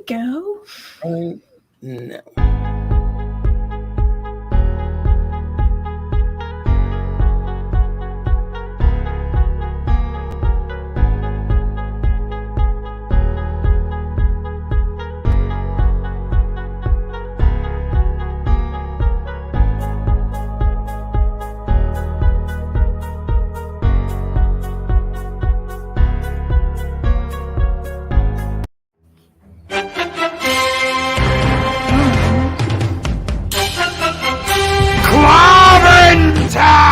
go. No. Clobberin time!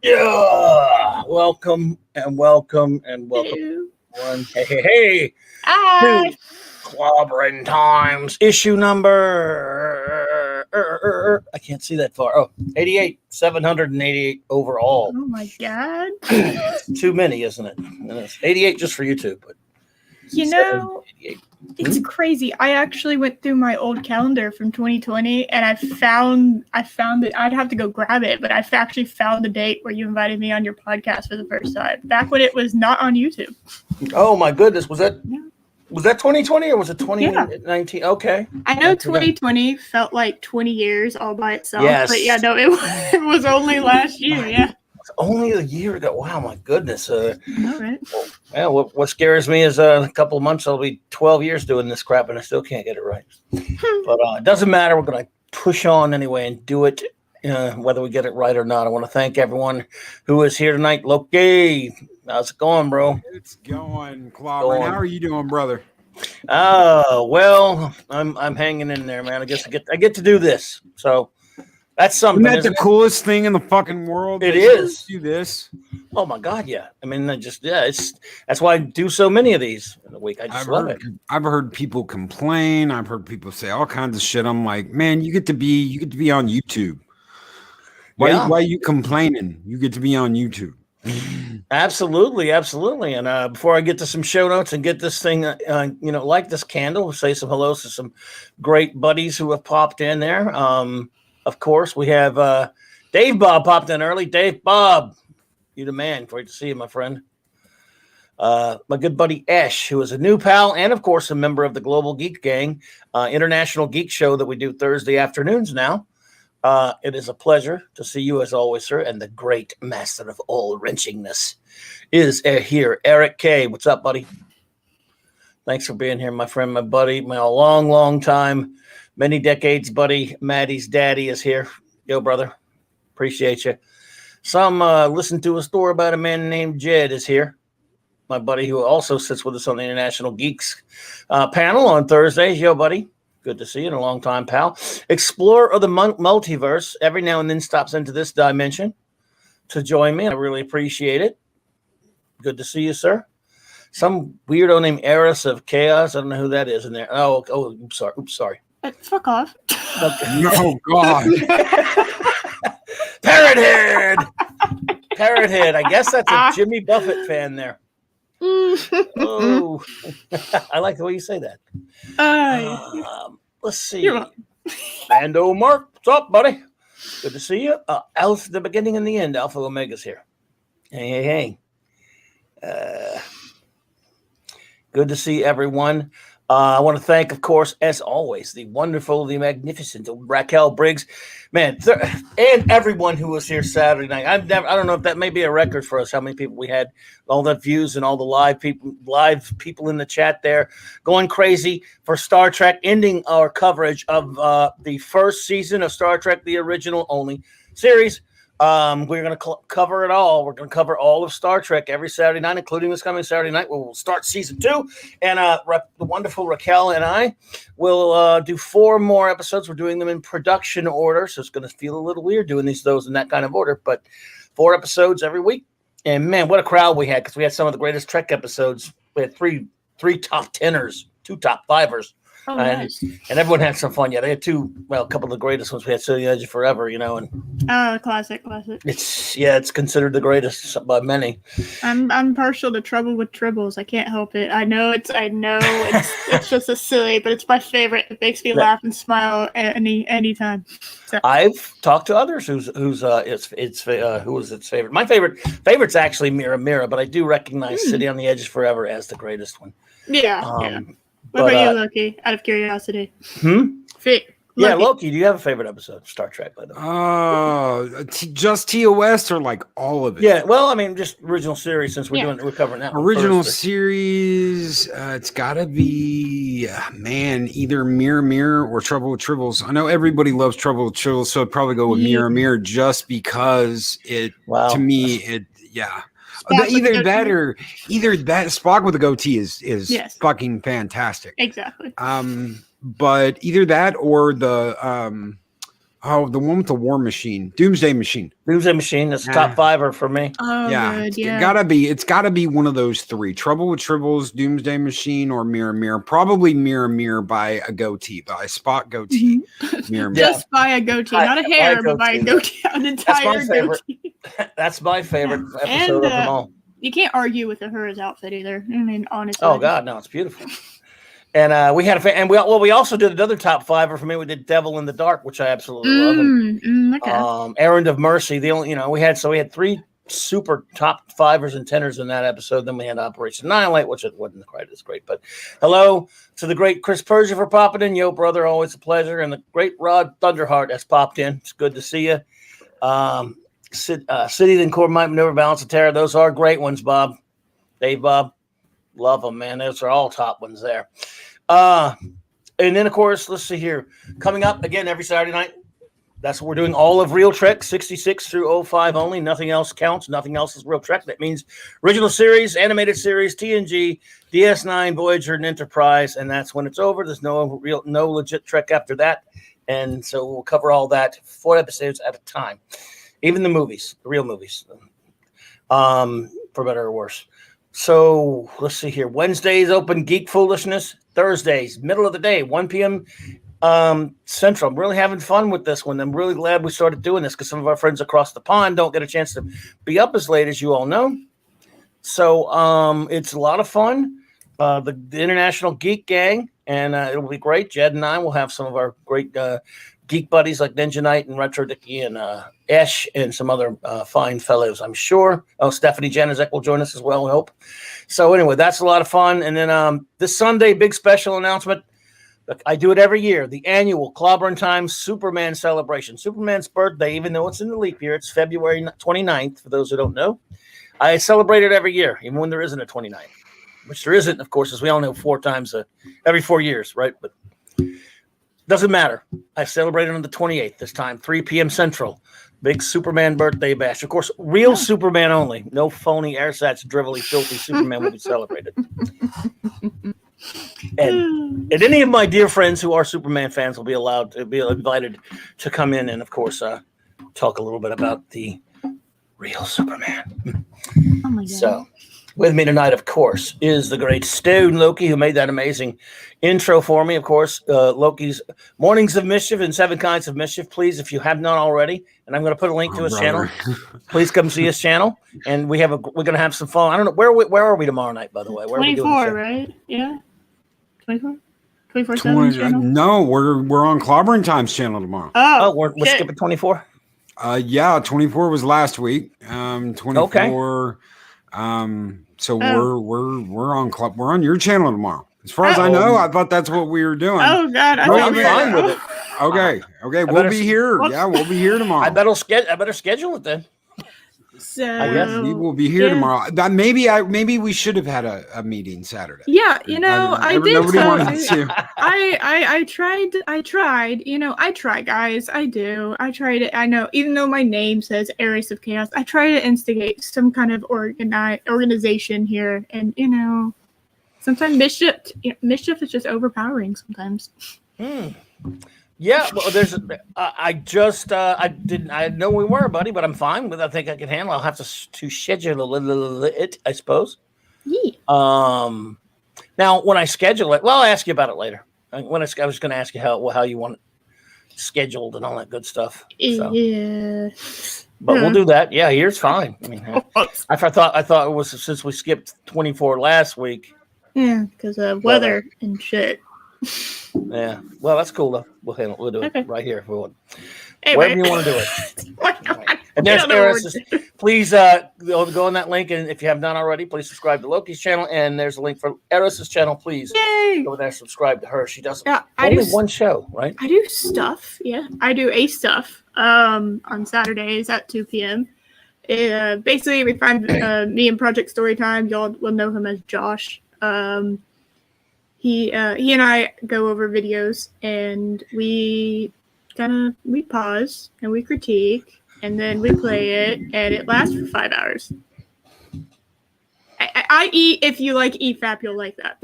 Yeah, welcome and welcome and welcome. Everyone. Hey. Hi. Clobberin Times, issue number, I can't see that far. Oh, 88, 788 overall. Oh my God. Too many, isn't it? And it's 88 just for YouTube, but you know, it's crazy. I actually went through my old calendar from 2020 and I found it. I'd have to go grab it, but I actually found the date where you invited me on your podcast for the first time, back when it was not on YouTube. Oh my goodness. Was that 2020 or was it 2019? Yeah. Okay. I know 2020 felt like 20 years all by itself. Yes. But yeah, no, it was only last year. Yeah. It's only a year ago. Wow, my goodness. All right. Well, what scares me is in a couple of months I'll be 12 years doing this crap and I still can't get it right. But it doesn't matter. We're going to push on anyway and do it, whether we get it right or not. I want to thank everyone who is here tonight. Loki, how's it going, bro? It's going, Clobberin. How are you doing, brother? Well, I'm hanging in there, man. I guess I get to do this, so that's something. Isn't that the coolest thing in the fucking world? It is. Do this. Oh my God, yeah. I mean, that's why I do so many of these in a week. I just love it. I've heard people complain. I've heard people say all kinds of shit. I'm like, man, you get to be on YouTube. Why are you complaining? You get to be on YouTube. Absolutely. And before I get to some show notes and get this thing, like this candle, say some hellos to some great buddies who have popped in there. Of course, we have Dave Bob popped in early. Dave Bob, you the man. Great to see you, my friend. My good buddy Ash, who is a new pal and, of course, a member of the Global Geek Gang, international geek show that we do Thursday afternoons now. It is a pleasure to see you as always, sir. And the great master of all wrenchingness is here. Eric K. What's up, buddy? Thanks for being here, my friend, my buddy, my long time, many decades, buddy. Maddie's daddy is here. Yo, brother. Appreciate you. Some listen to a story about a man named Jed is here. My buddy who also sits with us on the International Geeks panel on Thursdays. Yo, buddy. Good to see you in a long time, pal. Explorer of the multiverse every now and then stops into this dimension to join me. I really appreciate it. Good to see you, sir. Some weirdo named Eris of Chaos. I don't know who that is in there. Oh, oops, sorry. Fuck off. Okay. No, God. Parrothead. I guess that's a Jimmy Buffett fan there. Oh, I like the way you say that. Let's see. Mando Mark, what's up, buddy? Good to see you. Alpha, the beginning and the end. Alpha Omega's here. Hey. Good to see everyone. I want to thank, of course, as always, the wonderful, the magnificent Raquel Briggs, man, and everyone who was here Saturday night. I don't know if that may be a record for us, how many people we had, all the views and all the live people in the chat there, going crazy for Star Trek, ending our coverage of the first season of Star Trek, the original only series. We're going to cover it all. We're going to cover all of Star Trek every Saturday night, including this coming Saturday night, where we'll start season 2. And the wonderful Raquel and I will do 4 more episodes. We're doing them in production order, so it's going to feel a little weird doing those in that kind of order. But 4 episodes every week. And man, what a crowd we had, because we had some of the greatest Trek episodes. We had three top 10ers, 2 top 5ers. Oh, nice. And everyone had some fun. Yeah, they had a couple of the greatest ones. We had Silly Edge Forever, and classic. It's considered the greatest by many. I'm partial to Trouble with Tribbles. I can't help it. I know it's just a silly, but it's my favorite. It makes me laugh and smile anytime. So. I've talked to others who was its favorite. My favorite's actually Mira, but I do recognize City on the Edge Forever as the greatest one. Yeah. What about you, Loki? Out of curiosity. Yeah, Loki. Do you have a favorite episode of Star Trek? By the way, just TOS or like all of it? Yeah, well, I mean, just original series. Since we're covering that original series. It's got to be either Mirror or Trouble with Tribbles. I know everybody loves Trouble with Tribbles, so I'd probably go with Mirror just because to me. Either that Spock with a goatee is fucking fantastic. Exactly. But either that or the one with the war machine, Doomsday Machine. That's top 5er for me. Oh, yeah. It's gotta be one of those 3. Trouble with Tribbles, Doomsday Machine, or Mirror. Probably Mirror by a goatee, by a Spock goatee. Mirror. Just by a goatee, not a hair, but by a goatee, an entire goatee. That's my favorite episode of them all. You can't argue with Uhura's outfit either. I mean, honestly. Oh God, no, it's beautiful. And we had we also did another top 5er for me. We did Devil in the Dark, which I absolutely love. And, okay. Errand of Mercy. The only we had 3 super top 5ers and 10ers in that episode. Then we had Operation Annihilate, which it wasn't quite as great. But hello to the great Chris Persia for popping in. Yo, brother, always a pleasure. And the great Rod Thunderheart has popped in. It's good to see you. City and Core Might Maneuver Balance of Terror. Those are great ones, Bob. Dave, Bob. Love them, man. Those are all top ones there. And then, of course, let's see here. Coming up again every Saturday night. That's what we're doing. All of Real Trek, 66 through 05 only. Nothing else counts. Nothing else is Real Trek. That means original series, animated series, TNG, DS9, Voyager, and Enterprise. And that's when it's over. There's no legit Trek after that. And so we'll cover all that 4 episodes at a time. Even the movies, the real movies, for better or worse. So let's see here. Wednesdays, open Geek Foolishness. Thursdays, middle of the day, 1 p.m. Central. I'm really having fun with this one. I'm really glad we started doing this because some of our friends across the pond don't get a chance to be up as late, as you all know. So it's a lot of fun. The International Geek Gang, and it'll be great. Jed and I will have some of our great geek buddies like Ninja Knight and Retro Dickie and Esh and some other fine fellows, I'm sure. Oh, Stephanie Janizek will join us as well, I hope. So anyway, that's a lot of fun. And then this Sunday, big special announcement. I do it every year, the annual Clobberin Time Superman celebration. Superman's birthday, even though it's in the leap year, it's February 29th, for those who don't know. I celebrate it every year, even when there isn't a 29th, which there isn't, of course, as we all know, 4 times every 4 years, right? But doesn't matter. I celebrated on the 28th this time, 3 p.m. Central. Big Superman birthday bash. Of course, real Superman only. No phony airsats, drivelly, filthy Superman will be celebrated. And any of my dear friends who are Superman fans will be allowed to be invited to come in and, of course, talk a little bit about the real Superman. Oh my God. So, with me tonight, of course, is the great Stone Loki, who made that amazing intro for me. Of course, Loki's Mornings of Mischief and 7 Kinds of Mischief. Please, if you have not already, and I'm going to put a link to his channel. Please come see his channel, and we're going to have some fun. I don't know where are we tomorrow night, by the way? Where 24, are we doing right? Yeah, 24. 24/7 channel? No, we're on Clobberin Time's channel tomorrow. Oh, we're skipping 24. Yeah, 24 was last week. 24. Okay. So we're on your channel tomorrow. As far as I know, I thought that's what we were doing. Oh God, I'm fine with it. Okay, we'll be here. Yeah, we'll be here tomorrow. I better schedule it then. So I guess we will be here tomorrow. Maybe we should have had a meeting Saturday. Yeah, I did. Nobody wanted to. I tried. I try, guys. I do. I tried it. I know, even though my name says Heiress of Chaos, I try to instigate some kind of organization here, and sometimes mischief is just overpowering. Sometimes. Yeah, well, I know we were, buddy, but I'm fine with it. I think I can handle it. I'll have to schedule it, I suppose. Yeah. Now, when I schedule it, well, I'll ask you about it later. I was going to ask you how you want it scheduled and all that good stuff. So. Yeah. But we'll do that. Yeah, here's fine. I mean, I thought it was since we skipped 24 last week. Yeah, because of weather and shit. Yeah, well, that's cool though. We'll do it right here if we want. Hey, wherever you want to do it. And there's Heiress. Please go on that link, and if you have not already, please subscribe to Loki's channel. And there's a link for Heiress's channel. Please go there, subscribe to her. She does only one show, right? I do stuff. Yeah, I do stuff on Saturdays at 2 p.m. Basically, we find me in Project Storytime. Y'all will know him as Josh. He and I go over videos, and we pause and we critique, and then we play it, and it lasts for 5 hours. I eat. If you like EFAP, you'll like that.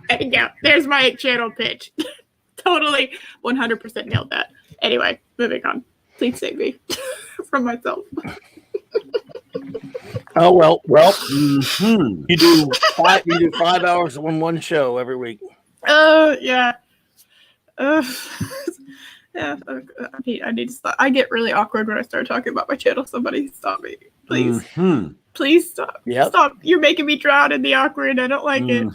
There you go. There's my channel pitch. Totally 100% nailed that. Anyway, moving on. Please save me from myself. Oh well. You do 5 hours on one show every week. Oh yeah. Yeah. I need to stop. I get really awkward when I start talking about my channel. Somebody stop me, please. Please stop. Yep. Stop. You're making me drown in the awkward. I don't like it.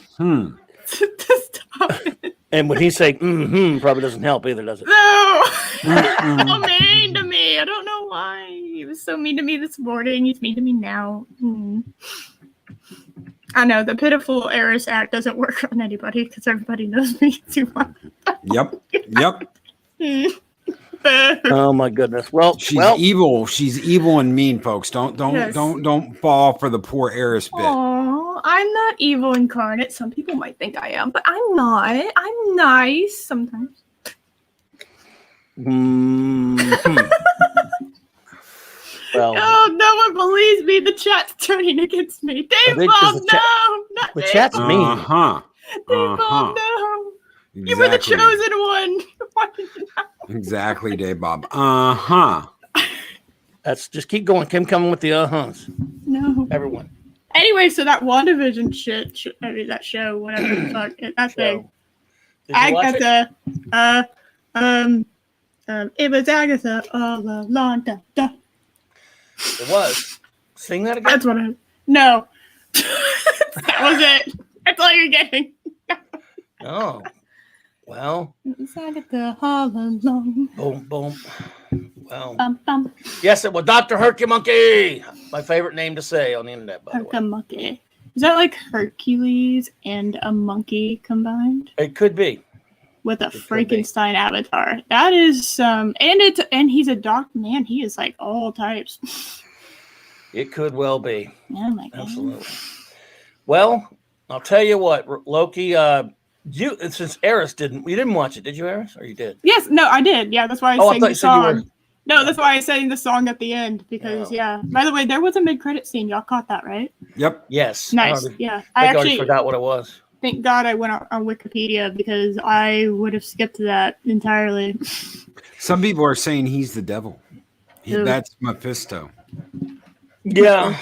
Stop it. And when he say probably doesn't help either, does it? No. So mean to me. I don't know why. He was so mean to me this morning. He's mean to me now. I know the pitiful heiress act doesn't work on anybody because everybody knows me too much. Yep. Oh my goodness. Well, she's evil. She's evil and mean, folks. Don't fall for the poor heiress bit. Aww, I'm not evil incarnate. Some people might think I am, but I'm not. I'm nice sometimes. Well, oh, no one believes me. The chat's turning against me. Dave Bob, not the Dave. Chat's mean. Dave Bob, no. Exactly. You were the chosen one. Why did you not? Exactly, Dave Bob. That's just keep going. Keep coming with the uh-huhs. No. Everyone. Anyway, so that Wandavision that show, whatever the fuck, that thing. Agatha, it was Agatha all along. It was. Sing that again. That's what no. That was it. That's all you're getting. Oh. Well. It was Agatha all along. Boom, boom. Well. Bum, bum. Yes, it was Dr. Hercumonkey. My favorite name to say on the internet, by the way. Hercumonkey. Is that like Hercules and a monkey combined? It could be. With a Frankenstein avatar. That is and he's a dark man. He is like all types. It could well be. Oh my god. Absolutely. Well, I'll tell you what, Loki, since Heiress you didn't watch it, did you, Heiress? Or you did? Yes, no, I did. Yeah, that's why I sang the song. No, that's why I sang the song at the end because By the way, there was a mid-credit scene. Y'all caught that, right? Yep. Yes. Nice. I actually forgot what it was. Thank God I went on Wikipedia because I would have skipped that entirely. Some people are saying he's the devil. That's Mephisto. Yeah.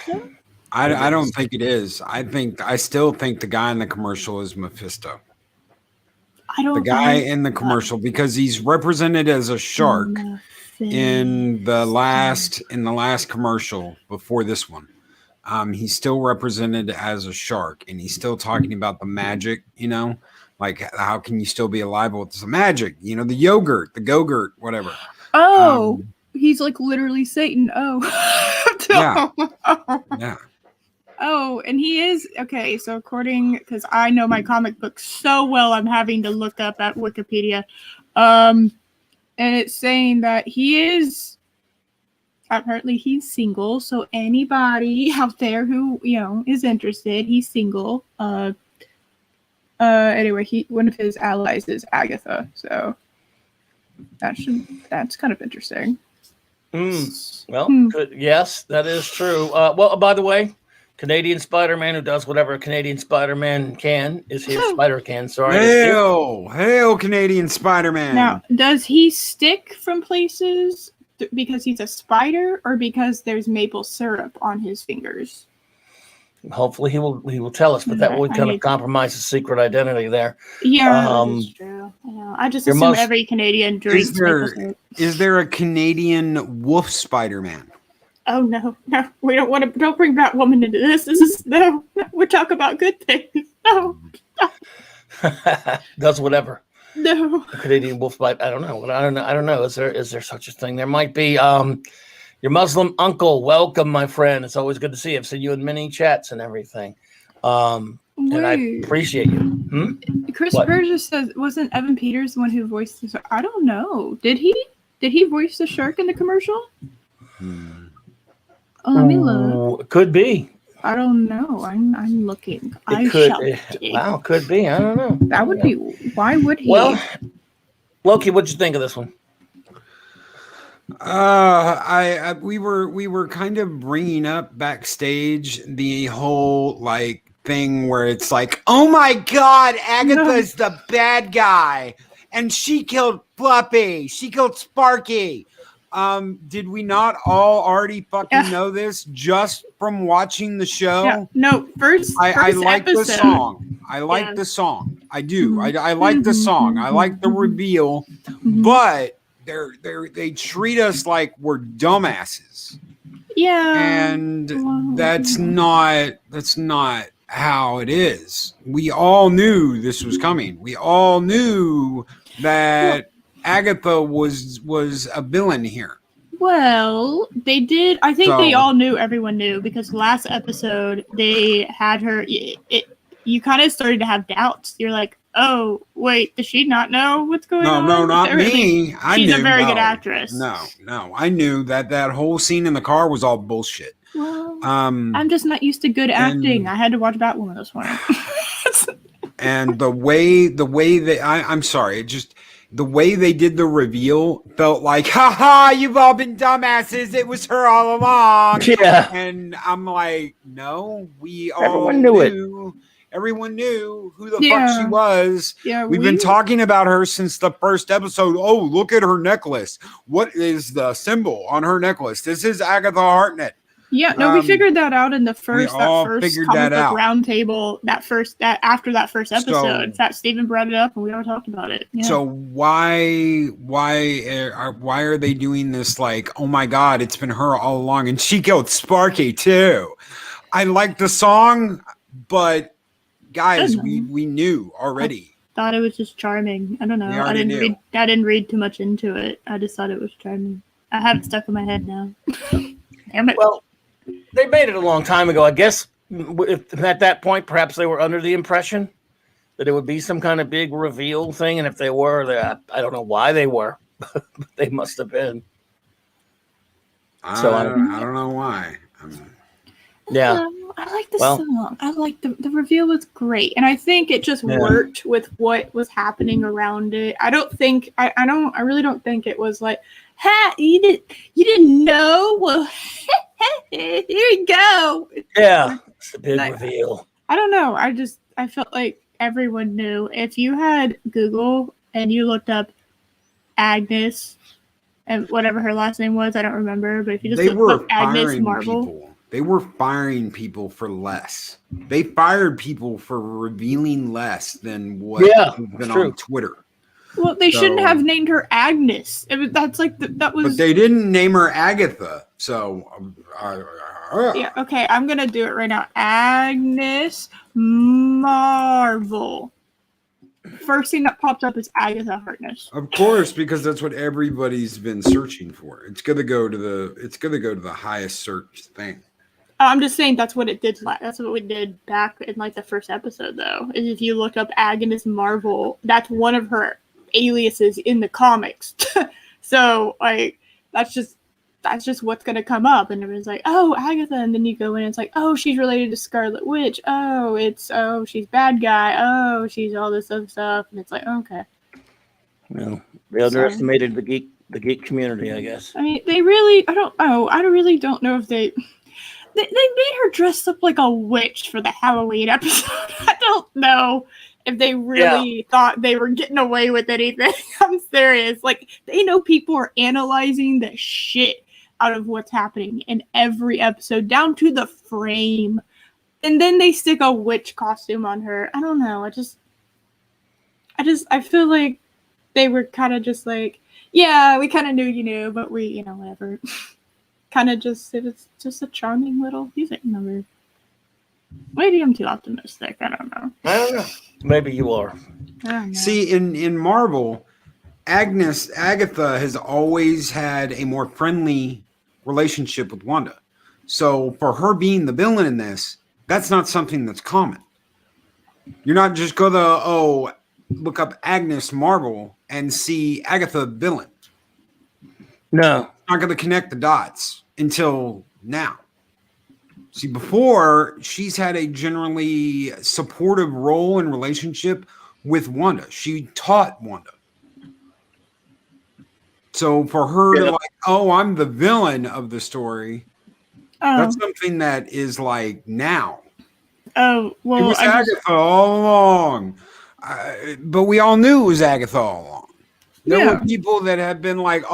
I don't think it is. I still think the guy in the commercial is Mephisto. The guy in the commercial because he's represented as a shark in the last commercial before this one. He's still represented as a shark, and he's still talking about the magic, like how can you still be alive with some magic? The yogurt, the go-gurt, whatever. Oh, he's like literally Satan. Oh, yeah. Yeah. Oh, no, and he is okay. So according, because I know my comic book so well, I'm having to look up at Wikipedia, and it's saying that he is apparently he's single. So anybody out there who is interested, he's single. Anyway, one of his allies is Agatha, so that's kind of interesting. Well, yes, that is true. Well, by the way, Canadian Spider-Man, who does whatever a Canadian Spider-Man can, is here. Spider-Can, sorry. Hail, Canadian Spider-Man. Now, does he stick from places because he's a spider, or because there's maple syrup on his fingers? Hopefully he will tell us, but that would kind of compromise his secret identity there. Yeah, that's true. I just assume every Canadian drinks maple syrup. Is there a Canadian wolf Spider-Man? Oh no, we don't bring Batwoman into this. No, we talk about good things. No. Does whatever. No. Canadian wolf bite. I don't know. Is there such a thing? There might be. Your Muslim uncle, welcome, my friend. It's always good to see you. I've seen you in many chats and everything. And I appreciate you. Chris Burgess says, wasn't Evan Peters the one who voiced the shark? I don't know. Did he voice the shark in the commercial? Oh, let me look. Could be. I don't know. I'm looking. Wow, could be. I don't know. That would be. Why would he? Well, Loki, what'd you think of this one? We were kind of bringing up backstage the whole like thing where it's like, oh my God, Agatha's the bad guy, and she killed Fluffy. She killed Sparky. Did we not all already fucking know this just from watching the show? Yeah. No, I like the song. I like the song. I do. I like the song. I like the reveal, but they treat us like we're dumbasses. Yeah. And that's not how it is. We all knew this was coming. We all knew that Agatha was a villain here. Well, they did. I think they all knew. Everyone knew, because last episode they had her. You kind of started to have doubts. You're like, oh, wait, does she not know what's going on? No, not me. She's a very good actress. No. I knew that whole scene in the car was all bullshit. Well, I'm just not used to good acting. I had to watch Batwoman this morning. And the way that I'm sorry, the way they did the reveal felt like, haha, you've all been dumbasses. It was her all along. Yeah. And I'm like, no, everyone knew it. Everyone knew who the fuck she was. Yeah, We've been talking about her since the first episode. Oh, look at her necklace. What is the symbol on her necklace? This is Agatha Hartnett. Yeah, no, we figured that out in the first comic book round table. After that first episode, that Steven brought it up and we all talked about it. Yeah. So why are they doing this? Like, oh my God, it's been her all along, and she killed Sparky too. I like the song, but guys, we knew already. I thought it was just charming. I don't know. I didn't read too much into it. I just thought it was charming. I have it stuck in my head now. Damn it. Well, they made it a long time ago. I guess at that point, perhaps they were under the impression that it would be some kind of big reveal thing. And if they were, I don't know why they were, but they must have been. I don't know why. Yeah. I like the song. I like the reveal was great. And I think it just worked with what was happening around it. I really don't think it was like, ha, you didn't know? Well, here you go. Yeah, it's a big reveal. I don't know. I felt like everyone knew. If you had Google and you looked up Agnes and whatever her last name was, I don't remember, but if you just looked up Agnes Marvel. They were firing people for less. They fired people for revealing less than what been on Twitter. Well, they shouldn't have named her Agnes. That's like that was. But they didn't name her Agatha. So. Yeah. Okay. I'm gonna do it right now. Agnes Marvel. First thing that pops up is Agatha Harkness. Of course, because that's what everybody's been searching for. It's gonna go to the highest search thing. I'm just saying that's what it did. That's what we did back in like the first episode, though. Is if you look up Agnes Marvel, that's one of her aliases in the comics. So like that's just what's gonna come up, and everyone's like, oh, Agatha, and then you go in and it's like, oh, she's related to Scarlet Witch. Oh, she's bad guy. Oh, she's all this other stuff, and it's like, okay. No, they underestimated the geek community, I guess. I mean, they really. I really don't know if they made her dress up like a witch for the Halloween episode. I don't know if they really thought they were getting away with anything. I'm serious. Like, they know people are analyzing the shit out of what's happening in every episode, down to the frame. And then they stick a witch costume on her. I don't know. I feel like they were kind of just like, yeah, we kind of knew you knew, but we, whatever. Kind of just, it was just a charming little music number. Maybe I'm too optimistic. I don't know. Maybe you are. See, in Marvel, Agatha has always had a more friendly relationship with Wanda. So for her being the villain in this, that's not something that's common. You're not just go look up Agnes Marvel and see Agatha villain. No. Not going to connect the dots until now. See, before, she's had a generally supportive role and relationship with Wanda. She taught Wanda. So for her to I'm the villain of the story, that's something that is like now. Oh, well. It was Agatha all along. But we all knew it was Agatha all along. There were people that have been like,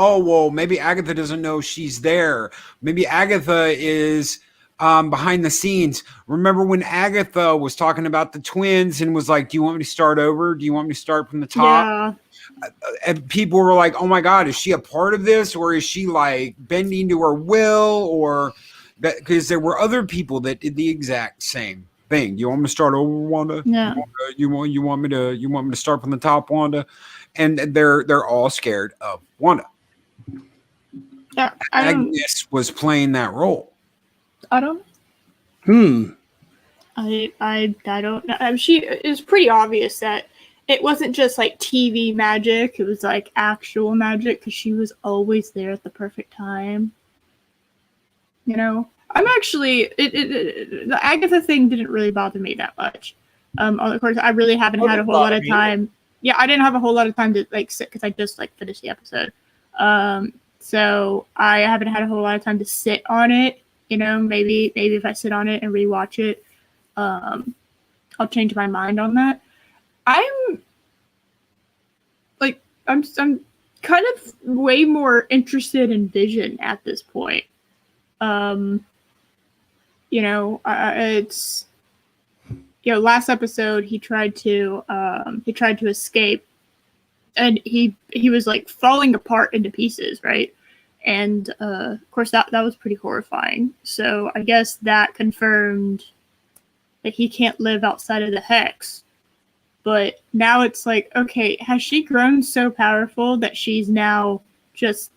maybe Agatha doesn't know she's there. Maybe Agatha is behind the scenes. Remember when Agatha was talking about the twins and was like, do you want me to start over? Do you want me to start from the top? Yeah. And people were like, oh my God, is she a part of this? Or is she like bending to her will? Or that, because there were other people that did the exact same thing. Do you want me to start over, Wanda? Yeah. You want me to start from the top, Wanda? And they're all scared of Wanda. Yeah, Agnes was playing that role. I don't. I don't know. It was pretty obvious that it wasn't just like TV magic. It was like actual magic because she was always there at the perfect time. I'm actually the Agatha thing didn't really bother me that much. Of course, I really haven't had a whole lot of time. Yeah, I didn't have a whole lot of time to like sit because I just like finished the episode. So I haven't had a whole lot of time to sit on it. Maybe if I sit on it and rewatch it, I'll change my mind on that. I'm kind of way more interested in Vision at this point. It's. Last episode he tried to escape, and he was like falling apart into pieces, right? And of course that was pretty horrifying. So I guess that confirmed that he can't live outside of the hex. But now it's like, okay, has she grown so powerful that she's now just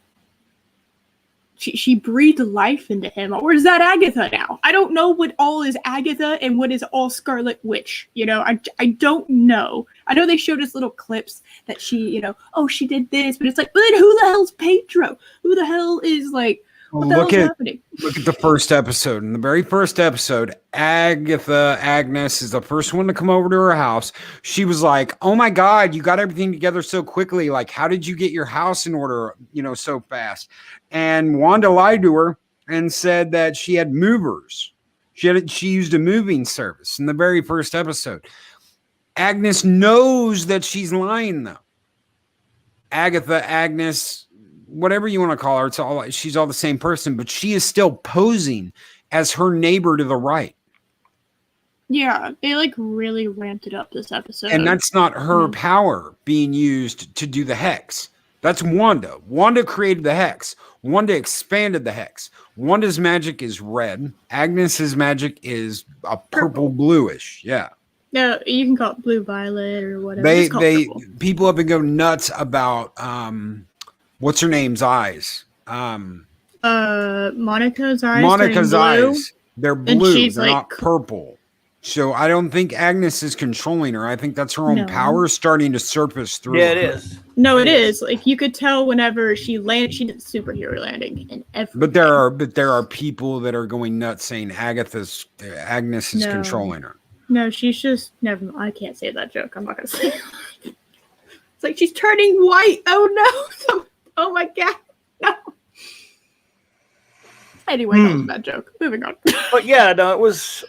she breathed life into him, or is that Agatha now? I don't know what all is Agatha and what is all Scarlet Witch. I don't know. I know they showed us little clips that she, she did this, but it's like, but then who the hell's Pedro? Who the hell is like, what the hell is happening? Look at the first episode. In the very first episode, Agnes is the first one to come over to her house. She was like, oh my God, you got everything together so quickly. Like, how did you get your house in order, so fast? And Wanda lied to her and said that she had movers. She used a moving service in the very first episode. Agnes knows that she's lying, though. Agnes, whatever you want to call her, she's all the same person, but she is still posing as her neighbor to the right. Yeah, they like really ramped it up this episode. And that's not her power being used to do the hex. That's Wanda. Wanda created the hex. Wanda expanded the hex. Wanda's magic is red. Agnes's magic is a purple bluish. Yeah. No, you can call it blue violet or whatever. People have been going nuts about what's her name's eyes? Monica's eyes. Monica's eyes They're blue. They're not purple. So I don't think Agnes is controlling her. I think that's her own power starting to surface through. Yeah, it is. No, it is. Like you could tell whenever she landed, she did superhero landing and everything. But there are people that are going nuts saying Agnes is controlling her. No, she's just never mind. I can't say that joke. I'm not gonna say it. It's like she's turning white. Oh no. Oh my god. No. Anyway, that was a bad joke. Moving on. But yeah, no, it was.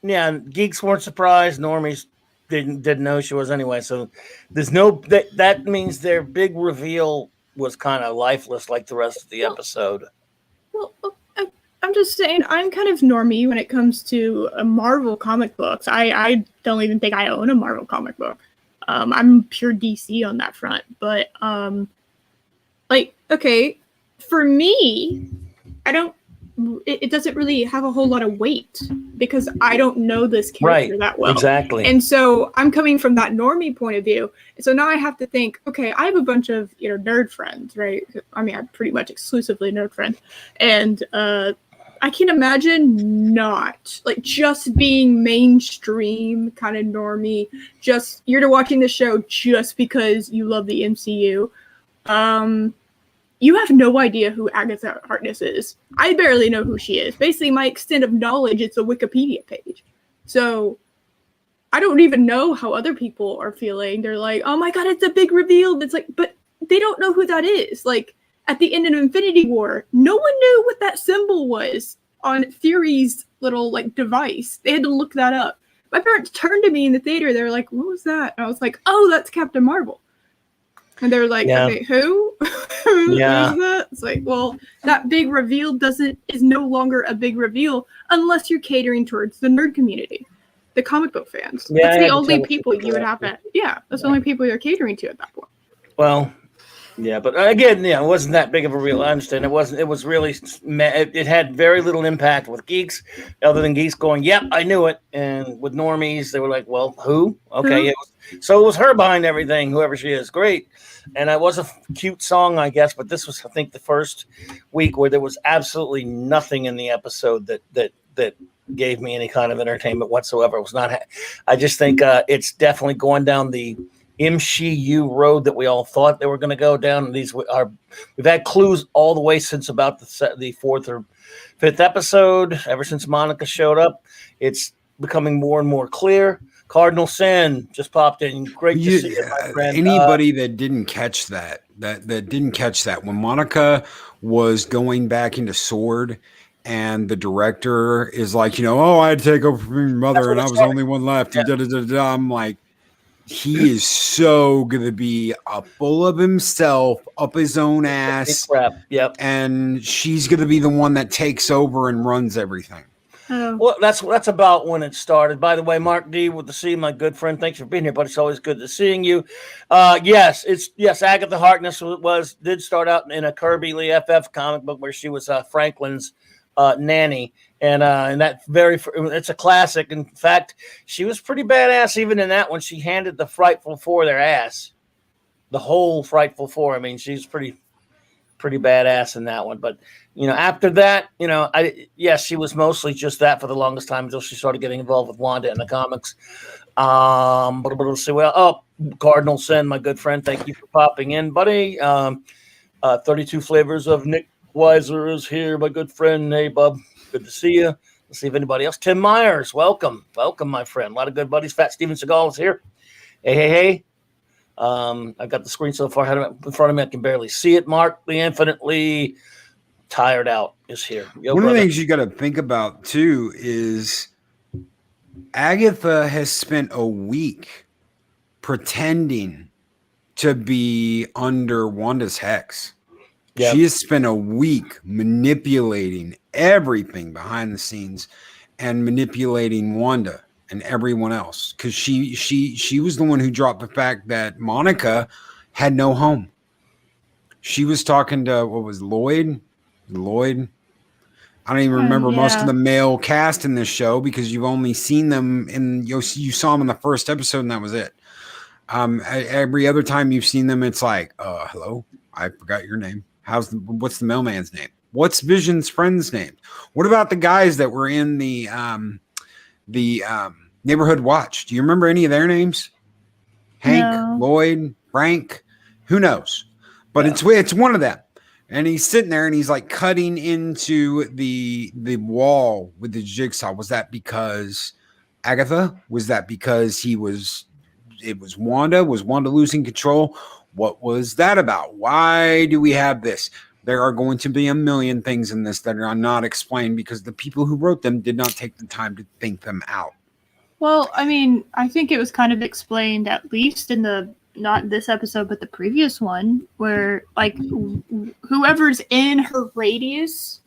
Yeah, geeks weren't surprised. Normies didn't know she was anyway. So there's no that means their big reveal was kind of lifeless, like the rest of the episode. Well, I'm just saying, I'm kind of normie when it comes to Marvel comic books. I don't even think I own a Marvel comic book. I'm pure DC on that front. But like, okay, for me, I don't. It doesn't really have a whole lot of weight because I don't know this character that well. Exactly. And so I'm coming from that normie point of view. So now I have to think, okay, I have a bunch of, nerd friends, right? I mean, I'm pretty much exclusively nerd friends. And I can imagine not like just being mainstream kind of normie, just you're watching the show just because you love the MCU. You have no idea who Agatha Harkness is. I barely know who she is. Basically, my extent of knowledge is a Wikipedia page. So I don't even know how other people are feeling. They're like, oh my God, it's a big reveal. It's like, but they don't know who that is. Like at the end of Infinity War, no one knew what that symbol was on Fury's little like device. They had to look that up. My parents turned to me in the theater. They were like, what was that? And I was like, oh, that's Captain Marvel. And they're like, okay, who? Who's that? It's like, well, that big reveal is no longer a big reveal unless you're catering towards the nerd community, the comic book fans. That's the only people you would have to. Yeah, that's the only people you're catering to at that point. Well, yeah, but again, it wasn't that big of a reveal. I understand it wasn't. It was really. It had very little impact with geeks, other than geeks going, "Yep, I knew it." And with normies, they were like, "Well, who?" Okay, so it was her behind everything, whoever she is. Great. And it was a cute song, I guess, but this was, I think, the first week where there was absolutely nothing in the episode that gave me any kind of entertainment whatsoever. It was not. I just think it's definitely going down the MCU road that we all thought they were going to go down. And we've had clues all the way since about the fourth or fifth episode. Ever since Monica showed up, it's becoming more and more clear. Cardinal Sin just popped in. Great to see you, my friend. Anybody that didn't catch that didn't catch that when Monica was going back into Sword, and the director is like, I had to take over from your mother, and I was the only one left. Yeah. I'm like, he is so gonna be full of himself, up his own ass. Crap. Yep. And she's gonna be the one that takes over and runs everything. Well, that's about when it started. By the way, Mark D with the C, my good friend. Thanks for being here, but it's always good to seeing you. Yes, Agatha Harkness did start out in a Kirby Lee FF comic book where she was Franklin's nanny, and that it's a classic. In fact, she was pretty badass even in that one. She handed the Frightful Four their ass, the whole Frightful Four. I mean, she's pretty badass in that one, but after that, she was mostly just that for the longest time until she started getting involved with Wanda in the comics. But let's see. Cardinal Sin, my good friend, thank you for popping in, buddy. 32 Flavors of Nick Weiser is here, my good friend. Hey, bub, good to see you. Let's see if anybody else. Tim Myers, welcome, my friend. A lot of good buddies. Fat Steven Seagal is here. Hey. I've got the screen so far in front of me I can barely see it. Mark, the infinitely tired out, is here. One of the things you got to think about too is Agatha has spent a week pretending to be under Wanda's hex. Yep. She has spent a week manipulating everything behind the scenes and manipulating Wanda and everyone else, because she was the one who dropped the fact that Monica had no home. She was talking to Lloyd. I don't even remember most of the male cast in this show because you've only seen them you saw them in the first episode and that was it. Every other time you've seen them, it's like, hello, I forgot your name. What's the mailman's name? What's Vision's friends' names? What about the guys that were in the Neighborhood Watch? Do you remember any of their names? Hank, No. Lloyd, Frank, who knows? But it's one of them. And he's sitting there and he's like cutting into the wall with the jigsaw. Was that because Agatha? Was that because it was Wanda? Was Wanda losing control? What was that about? Why do we have this? There are going to be a million things in this that are not explained because the people who wrote them did not take the time to think them out. Well, I mean, I think it was kind of explained, at least in the, not this episode, but the previous one, where, like, whoever's in her radius,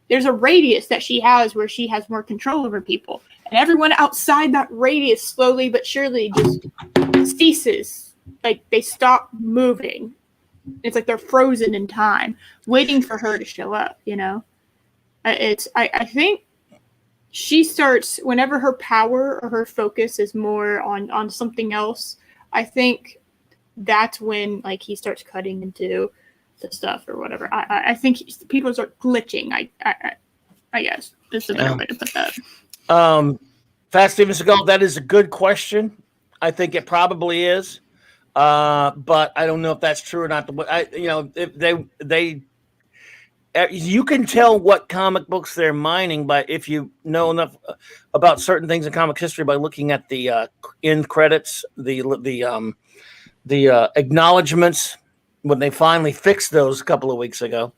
there's a radius that she has where she has more control over people. And everyone outside that radius slowly but surely just ceases. Like, they stop moving. It's like they're frozen in time, waiting for her to show up, you know? I think she starts, whenever her power or her focus is more on something else, I think that's when, like, he starts cutting into the stuff or whatever. I think people start glitching. I guess is the better way to put that. Fast Steven Seagal, that is a good question. I think it probably is, but I don't know if that's true or not. If you can tell what comic books they're mining by, if you know enough about certain things in comic history, by looking at the end credits, the acknowledgments when they finally fixed those a couple of weeks ago.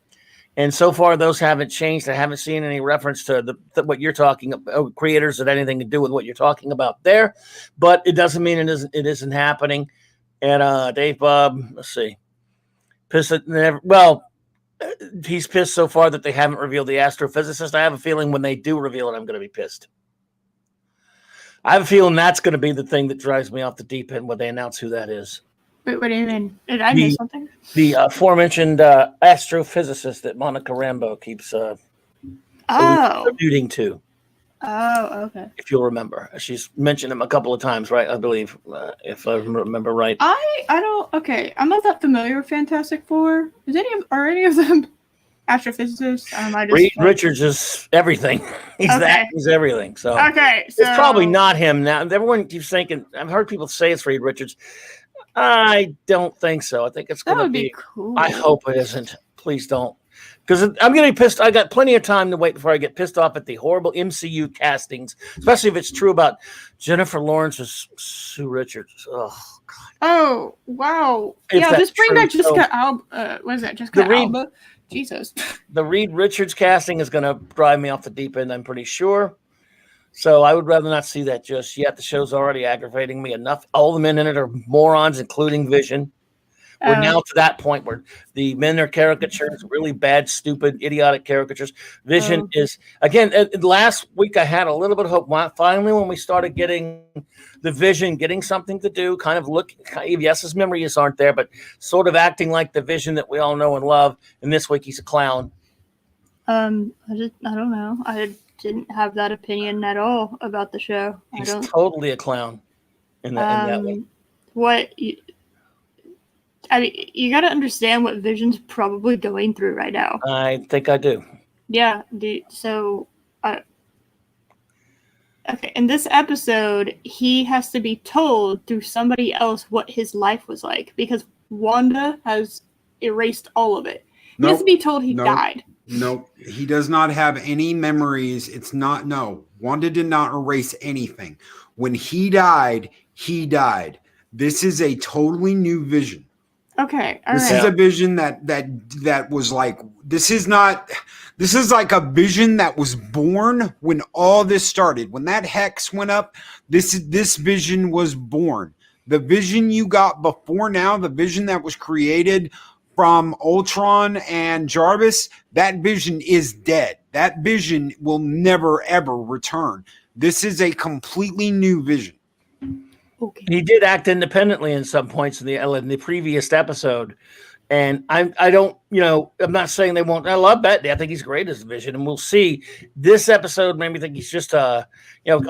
And so far, those haven't changed. I haven't seen any reference to what you're talking about, creators that had anything to do with what you're talking about there. But it doesn't mean it isn't happening. And Dave Bob, let's see, he's pissed so far that they haven't revealed the astrophysicist. I have a feeling when they do reveal it, I'm going to be pissed. I have a feeling that's going to be the thing that drives me off the deep end when they announce who that is. Wait, what do you mean? Did I miss something? The aforementioned astrophysicist that Monica Rambeau keeps alluding to. Oh, okay. If you'll remember, she's mentioned him a couple of times, right? I believe, if I remember right. I don't. Okay, I'm not that familiar with Fantastic Four. Are any of them astrophysicists? Reed Richards is everything. He's everything. So it's probably not him now. Everyone keeps thinking. I've heard people say it's Reed Richards. I don't think so. I think it's going to be cool. I hope it isn't. Please don't. Because I'm going to be pissed. I got plenty of time to wait before I get pissed off at the horrible MCU castings, especially if it's true about Jennifer Lawrence as Sue Richards. Oh, God. Oh, wow. Just bring back Jessica Alba. What is that? Jessica Alba? Jesus. The Reed Richards casting is going to drive me off the deep end, I'm pretty sure. So I would rather not see that just yet. The show's already aggravating me enough. All the men in it are morons, including Vision. We're now to that point where the men are caricatures, really bad, stupid, idiotic caricatures. Vision is, again, last week I had a little bit of hope. Finally, when we started getting the Vision, getting something to do, kind of look, yes, his memories aren't there, but sort of acting like the Vision that we all know and love. And this week he's a clown. I don't know. I didn't have that opinion at all about the show. He's totally a clown in that way. You got to understand what Vision's probably going through right now. I think I do. Yeah. Okay. In this episode, he has to be told through somebody else what his life was like because Wanda has erased all of it. He has to be told he died. No, he does not have any memories. Wanda did not erase anything. When he died, he died. This is a totally new Vision. Okay, this is a Vision that was like, this is like a Vision that was born when all this started. When that hex went up, this Vision was born. The Vision you got before now, the Vision that was created from Ultron and Jarvis, that Vision is dead. That Vision will never, ever return. This is a completely new Vision. Okay. He did act independently in some points in the previous episode. And I don't, I'm not saying they won't. I love Betty. I think he's great as Vision. And we'll see. This episode made me think he's just, of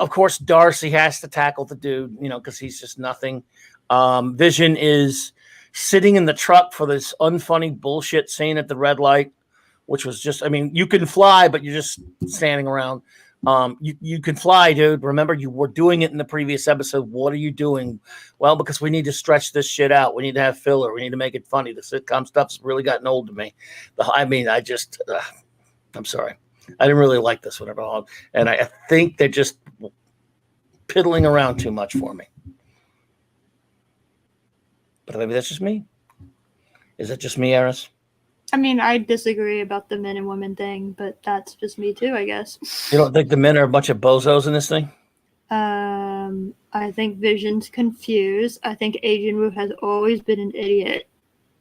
course, Darcy has to tackle the dude, because he's just nothing. Vision is sitting in the truck for this unfunny bullshit scene at the red light which was just, I mean, you can fly, but you're just standing around. You can fly, dude. Remember, you were doing it in the previous episode. What are you doing? Well, because we need to stretch this shit out. We need to have filler. We need to make it funny. The sitcom stuff's really gotten old to me. I'm sorry. I didn't really like this one at all. And I think they're just piddling around too much for me. But maybe that's just me. Is that just me, Eris? I mean, I disagree about the men and women thing, but that's just me too, I guess. You don't think the men are a bunch of bozos in this thing? I think Vision's confused. I think Agent Wu has always been an idiot.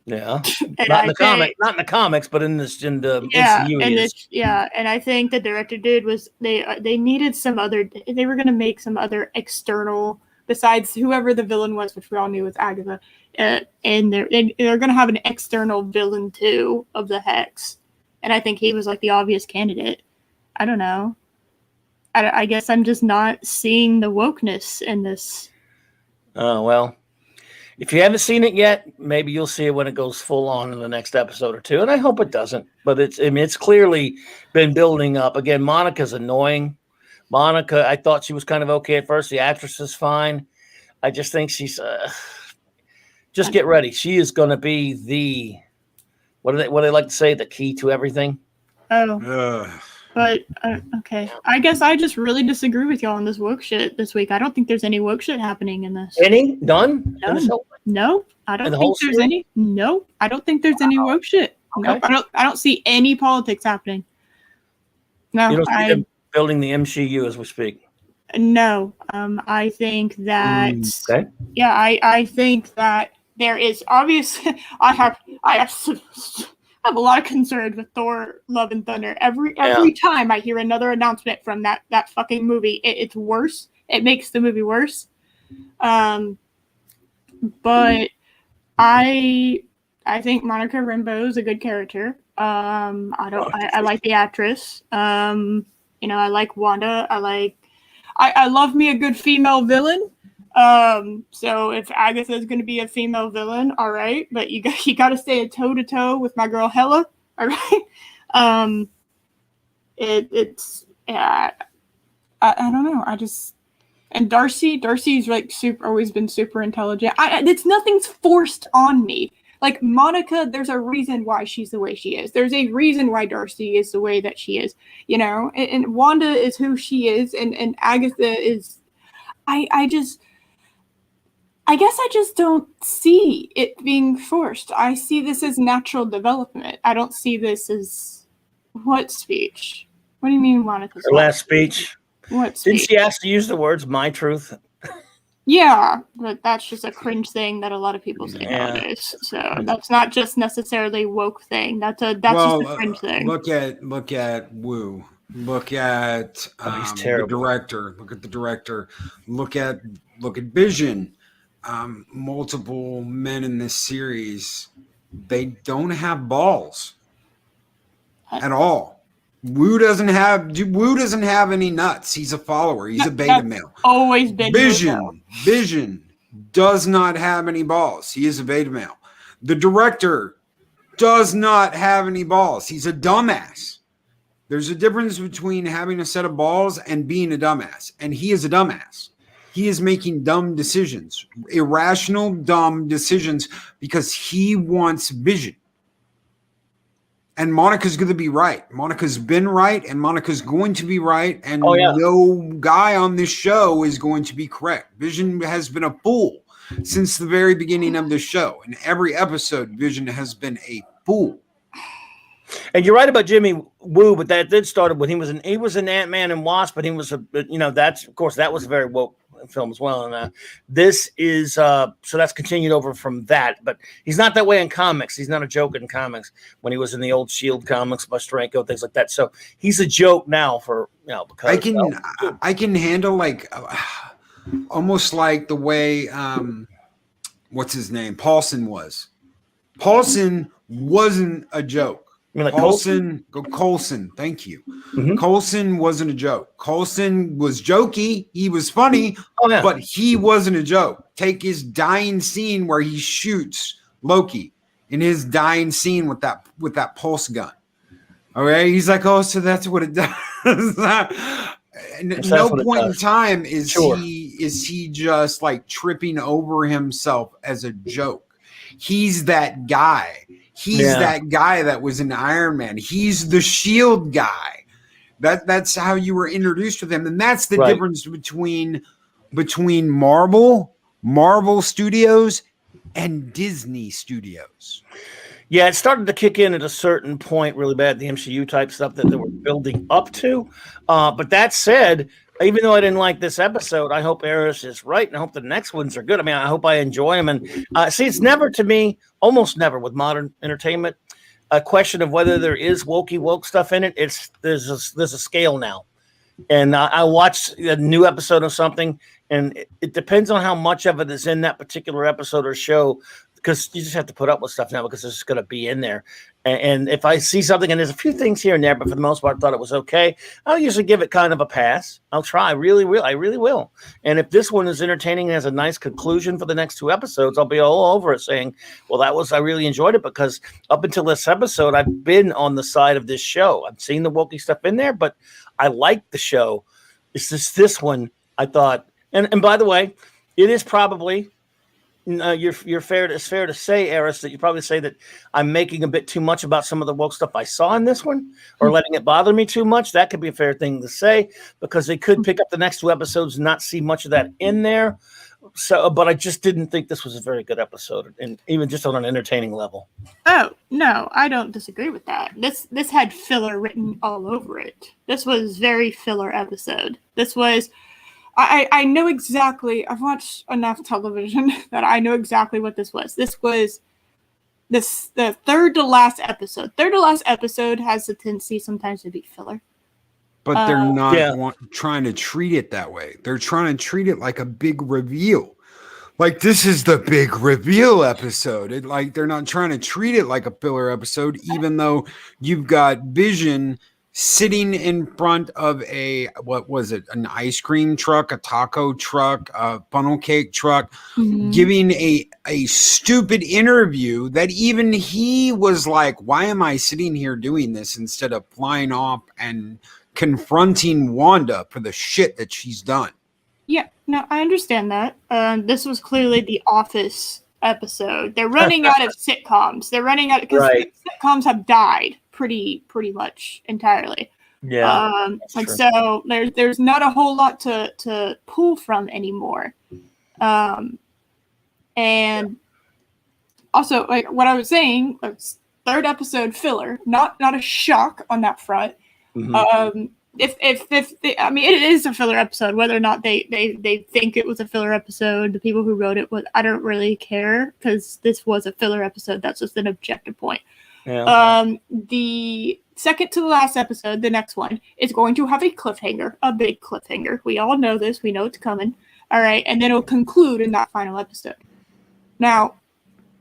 Yeah, not in the comics, but in the MCU. And I think the director dude was they needed some other. They were gonna make some other external besides whoever the villain was, which we all knew was Agatha. And they're gonna have an external villain too of the Hex, and I think he was like the obvious candidate. I don't know. I guess I'm just not seeing the wokeness in this. Oh well. If you haven't seen it yet, maybe you'll see it when it goes full on in the next episode or two. And I hope it doesn't. But it's clearly been building up. Again, Monica's annoying. Monica, I thought she was kind of okay at first. The actress is fine. I just think she's just get ready. She is going to be the what do they like to say? The key to everything. Oh. But, okay. I guess I just really disagree with y'all on this woke shit this week. I don't think there's any woke shit happening in this. Any? None? No. I don't think there's any. No. I don't think there's any woke shit. Okay. Nope. I don't see any politics happening. No. You don't see them building the MCU as we speak? No. I think that... Okay. Yeah, I think that there is obviously... I have a lot of concerns with Thor: Love and Thunder. Every time I hear another announcement from that fucking movie, it's worse. It makes the movie worse. But I think Monica Rambeau is a good character. I like the actress. I like Wanda. I love me a good female villain. So if Agatha is going to be a female villain, all right, but you got to stay toe to toe with my girl Hela, all right. I don't know. And Darcy's like always been super intelligent. It's nothing's forced on me. Like Monica, there's a reason why she's the way she is. There's a reason why Darcy is the way that she is, and Wanda is who she is. And Agatha is, I guess I just don't see it being forced. I see this as natural development. I don't see this as what speech? What do you mean, Monica's her last speech? What speech? Didn't she ask to use the words "my truth"? Yeah, but that's just a cringe thing that a lot of people say nowadays. So that's not just necessarily a woke thing. That's just a cringe thing. Look at Wu. Look at the director. Look at the director. Look at Vision. Multiple men in this series, they don't have balls at all. Wu doesn't have any nuts. He's a follower. He's a beta male. Always been Vision does not have any balls. He is a beta male. The director does not have any balls. He's a dumbass. There's a difference between having a set of balls and being a dumbass, and he is a dumbass. He is making dumb decisions, irrational, dumb decisions because he wants Vision. And Monica's going to be right. Monica's been right, and Monica's going to be right. And no guy on this show is going to be correct. Vision has been a fool since the very beginning of the show. In every episode, Vision has been a fool. And you're right about Jimmy Woo, but that did start when he was an Ant-Man and Wasp, but he was that was a very woke film as well. And this is so that's continued over from that, but he's not that way in comics. He's not a joke in comics when he was in the old Shield comics by Stranko, things like that. So he's a joke now for because I can handle like almost like the way what's his name Paulson was. Paulson wasn't a joke. You mean like Coulson, thank you. Mm-hmm. Coulson wasn't a joke. Coulson was jokey. He was funny, but he wasn't a joke. Take his dying scene where he shoots Loki in his dying scene with that pulse gun. Okay, he's like, oh, so that's what it does. No point in time is he just like tripping over himself as a joke. He's that guy. He's that guy that was in Iron Man. He's the Shield guy. That's how you were introduced to them, and that's the difference between Marvel Studios and Disney Studios. Yeah, it started to kick in at a certain point really bad, the MCU type stuff that they were building up to. But that said, even though I didn't like this episode, I hope Eris is right, and I hope the next ones are good. I mean, I hope I enjoy them. And see, it's never to me, almost never with modern entertainment, a question of whether there is woke stuff in it. There's a scale now. And I watch a new episode of something, and it depends on how much of it is in that particular episode or show, because you just have to put up with stuff now because it's just going to be in there. And if I see something, and there's a few things here and there, but for the most part, I thought it was okay, I'll usually give it kind of a pass. I'll try. I really will. And if this one is entertaining and has a nice conclusion for the next 2 episodes, I'll be all over it saying, well, I really enjoyed it, because up until this episode, I've been on the side of this show. I've seen the wokey stuff in there, but I like the show. It's just this one, I thought, and by the way, it is probably, it's fair to say, Eris, that you probably say that I'm making a bit too much about some of the woke stuff I saw in this one, or letting it bother me too much. That could be a fair thing to say, because they could pick up the next 2 episodes and not see much of that in there. So, but I just didn't think this was a very good episode, and even just on an entertaining level. Oh, no, I don't disagree with that. This had filler written all over it. This was very filler episode. This was, I know exactly, I've watched enough television that I know exactly what this was. This was the third to last episode. Third to last episode has the tendency sometimes to be filler. But they're not trying to treat it that way. They're trying to treat it like a big reveal. Like, this is the big reveal episode. They're not trying to treat it like a filler episode, even though you've got Vision sitting in front of an ice cream truck, a taco truck, a funnel cake truck, giving a stupid interview that even he was like, why am I sitting here doing this instead of flying off and confronting Wanda for the shit that she's done? Yeah, no, I understand that. This was clearly the Office episode. They're running out of sitcoms. They're running out because sitcoms have died pretty much entirely. Yeah, and so there's not a whole lot to pull from anymore. And also, like what I was saying, third episode filler, not a shock on that front. If I mean, it is a filler episode, whether or not they think it was a filler episode, the people who wrote it, I don't really care, because this was a filler episode. That's just an objective point. Yeah. The second to the last episode, the next one, is going to have a cliffhanger, a big cliffhanger. We all know this. We know it's coming. All right. And then it'll conclude in that final episode. Now,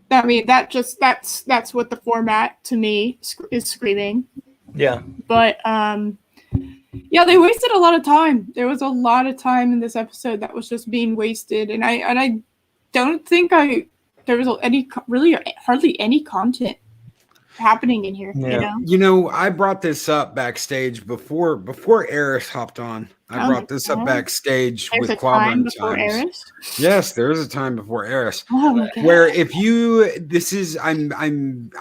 I mean, that's what the format to me is screaming. Yeah. But, yeah, they wasted a lot of time. There was a lot of time in this episode that was just being wasted. And I don't think there was hardly any content happening in here. Yeah. You know, I brought this up backstage before Eris hopped on. I brought this up backstage with Clobberin times. Yes, there is a time before Eris. Oh my God. Where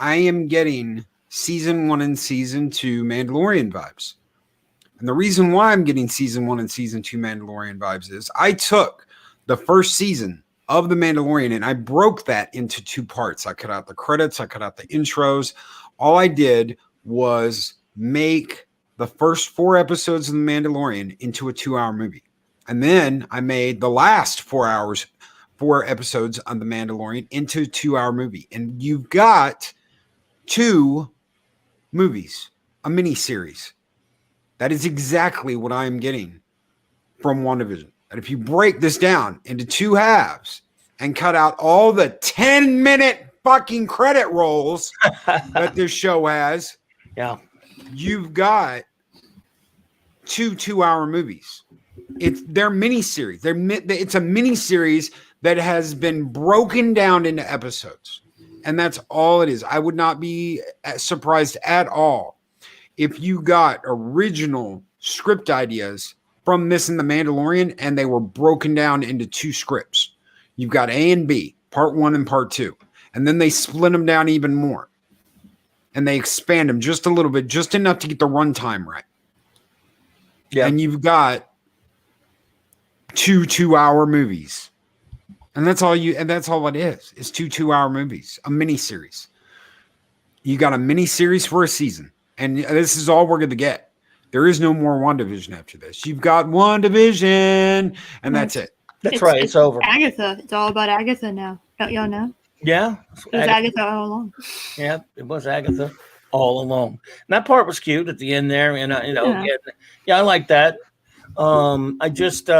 I am getting season 1 and season 2 Mandalorian vibes. And the reason why I'm getting season 1 and season 2 Mandalorian vibes is I took the first season of The Mandalorian and I broke that into 2 parts. I cut out the credits, I cut out the intros. All I did was make the first 4 episodes of The Mandalorian into a 2-hour movie. And then I made the last 4 episodes of The Mandalorian into a 2-hour movie. And you've got 2 movies, a mini series. That is exactly what I am getting from WandaVision. And if you break this down into 2 halves and cut out all the 10-minute fucking credit rolls that this show has, you've got 2 2-hour movies. They're miniseries. It's a miniseries that has been broken down into episodes. And that's all it is. I would not be surprised at all if you got original script ideas from this and The Mandalorian, and they were broken down into 2 scripts. You've got A and B, part 1 and part 2. And then they split them down even more. And they expand them just a little bit, just enough to get the runtime right. Yeah. And you've got 2 2-hour movies. And that's all it is. It's 2 2-hour movies, a miniseries. You got a mini-series for a season. And this is all we're going to get. There is no more WandaVision after this. You've got WandaVision, and that's it. That's right. It's over. Agatha. It's all about Agatha now. Don't y'all know? Yeah. It was Agatha all along. Yeah, it was Agatha all along. And that part was cute at the end there. And, I like that. I just,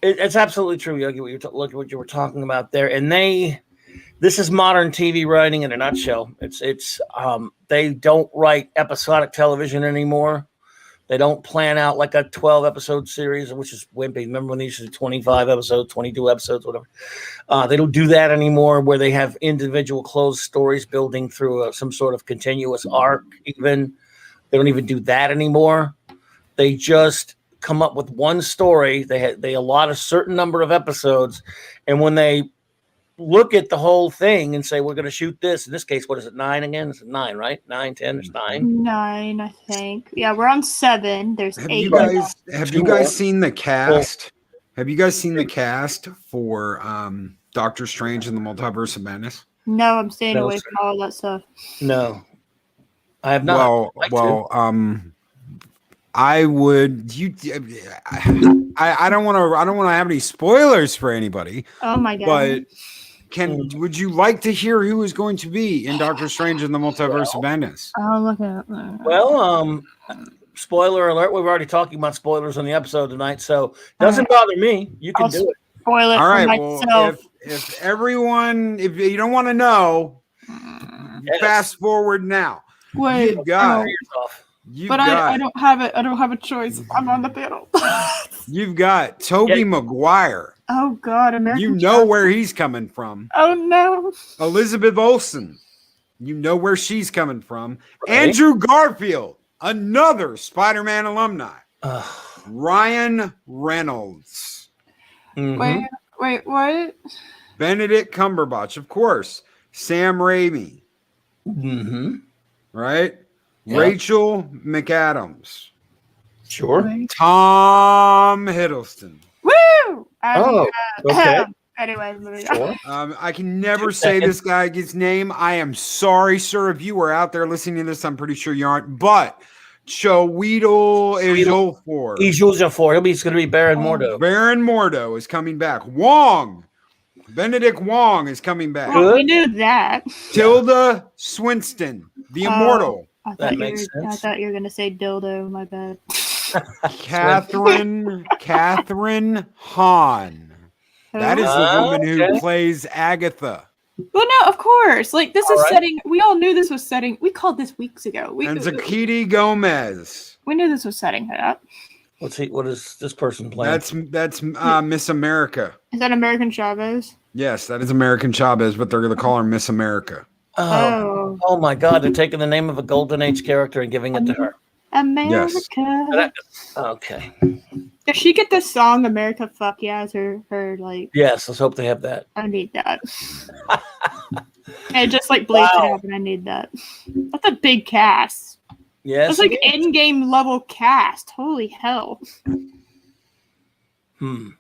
it's absolutely true. Look at what you were talking about there. And this is modern TV writing in a nutshell. They don't write episodic television anymore. They don't plan out like a 12-episode series, which is wimpy. Remember when they used to do 25 episodes, 22 episodes, whatever. They don't do that anymore, where they have individual closed stories building through some sort of continuous arc. Even they don't even do that anymore. They just come up with one story. They allot a certain number of episodes, and when they look at the whole thing and say, we're going to shoot this. In this case, what is it, 9 again? It's 9, right? 9, 10, it's 9. 9, I think. Yeah, we're on 7. There's 8. Have you guys seen the cast? Have you guys seen the cast for Doctor Strange and the Multiverse of Madness? No, I'm staying away from all that stuff. No, I have not. I would. I don't want to. I don't want to have any spoilers for anybody. Oh my god! But would you like to hear who is going to be in Doctor Strange and the Multiverse of Madness? Oh, look at that. Well, spoiler alert. We're already talking about spoilers on the episode tonight, so it doesn't bother me. You can do it. Spoil it. All right. Myself. Well, if you don't want to know, fast forward now. Wait. You've got. I don't have it. I don't have a choice. I'm on the panel. You've got Tobey Maguire. Oh God, American. You know where he's coming from. Oh no. Elizabeth Olsen. You know where she's coming from. Right. Andrew Garfield, another Spider-Man alumni. Ryan Reynolds. Mm-hmm. Wait, what? Benedict Cumberbatch, of course. Sam Raimi. Mm-hmm. Right? Yep. Rachel McAdams. Sure. Tom Hiddleston. Woo! Okay. Anyway, sure. I can never say this guy's name. I am sorry, sir. If you were out there listening to this, I'm pretty sure you aren't. But Chiwetel Ejiofor. He's going to be Baron Mordo. Baron Mordo is coming back. Benedict Wong is coming back. Well, we knew that. Tilda Swinton, the immortal. I thought you were going to say dildo. My bad. Catherine Hahn. That is the woman who plays Agatha. Well, no, of course. Like this is setting. We all knew this was setting. We called this weeks ago. And Zakiti Gomez. We knew this was setting her up. What is this person playing? That's Miss America. Is that American Chavez? Yes, that is American Chavez, but they're going to call her Miss America. Oh my God! They're taking the name of a Golden Age character and giving it to her. America. Yes. Okay. Does she get this song "America Fuck Yeah" as her like? Yes, let's hope they have that. I need that. And just like Blake it up, and I need that. That's a big cast. Yes, that's like Endgame level cast. Holy hell! Is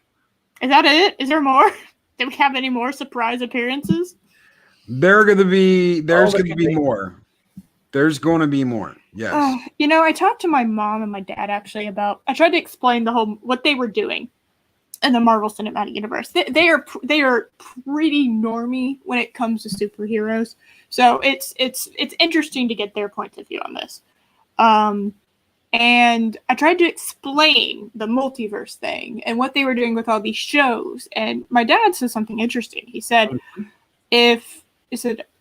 that it? Is there more? Do we have any more surprise appearances? There's going to be more. There's going to be more. Yes. I talked to my mom and my dad actually about. I tried to explain what they were doing in the Marvel Cinematic Universe. They are pretty normie when it comes to superheroes. So it's interesting to get their point of view on this. And I tried to explain the multiverse thing and what they were doing with all these shows. And my dad said something interesting. He said,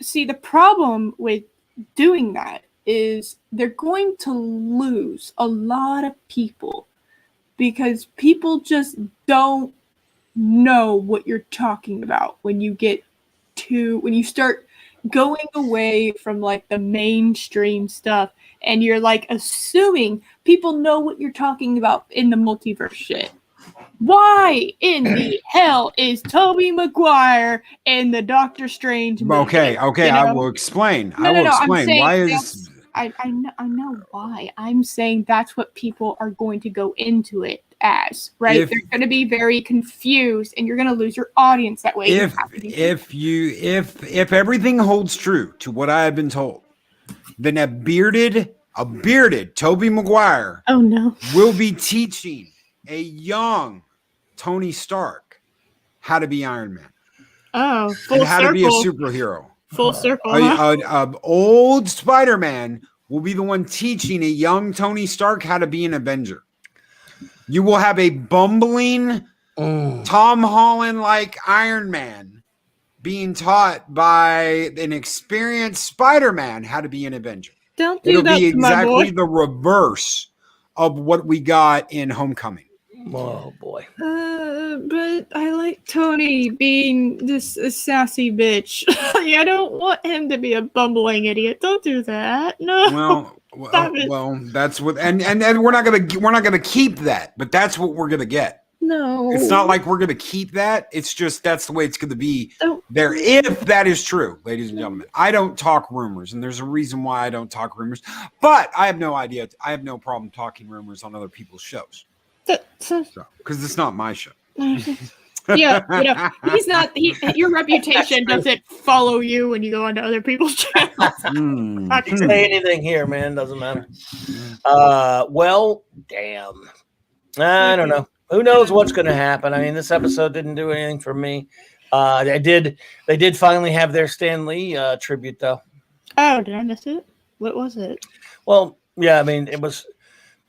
see, the problem with doing that is they're going to lose a lot of people because people just don't know what you're talking about when you start going away from like the mainstream stuff, and you're like assuming people know what you're talking about in the multiverse shit. Why in the hell is Tobey Maguire in the Doctor Strange movie? Okay, I will explain. No, I'm saying why is I know why. I'm saying that's what people are going to go into it as, right? They're going to be very confused, and you're going to lose your audience that way. If everything holds true to what I have been told, then a bearded Tobey Maguire will be teaching a young Tony Stark how to be Iron Man. Oh, and how to be a superhero. Full circle. Old Spider-Man will be the one teaching a young Tony Stark how to be an Avenger. You will have a bumbling Tom Holland-like Iron Man being taught by an experienced Spider-Man how to be an Avenger. Don't do that to my boy. It'll be exactly the reverse of what we got in Homecoming. Oh boy. But I like Tony being this sassy bitch. I don't want him to be a bumbling idiot. Don't do that. No. Well, that's what, and we're not gonna keep that, but that's what we're gonna get. No, it's not like we're gonna keep that. It's just that's the way it's gonna be there. If that is true, ladies and gentlemen, I don't talk rumors, and there's a reason why I don't talk rumors. But I have no idea. I have no problem talking rumors on other people's shows. Because it's not my show. Yeah, he's not. Your reputation doesn't follow you when you go onto other people's channels. I can say anything here, man. Doesn't matter. Well, damn. I don't know. Who knows what's going to happen? I mean, this episode didn't do anything for me. They did finally have their Stan Lee tribute, though. Oh, did I miss it? What was it? Well, yeah. I mean, it was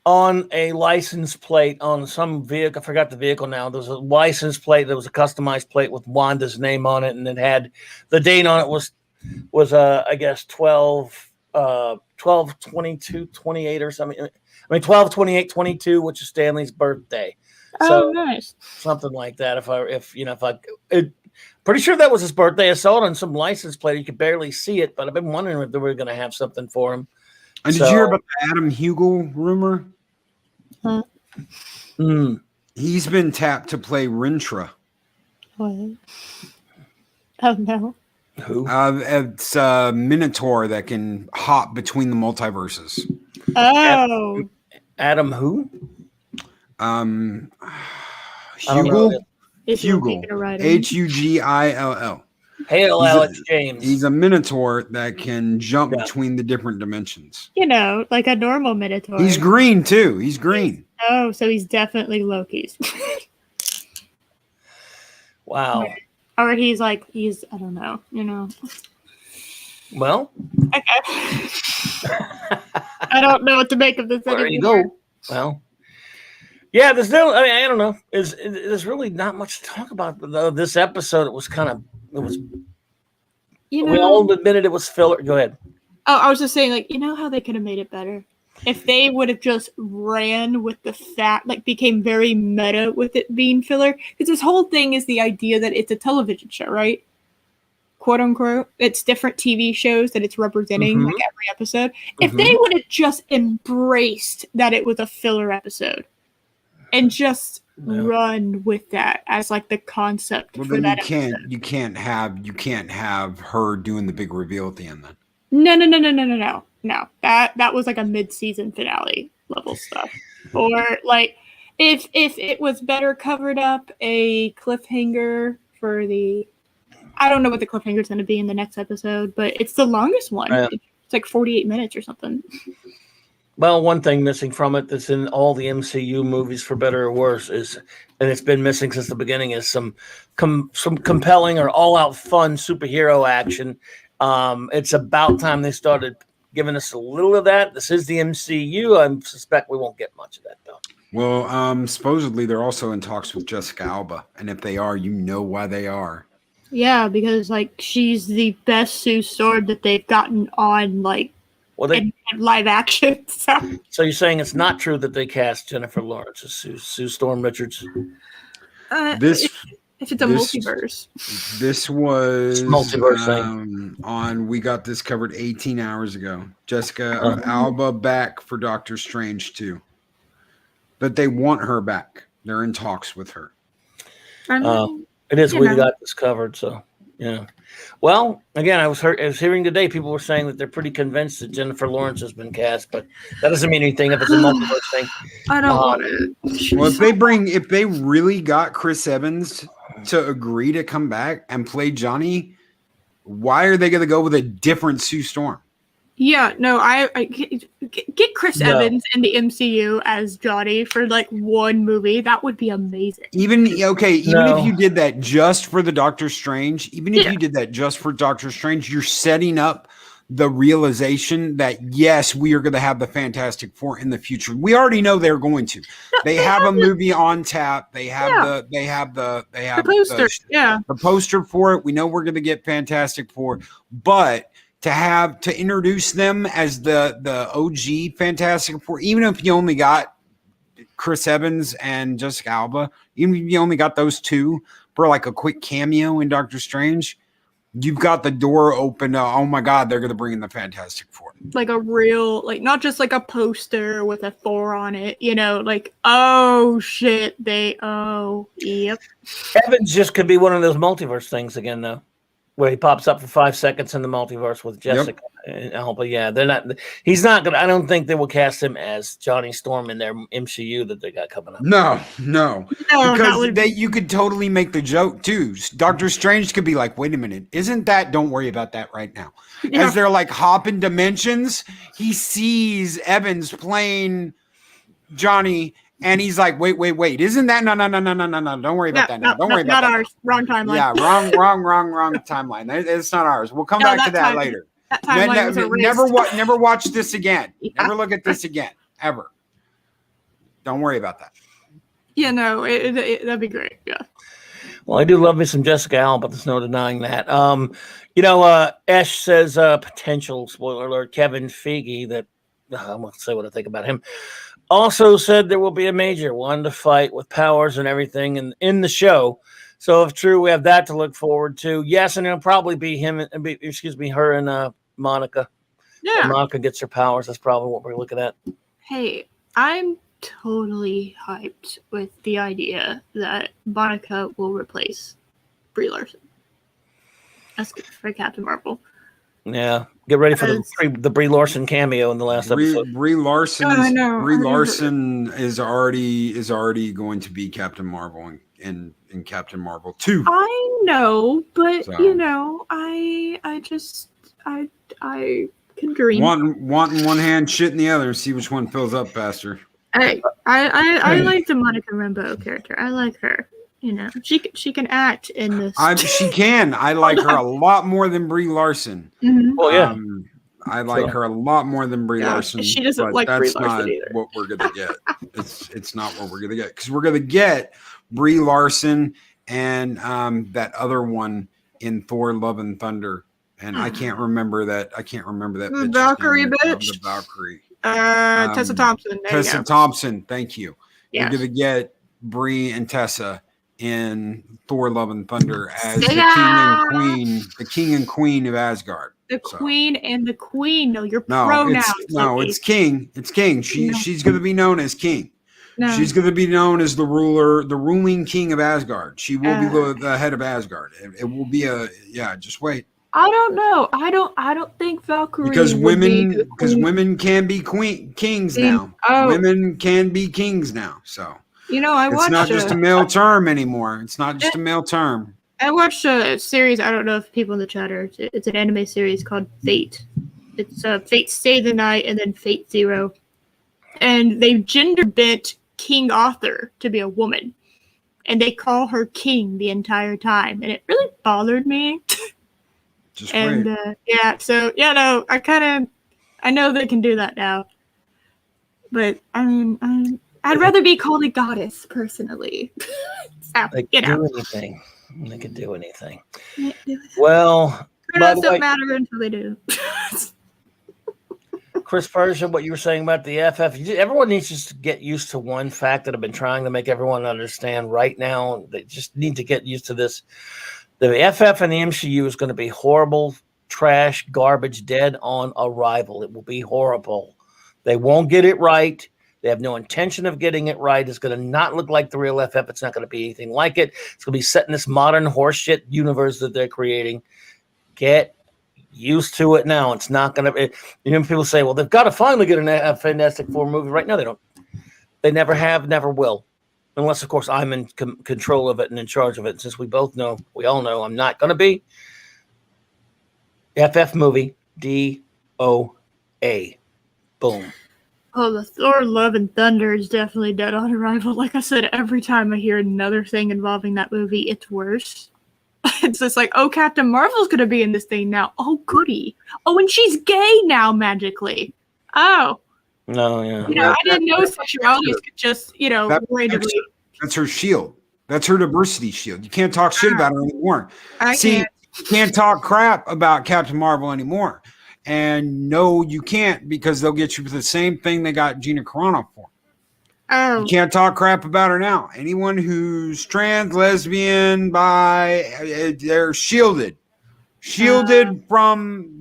on a license plate on some vehicle. I forgot the vehicle now. There was a license plate. There was a customized plate with Wanda's name on it, and it had the date on it was I guess 12/22/28 or something. I mean 12/28/22, which is Stanley's birthday. So nice. Something like that. Pretty sure that was his birthday. I saw it on some license plate. You could barely see it, but I've been wondering if they were going to have something for him. And did you hear about the Adam Hugel rumor? Huh? He's been tapped to play Rintra. What? Oh no. Who? It's a Minotaur that can hop between the multiverses. Oh. Adam who? Hugel. Hugel. Hugill. Hail Alex James. He's a Minotaur that can jump between the different dimensions. You know, like a normal Minotaur. He's green too. He's green. Oh, so he's definitely Loki's. Wow. Or he's I don't know, you know. Well. Okay. I don't know what to make of this anymore. There you go. Well. Yeah, I don't know. There's really not much to talk about. Though this episode, it was. We all admitted it was filler. Go ahead. Oh, I was just saying, you know how they could have made it better if they would have just ran with the fact, became very meta with it being filler. Because this whole thing is the idea that it's a television show, right? Quote unquote. It's different TV shows that it's representing, every episode. If they would have just embraced that it was a filler episode. And just run with that as the concept for that episode. You can't have her doing the big reveal at the end then. No. That was a mid-season finale level stuff. Or if it was better covered up, a cliffhanger for I don't know what the cliffhanger's going to be in the next episode, but it's the longest one. It's 48 minutes or something. Well, one thing missing from it that's in all the MCU movies, for better or worse, and it's been missing since the beginning, is some compelling or all-out fun superhero action. It's about time they started giving us a little of that. This is the MCU. I suspect we won't get much of that, though. Well, supposedly they're also in talks with Jessica Alba, and if they are, you know why they are. Yeah, because she's the best Sue Storm that they've gotten on in live action. So you're saying it's not true that they cast Jennifer Lawrence as Sue Storm Richards? If it's a multiverse. This was multiverse on. We got this covered 18 hours ago. Jessica Alba back for Doctor Strange 2. But they want her back. They're in talks with her. It is. We got this covered, so yeah. Well, again, I was hearing today people were saying that they're pretty convinced that Jennifer Lawrence has been cast, but that doesn't mean anything if it's a multiverse thing. I don't want it. Well, if they really got Chris Evans to agree to come back and play Johnny, why are they going to go with a different Sue Storm? Yeah, no, I get Chris Evans in the MCU as Johnny for like one movie. That would be amazing. Even if you did that just for the Doctor Strange, you did that just for Doctor Strange, you're setting up the realization that yes, we are going to have the Fantastic Four in the future. We already know they're going to. They have a movie on tap. They have the poster. The poster for it. We know we're going to get Fantastic Four, but to introduce them as the OG Fantastic Four, even if you only got Chris Evans and Jessica Alba, even if you only got those two for like a quick cameo in Doctor Strange, you've got the door open to, oh my God, they're going to bring in the Fantastic Four. Like a real, like not just like a poster with a 4 on it, like, oh shit, yep. Evans just could be one of those multiverse things again, though. Where he pops up for 5 seconds in the multiverse with Jessica and Alba. Yeah, they're not. He's not gonna. I don't think they will cast him as Johnny Storm in their MCU that they got coming up. No, because you could totally make the joke too. Doctor Strange could be like, "Wait a minute, isn't that? Don't worry about that right now." Yeah. As they're like hopping dimensions, he sees Evans playing Johnny. And he's like, wait, isn't that? No. Don't worry about that now. Don't worry about that. Not ours. Wrong timeline. Yeah, wrong timeline. It's not ours. We'll come back to that later. That timeline was erased. Never watch this again. Yeah. Never look at this again. Ever. Don't worry about that. Yeah, no, that'd be great. Yeah. Well, I do love me some Jessica Alba. There's no denying that. Ash says potential, spoiler alert, Kevin Feige, that I'm going to say what I think about him, also said there will be a major one to fight with powers and everything in the show. So if true, we have that to look forward to. Yes, and it'll probably be her and Monica. Yeah. When Monica gets her powers. That's probably what we're looking at. Hey, I'm totally hyped with the idea that Monica will replace Brie Larson. That's good for Captain Marvel. Yeah, get ready for the Brie Larson cameo in the last episode. Brie Larson is already going to be Captain Marvel in Captain Marvel 2. I know, but I can dream. Want in one hand, shit in the other. See which one fills up faster. I like the Monica Rambeau character. I like her. She can act in this. She can. I like her a lot more than Brie Larson. Mm-hmm. Oh yeah. I like her a lot more than Brie Larson. She doesn't like Brie Larson either. That's not what we're gonna get. It's not what we're gonna get, because we're gonna get Brie Larson and that other one in Thor: Love and Thunder, and I can't remember that. The Valkyrie bitch. The Valkyrie. Tessa Thompson. Tessa Thompson. Thank you. Yes. We're gonna get Brie and Tessa in Thor: Love and Thunder as the king and queen of Asgard. Queen and the queen. No, your pronouns. It's king. It's king. She's going to be known as king. No. She's going to be known as the ruling king of Asgard. She will be the head of Asgard. It will be just wait. I don't know. I don't think Valkyrie, because women can be kings now. Oh. Women can be kings now. So it's not just a male term anymore. It's not just a male term. I watched a series. I don't know if people in the chat are. It's an anime series called Fate. It's Fate Stay the Night and then Fate Zero, and they've gender bent King Arthur to be a woman, and they call her King the entire time, and it really bothered me. Just and I know they can do that now, but I mean, I'd rather be called a goddess personally. They can do anything. Well, pronouns don't matter until they do. Chris Persia, what you were saying about the FF, everyone needs just to get used to one fact that I've been trying to make everyone understand right now. They just need to get used to this. The FF and the MCU is going to be horrible, trash, garbage, dead on arrival. It will be horrible. They won't get it right. They have no intention of getting it right. It's going to not look like the real FF. It's not going to be anything like it. It's going to be set in this modern horseshit universe that they're creating. Get used to it now. It's not going to. People say, "Well, they've got to finally get a Fantastic Four movie." Right now, they don't. They never have, never will, unless, of course, I'm in control of it and in charge of it. Since we all know, I'm not going to be. FF movie, DOA, boom. Oh, the Thor Love and Thunder is definitely dead on arrival. Like I said, every time I hear another thing involving that movie, it's worse. It's just like, oh, Captain Marvel's going to be in this thing now. Oh, goody. Oh, and she's gay now, magically. Oh. No, yeah. I didn't know sexualities could just, randomly. That's her shield. That's her diversity shield. You can't talk shit about her anymore. You can't talk crap about Captain Marvel anymore. And no, you can't, because they'll get you for the same thing they got Gina Carano for. Oh. You can't talk crap about her now. Anyone who's trans, lesbian, bi, they're shielded. Shielded from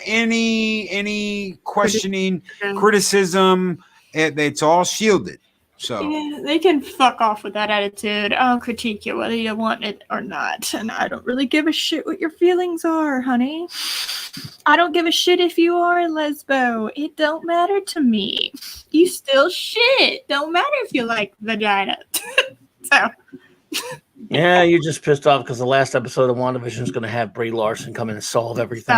any questioning, criticism. It's all shielded. So yeah, they can fuck off with that attitude. I'll critique you whether you want it or not. And I don't really give a shit what your feelings are, honey. I don't give a shit if you are a lesbo. It don't matter to me. You still shit. Don't matter if you like vagina. So. Yeah, you're just pissed off because the last episode of Wandavision is going to have Brie Larson come in and solve everything.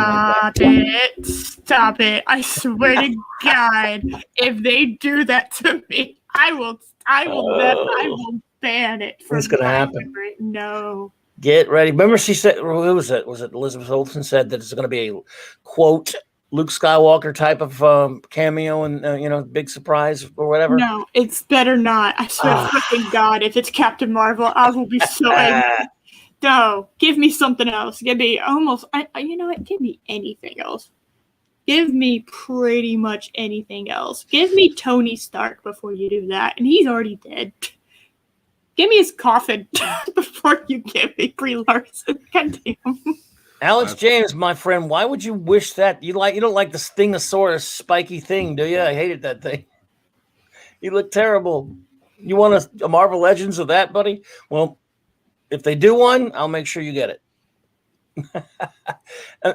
Stop it. I swear to God, if they do that to me, I will ban it. What's going to happen? No. Get ready. Remember she said, who was it? Was it Elizabeth Olsen said that it's going to be a, quote, Luke Skywalker type of cameo and, big surprise or whatever? No, it's better not. I swear to fucking God, if it's Captain Marvel, I will be so angry. No, give me something else. Give me you know what? Give me anything else. Give me pretty much anything else. Give me Tony Stark before you do that. And he's already dead. Give me his coffin before you give me Brie Larson. God damn. Alex James, my friend, why would you wish that? You don't like the Stingosaurus spiky thing, do you? I hated that thing. You look terrible. You want a Marvel Legends of that, buddy? Well, if they do one, I'll make sure you get it.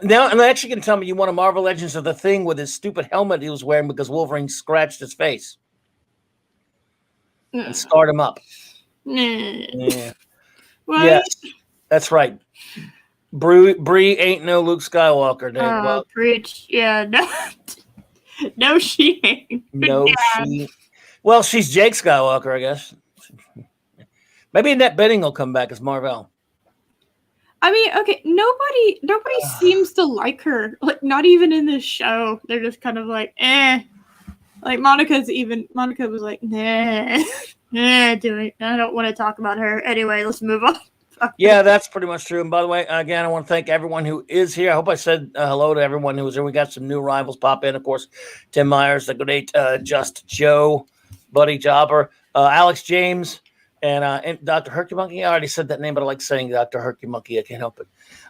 Now, I'm actually going to tell me you want a Marvel Legends of the Thing with his stupid helmet he was wearing because Wolverine scratched his face and scarred him up. Yeah. What? Yes, that's right. Brie ain't no Luke Skywalker. Well, preach. Yeah, no, she ain't. No, well, she's Jake Skywalker, I guess. Maybe Annette Bening will come back as Marvel. I mean, okay, nobody seems to like her. Like, not even in this show. They're just kind of like, eh. Like, Monica was like, nah, I don't want to talk about her. Anyway, let's move on. Yeah, that's pretty much true. And by the way, again, I want to thank everyone who is here. I hope I said hello to everyone who was here. We got some new rivals pop in, of course. Tim Myers, the great Just Joe, Buddy Jobber, Alex James, and Dr. Hercumonkey. I already said that name, but I like saying Dr. Hercumonkey. I can't help it.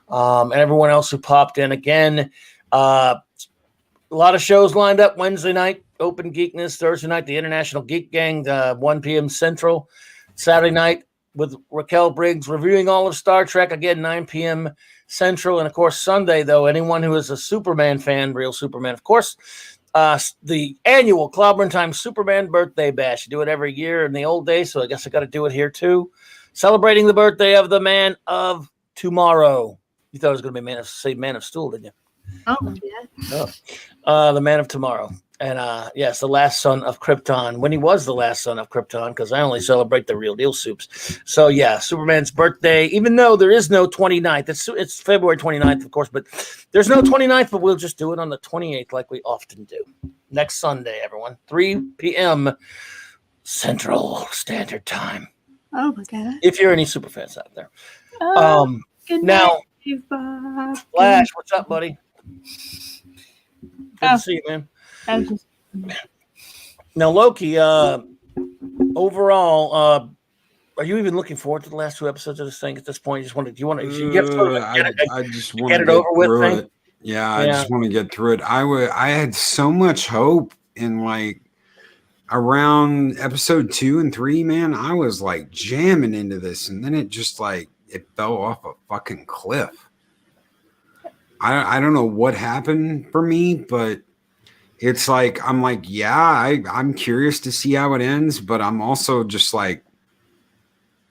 And everyone else who popped in. Again, a lot of shows lined up Wednesday night. Open Geekness. Thursday night, the International Geek Gang, 1 p.m. Central. Saturday night, with Raquel Briggs reviewing all of Star Trek, again, 9 p.m. Central. And, of course, Sunday, though, anyone who is a Superman fan, real Superman, of course, the annual Clobberin Time Superman Birthday Bash. You do it every year in the old days, so I guess I got to do it here, too. Celebrating the birthday of the Man of Tomorrow. You thought it was going to be Man of Steel, didn't you? Oh, yeah. Oh. The Man of Tomorrow. And, yes, the last son of Krypton, when he was the last son of Krypton, because I only celebrate the real deal soups. So, yeah, Superman's birthday, even though there is no 29th. It's February 29th, of course, but there's no 29th, but we'll just do it on the 28th like we often do. Next Sunday, everyone, 3 p.m. Central Standard Time. Oh, my God. If you're any super fans out there. Good now, night, Flash, what's up, buddy? Good to see you, man. I was just, Now, Loki, overall, are you even looking forward to the last 2 episodes of this thing at this point? You get through it? I just want to get it get over with through thing? it. Yeah, I just want to get through it. I had so much hope in like around episode 2 and 3, man. I was like jamming into this, and then it just like it fell off a fucking cliff. I don't know what happened for me, but it's like I'm like, yeah, I'm curious to see how it ends, but I'm also just like,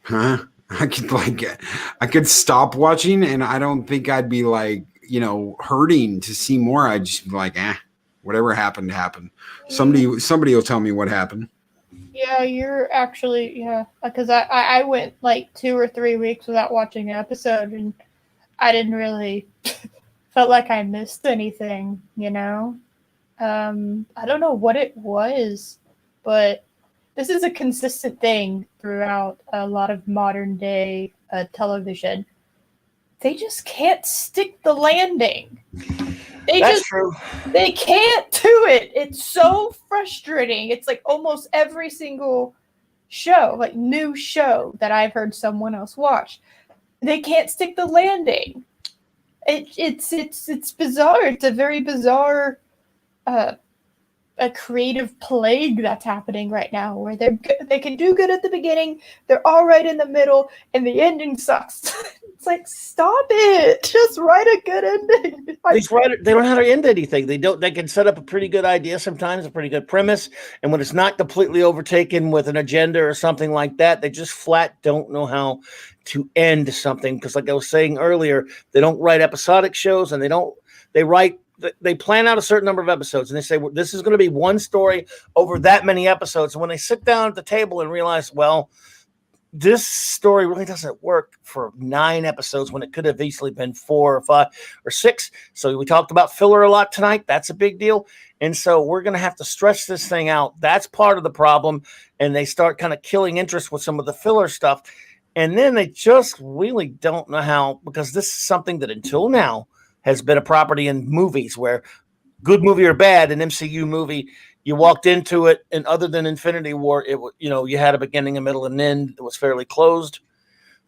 huh? I could stop watching, and I don't think I'd be like, hurting to see more. I'd just be like, whatever happened happened. Somebody will tell me what happened. yeah, you're actually, because I went like 2 or 3 weeks without watching an episode, and I didn't really felt like I missed anything, I don't know what it was, but this is a consistent thing throughout a lot of modern day television. They just can't stick the landing. That's true. They can't do it. It's so frustrating. It's like almost every single show, like new show that I've heard someone else watch. They can't stick the landing. It's bizarre. It's a very bizarre a creative plague that's happening right now, where they can do good at the beginning, they're all right in the middle, and the ending sucks. It's like, stop it! Just write a good ending. These writers, they don't know how to end anything. They can set up a pretty good idea sometimes, a pretty good premise, and when it's not completely overtaken with an agenda or something like that, they just flat don't know how to end something. Because, like I was saying earlier, they don't write episodic shows, and they plan out a certain number of episodes, and they say, well, this is going to be one story over that many episodes. And when they sit down at the table and realize, well, this story really doesn't work for 9 episodes when it could have easily been 4 or 5 or 6. So we talked about filler a lot tonight. That's a big deal. And so we're going to have to stretch this thing out. That's part of the problem. And they start kind of killing interest with some of the filler stuff. And then they just really don't know how, because this is something that until now has been a property in movies, where good movie or bad, an MCU movie, you walked into it, and other than Infinity War, you had a beginning, a middle, and end that was fairly closed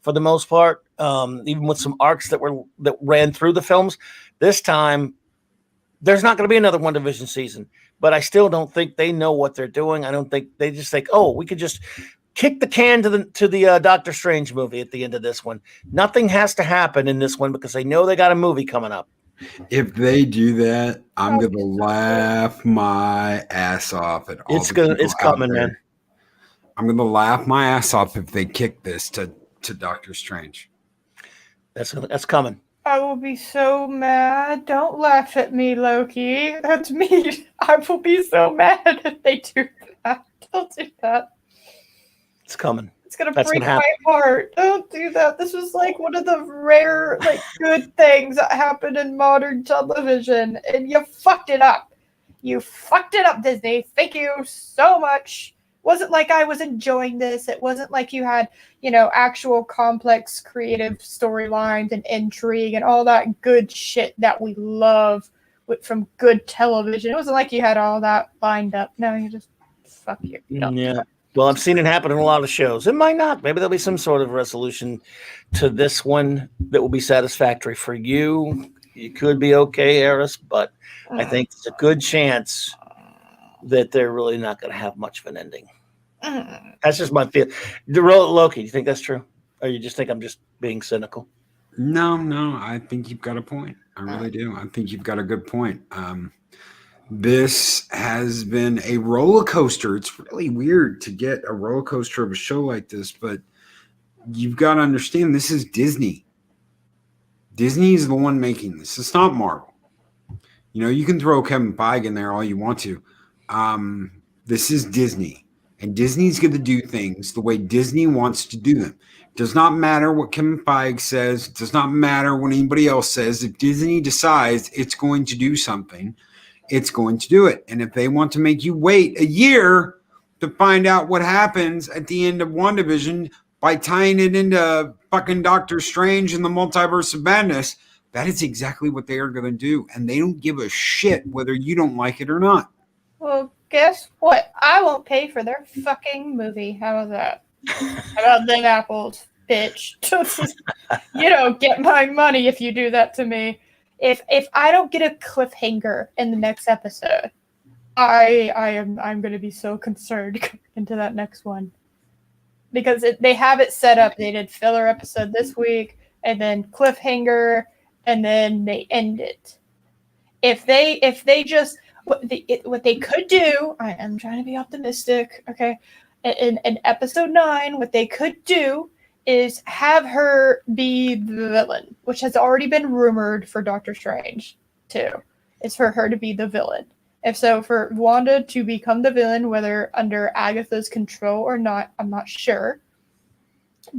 for the most part. Even with some arcs that ran through the films. This time, there's not going to be another WandaVision season, but I still don't think they know what they're doing. I don't think they just think, oh, we could just kick the can to the Doctor Strange movie at the end of this one. Nothing has to happen in this one because they know they got a movie coming up. If they do that, I'm gonna laugh my ass off at all. It's coming, man. I'm gonna laugh my ass off if they kick this to Doctor Strange. That's coming. I will be so mad. Don't laugh at me, Loki. That's me. I will be so mad if they do that. Don't do that. It's coming. It's gonna break my heart. Don't do that. This was like one of the rare, good things that happened in modern television, and you fucked it up. You fucked it up, Disney. Thank you so much. Wasn't like I was enjoying this. It wasn't like you had, actual complex creative storylines and intrigue and all that good shit that we love from good television. It wasn't like you had all that lined up. No, you just fuck you. Yeah. Well, I've seen it happen in a lot of shows. It might not. Maybe there'll be some sort of resolution to this one that will be satisfactory for you. You could be okay, Eris, but I think there's a good chance that they're really not going to have much of an ending. That's just my feel. Loki, do you think that's true? Or you just think I'm just being cynical? No, I think you've got a point. I really do. I think you've got a good point. This has been a roller coaster. It's really weird to get a roller coaster of a show like this, but you've got to understand this is Disney. Disney is the one making this. It's not Marvel. You can throw Kevin Feige in there all you want to. This is Disney, and Disney's going to do things the way Disney wants to do them. It does not matter what Kevin Feige says. It does not matter what anybody else says. If Disney decides it's going to do something, it's going to do it. And if they want to make you wait a year to find out what happens at the end of WandaVision by tying it into fucking Doctor Strange and the Multiverse of Madness, That is exactly what they are going to do. And they don't give a shit whether you don't like it or not. Well, guess what? I won't pay for their fucking movie. How about that? How about them apples, bitch? You don't get my money if you do that to me. If I don't get a cliffhanger in the next episode, I'm going to be so concerned into that next one. Because they have it set up. They did filler episode this week, and then cliffhanger, and then they end it. If they just what they could do, I am trying to be optimistic. Okay, in episode 9, what they could do is have her be the villain, which has already been rumored for Doctor Strange too. Is for her to be the villain. If so, for Wanda to become the villain, whether under Agatha's control or not, I'm not sure.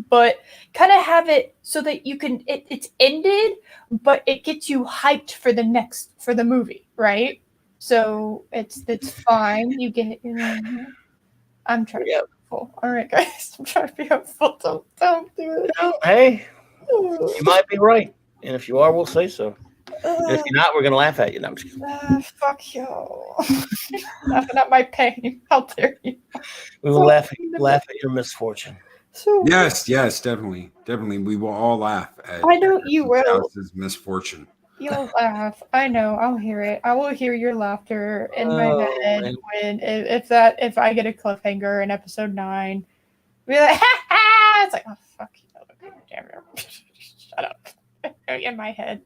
But kind of have it so that you can, it's ended, but it gets you hyped for the movie, right? So it's fine. You get it. I'm trying to be hopeful. All right, guys, I'm trying to be hopeful. Don't do it. No, hey, you might be right, and if you are, we'll say so. If you're not, we're gonna laugh at you. No, I'm just kidding. Fuck you. Laughing at my pain. How dare you? We will laugh at your misfortune. So yes, definitely. We will all laugh at I know you will. Misfortune. You'll laugh. I know. I'll hear it. I will hear your laughter in my head if I get a cliffhanger in episode 9. Be like, ha ha! It's like, oh fuck you. Damn it. Shut up. In my head.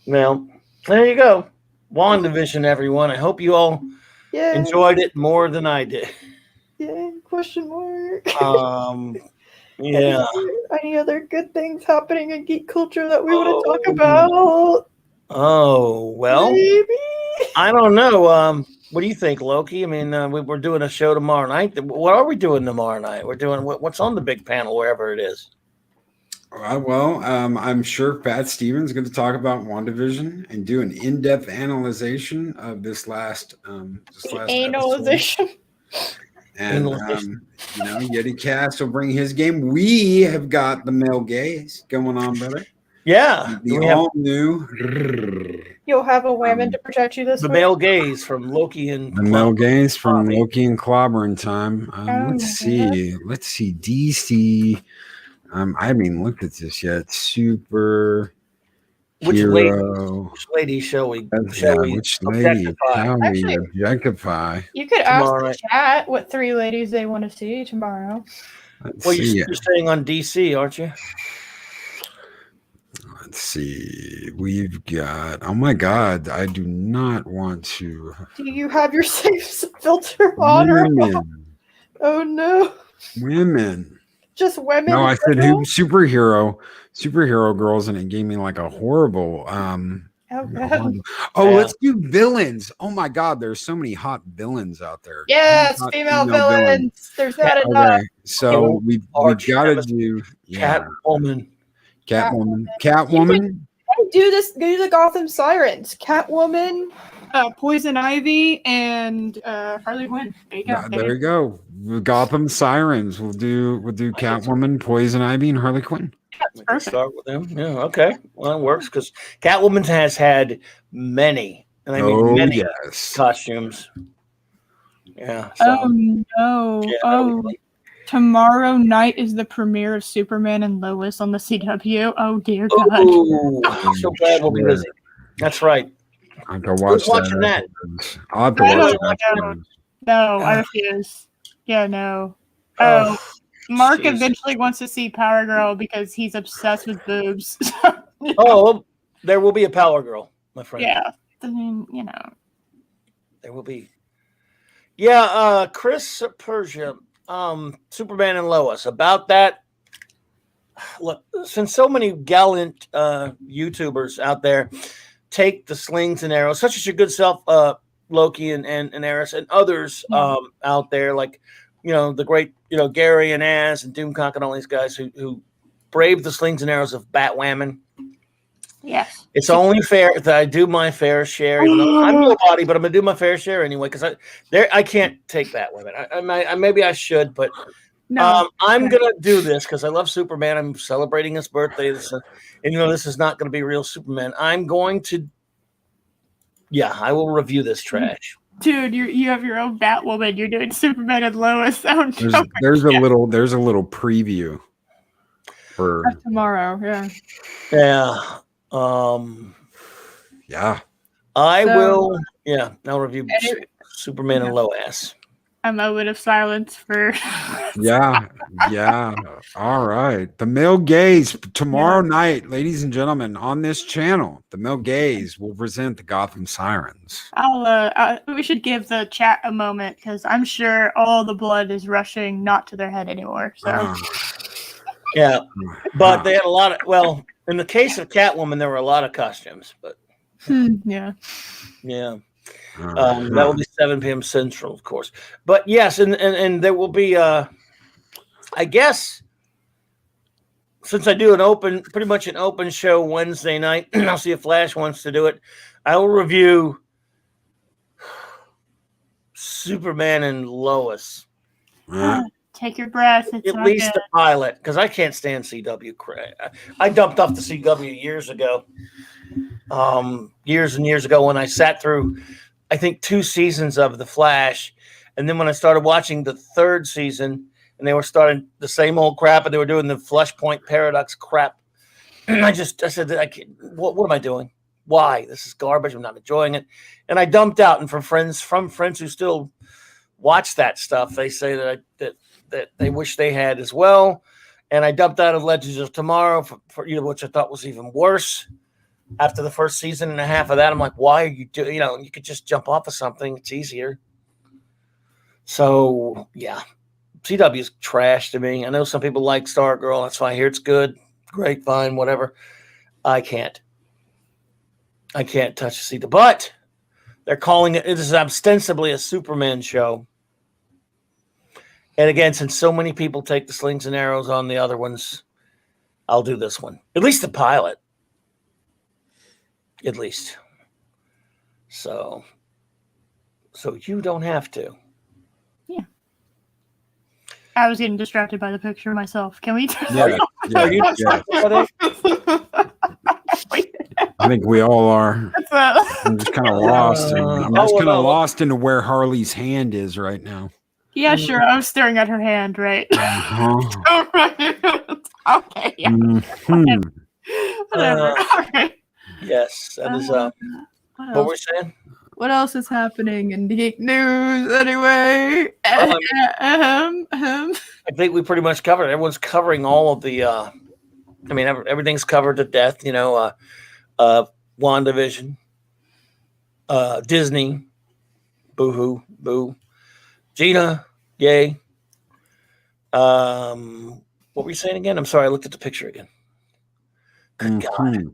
Well, there you go. WandaVision, everyone. I hope you all enjoyed it more than I did. Yeah, question mark. Yeah. Any other good things happening in geek culture that we want to talk about? Oh, well. Maybe. I don't know. What do you think, Loki? I mean, we're doing a show tomorrow night. What are we doing tomorrow night? We're doing what's on the big panel, wherever it is. I'm sure Pat Stevens is going to talk about WandaVision and do an in-depth analyzation of this last analyzation. And Yeti Cast will bring his game. We have got the male gaze going on, brother. Yeah, the all new. You'll have a woman to protect you this the week. Male gaze from Loki and the male gaze from Loki and Clobberin time. Let's see, DC. I haven't even looked at this yet. Super. Which lady shall we? Which lady? How we objectify? You could ask the chat what 3 ladies they want to see tomorrow. You're staying on DC, aren't you? Let's see. We've got. Oh my God! I do not want to. Do you have your safe filter on? Women. Oh no. Women. Just women. No, I said superhero girls, and it gave me like a horrible. Let's do villains. Oh my God, there's so many hot villains out there. Yes, female villains. There's not enough. Okay, so we've got to do Catwoman. Do the Gotham Sirens. Catwoman, Poison Ivy, and Harley Quinn. There you go. Gotham Sirens. We'll do Catwoman, Poison Ivy, and Harley Quinn. We can start with them. Yeah, okay. Well, it works because Catwoman has had many, and I mean many costumes. Yeah. So, no. Yeah, tomorrow night is the premiere of Superman and Lois on the CW. Oh dear God! I'm so glad we'll be busy. That's right. I can watch watching that. I'll have to watch that. No, I refuse. Yeah, no. Mark eventually wants to see Power Girl because he's obsessed with boobs. There will be a Power Girl, my friend. Yeah, I mean, there will be. Yeah, Chris Persia, Superman and Lois. About that, look, since so many gallant YouTubers out there take the slings and arrows, such as your good self, Loki and Eris, and others out there, like the great Gary and Az and Doomcock and all these guys who brave the slings and arrows of Batwoman. Yes, it's only fair that I do my fair share. Even though I'm nobody, but I'm gonna do my fair share anyway because I can't take Batwoman. Maybe I should, but No. I'm gonna do this because I love Superman. I'm celebrating his birthday. And this is not going to be real Superman. I'm going to, I will review this trash. Dude, you have your own Batwoman. You're doing Superman and Lois. There's a little preview for tomorrow. Yeah. Yeah. Yeah. I will. Yeah. I'll review Superman and Lois. A moment of silence for. Yeah. All right. The Male Gaze tomorrow night, ladies and gentlemen, on this channel. The Male Gaze will present the Gotham Sirens. We should give the chat a moment because I'm sure all the blood is rushing not to their head anymore. So. Yeah, but they had a lot of. Well, in the case of Catwoman, there were a lot of costumes, but. Yeah. That will be 7 p.m. Central, of course. But yes, and there will be. I guess since I do pretty much an open show Wednesday night, I'll see if Flash wants to do it. I will review Superman and Lois. Take your breath. It's at least the pilot, because I can't stand CW. I dumped off the CW years ago. Years and years ago when I sat through, I think 2 seasons of The Flash, and then when I started watching the 3rd season, and they were starting the same old crap, and they were doing the Flashpoint Paradox crap, I said, what am I doing? Why? This is garbage. I'm not enjoying it, and I dumped out. And from friends who still watch that stuff, they say that they wish they had as well. And I dumped out of Legends of Tomorrow for which I thought was even worse. After the first season and a half of that, I'm like, why are you doing? You could just jump off of something. It's easier. So yeah, CW is trash to me. I know some people like Stargirl. That's fine. I hear it's good, great, fine, whatever. I can't touch CW. But they're calling it. It is ostensibly a Superman show. And again, since so many people take the slings and arrows on the other ones, I'll do this one. At least the pilot. At least. So you don't have to. Yeah. I was getting distracted by the picture myself. Can we? Yeah. I think we all are. I'm just kind of lost. Lost into where Harley's hand is right now. Yeah, sure. I was staring at her hand, right? Okay. Yeah. Mm-hmm. Whatever. All right. Yes, that is. What were we saying? What else is happening in geek news anyway? I think we pretty much covered it. Everyone's covering all of the. Everything's covered to death. WandaVision, Disney, boo-hoo, boo. Gina, yay. What were you saying again? I'm sorry, I looked at the picture again. Good God.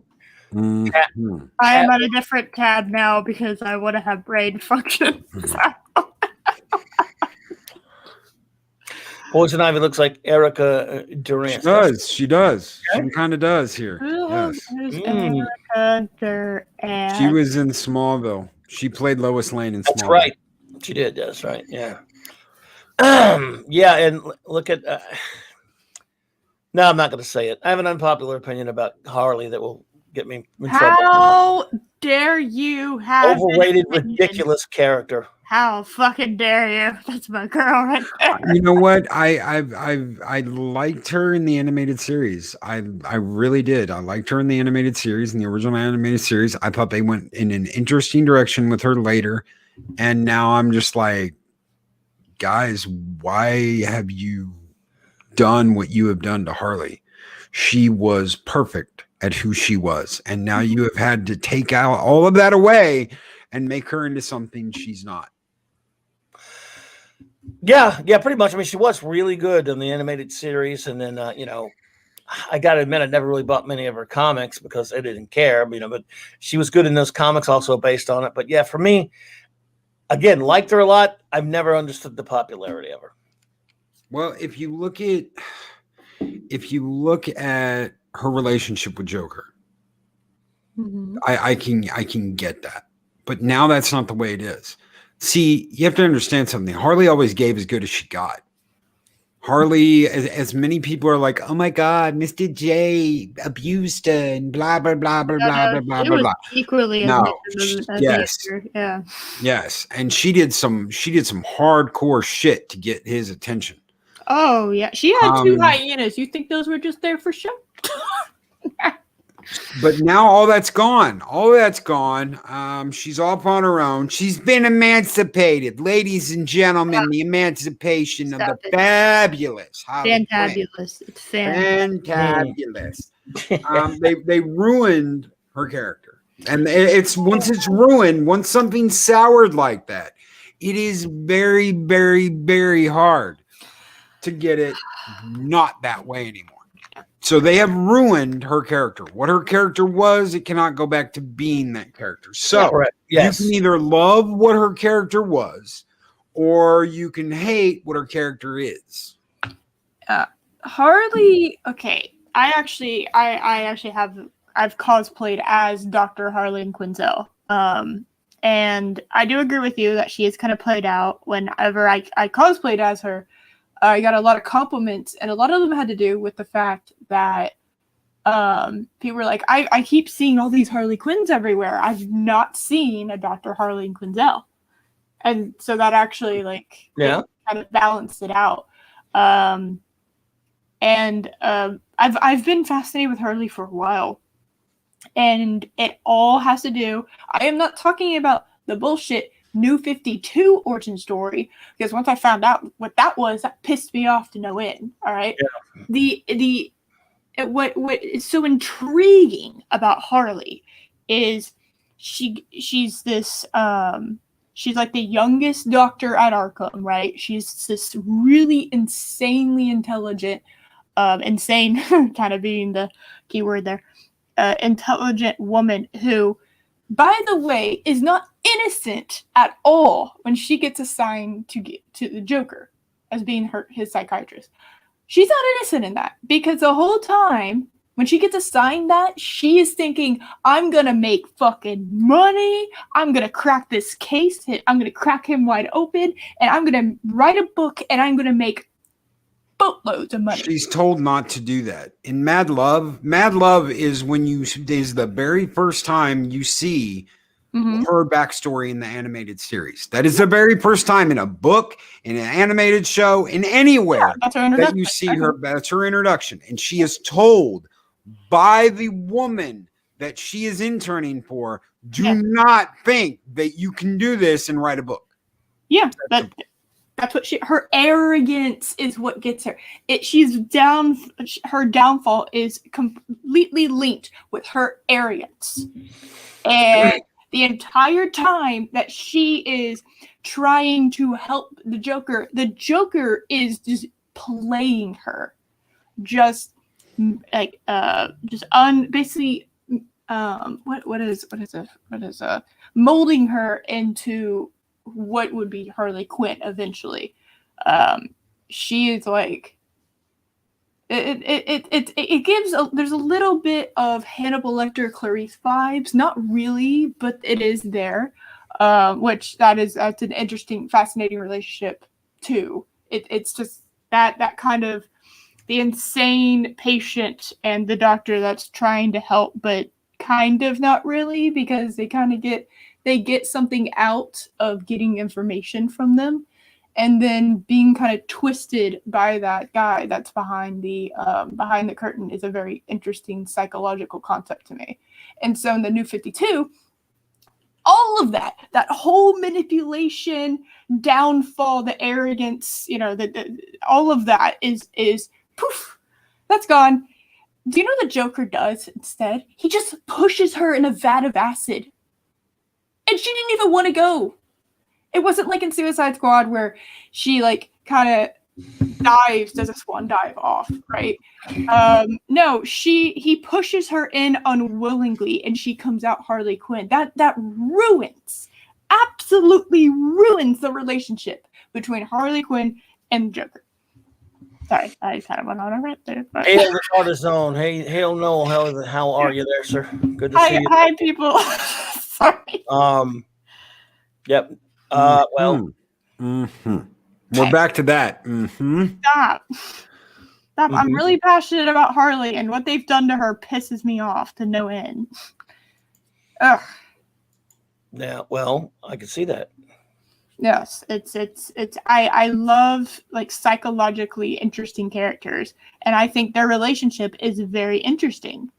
Mm-hmm. I am on a different tab now because I want to have brain function. Poison Ivy looks like Erica Durant. She does. Okay. She kind of does here. Yes. Erica Durant. She was in Smallville. She played Lois Lane in Smallville. That's right. She did. That's right. Yeah. And look at. No, I'm not going to say it. I have an unpopular opinion about Harley that will get me in trouble. How dare you have overrated, ridiculous character? How fucking dare you? That's my girl right there. You know what? I liked her in the animated series. I really did. I liked her in the animated series, in the original animated series. I thought they went in an interesting direction with her later. And now I'm just like, guys, why have you done what you have done to Harley? She was perfect at who she was. And now you have had to take out all of that away and make her into something she's not. Yeah, pretty much. I mean, she was really good in the animated series. And then, I got to admit, I never really bought many of her comics because I didn't care, but she was good in those comics also based on it. But yeah, for me, again, liked her a lot. I've never understood the popularity of her. Well, if you look at her relationship with Joker, mm-hmm. I can get that. But now that's not the way it is. See, you have to understand something. Harley always gave as good as she got. Harley, as many people are like, oh my God, Mr. J abused her and blah, blah, blah, blah, blah, blah, blah, It blah, was blah. equally as No, miserable as yes. the other. Yeah. Yes. And she did some hardcore shit to get his attention. Oh yeah, she had two hyenas. You think those were just there for show? But now all that's gone. All that's gone. She's off on her own. She's been emancipated, ladies and gentlemen. The emancipation of the fabulous Harley Quinn. Fantabulous. It's fantabulous. They ruined her character, and once it's ruined, once something's soured like that, it is very, very, very hard to get it not that way anymore. So they have ruined her character. What her character was, it cannot go back to being that character. So yes. You can either love what her character was, or you can hate what her character is. Harley. Okay, I actually I've cosplayed as Dr. Harleen Quinzel. And I do agree with you that she is kind of played out. Whenever I cosplayed as her, I got a lot of compliments, and a lot of them had to do with the fact that people were like, I keep seeing all these Harley Quinns everywhere. I've not seen a Dr. Harleen Quinzel. And so that actually kind of balanced it out. I've been fascinated with Harley for a while. And it all has to do, I am not talking about the bullshit New 52 origin story, because once I found out what that was, that pissed me off to no end. All right. Yeah. What is so intriguing about Harley is she's this she's like the youngest doctor at Arkham, right? She's this really insanely intelligent, insane kind of being the key word there, intelligent woman who, by the way, is not innocent at all when she gets assigned to the Joker as being his psychiatrist. She's not innocent in that, because the whole time when she gets assigned that, she is thinking, I'm going to make fucking money. I'm going to crack this case. I'm going to crack him wide open, and I'm going to write a book, and I'm going to make boatloads of money. She's told not to do that. In Mad Love is is the very first time you see her backstory in the animated series. That is the very first time in a book, in an animated show, in anywhere that you see her. That's her introduction. And she is told by the woman that she is interning for, do not think that you can do this and write a book. Yeah, that's what her arrogance is what gets her. Her downfall is completely linked with her arrogance. And the entire time that she is trying to help the Joker is just playing her. Molding her into what would be Harley Quinn eventually. She is like, it gives there's a little bit of Hannibal Lecter Clarice vibes, not really, but it is there. That's an interesting, fascinating relationship too. It's just that kind of the insane patient and the doctor that's trying to help, but kind of not really, because they get something out of getting information from them, and then being kind of twisted by that guy that's behind the curtain is a very interesting psychological concept to me. And so in the New 52, all of that whole manipulation, downfall, the arrogance, all of that is poof, that's gone. Do you know what the Joker does instead? He just pushes her in a vat of acid. And she didn't even want to go. It wasn't like in Suicide Squad where she kind of does a swan dive off, right? No, he pushes her in unwillingly, and she comes out Harley Quinn. That absolutely ruins the relationship between Harley Quinn and Joker. Sorry, I kind of went on right there. But... Hail the artist zone. Hey, hail no. How are you there, sir? Good to see you. Hi, people. Sorry. Yep. Well. We're back to that. Mm-hmm. Stop. I'm really passionate about Harley, and what they've done to her pisses me off to no end. Ugh. Yeah, well, I can see that. Yes, I love like psychologically interesting characters, and I think their relationship is very interesting.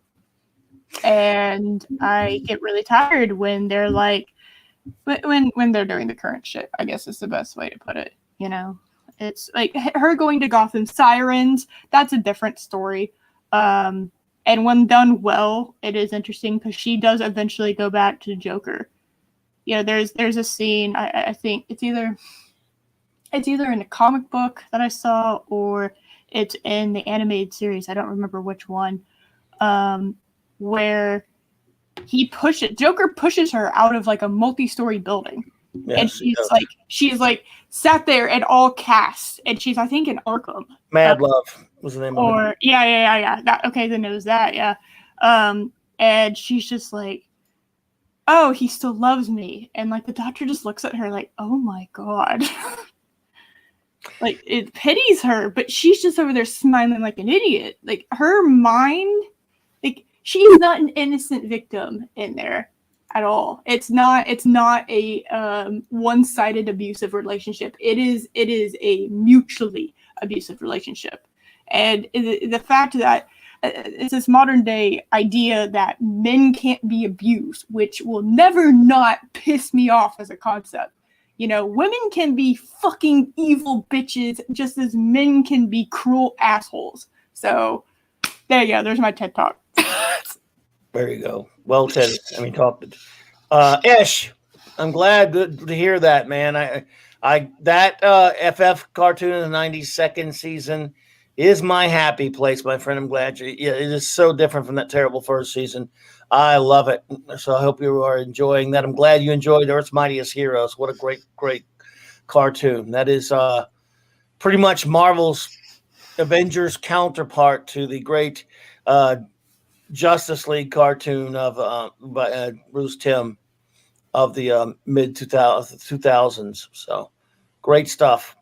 And I get really tired when they're like, when they're doing the current shit, I guess is the best way to put it. You know, it's like her going to Gotham Sirens. That's a different story. And when done well, it is interesting because she does eventually go back to Joker. You know, there's a scene. I think it's either in a comic book that I saw or it's in the animated series. I don't remember which one. Where Joker pushes her out of like a multi-story building, and she's like sat there in all casts, and she's I think in Arkham. Mad Love was the name of it. Or yeah. Then it was that, yeah. And she's just like, oh, he still loves me. And like the doctor just looks at her like, oh my God. Like it pities her, but she's just over there smiling like an idiot. Like her mind, like she's not an innocent victim in there at all. It's not a one-sided abusive relationship. It is a mutually abusive relationship. And the fact that it's this modern day idea that men can't be abused, which will never not piss me off as a concept. You know, women can be fucking evil bitches just as men can be cruel assholes. So there you go. There's my TED Talk. There you go. Well, Ted, talked. Ish, I'm glad to hear that, man. That FF cartoon in the 90s second season is my happy place, my friend. I'm glad it is so different from that terrible first season. I love it. So I hope you are enjoying that. I'm glad you enjoyed Earth's Mightiest Heroes. What a great cartoon. That is pretty much Marvel's Avengers counterpart to the great Justice League cartoon of by Bruce Timm of the mid 2000s. So great stuff.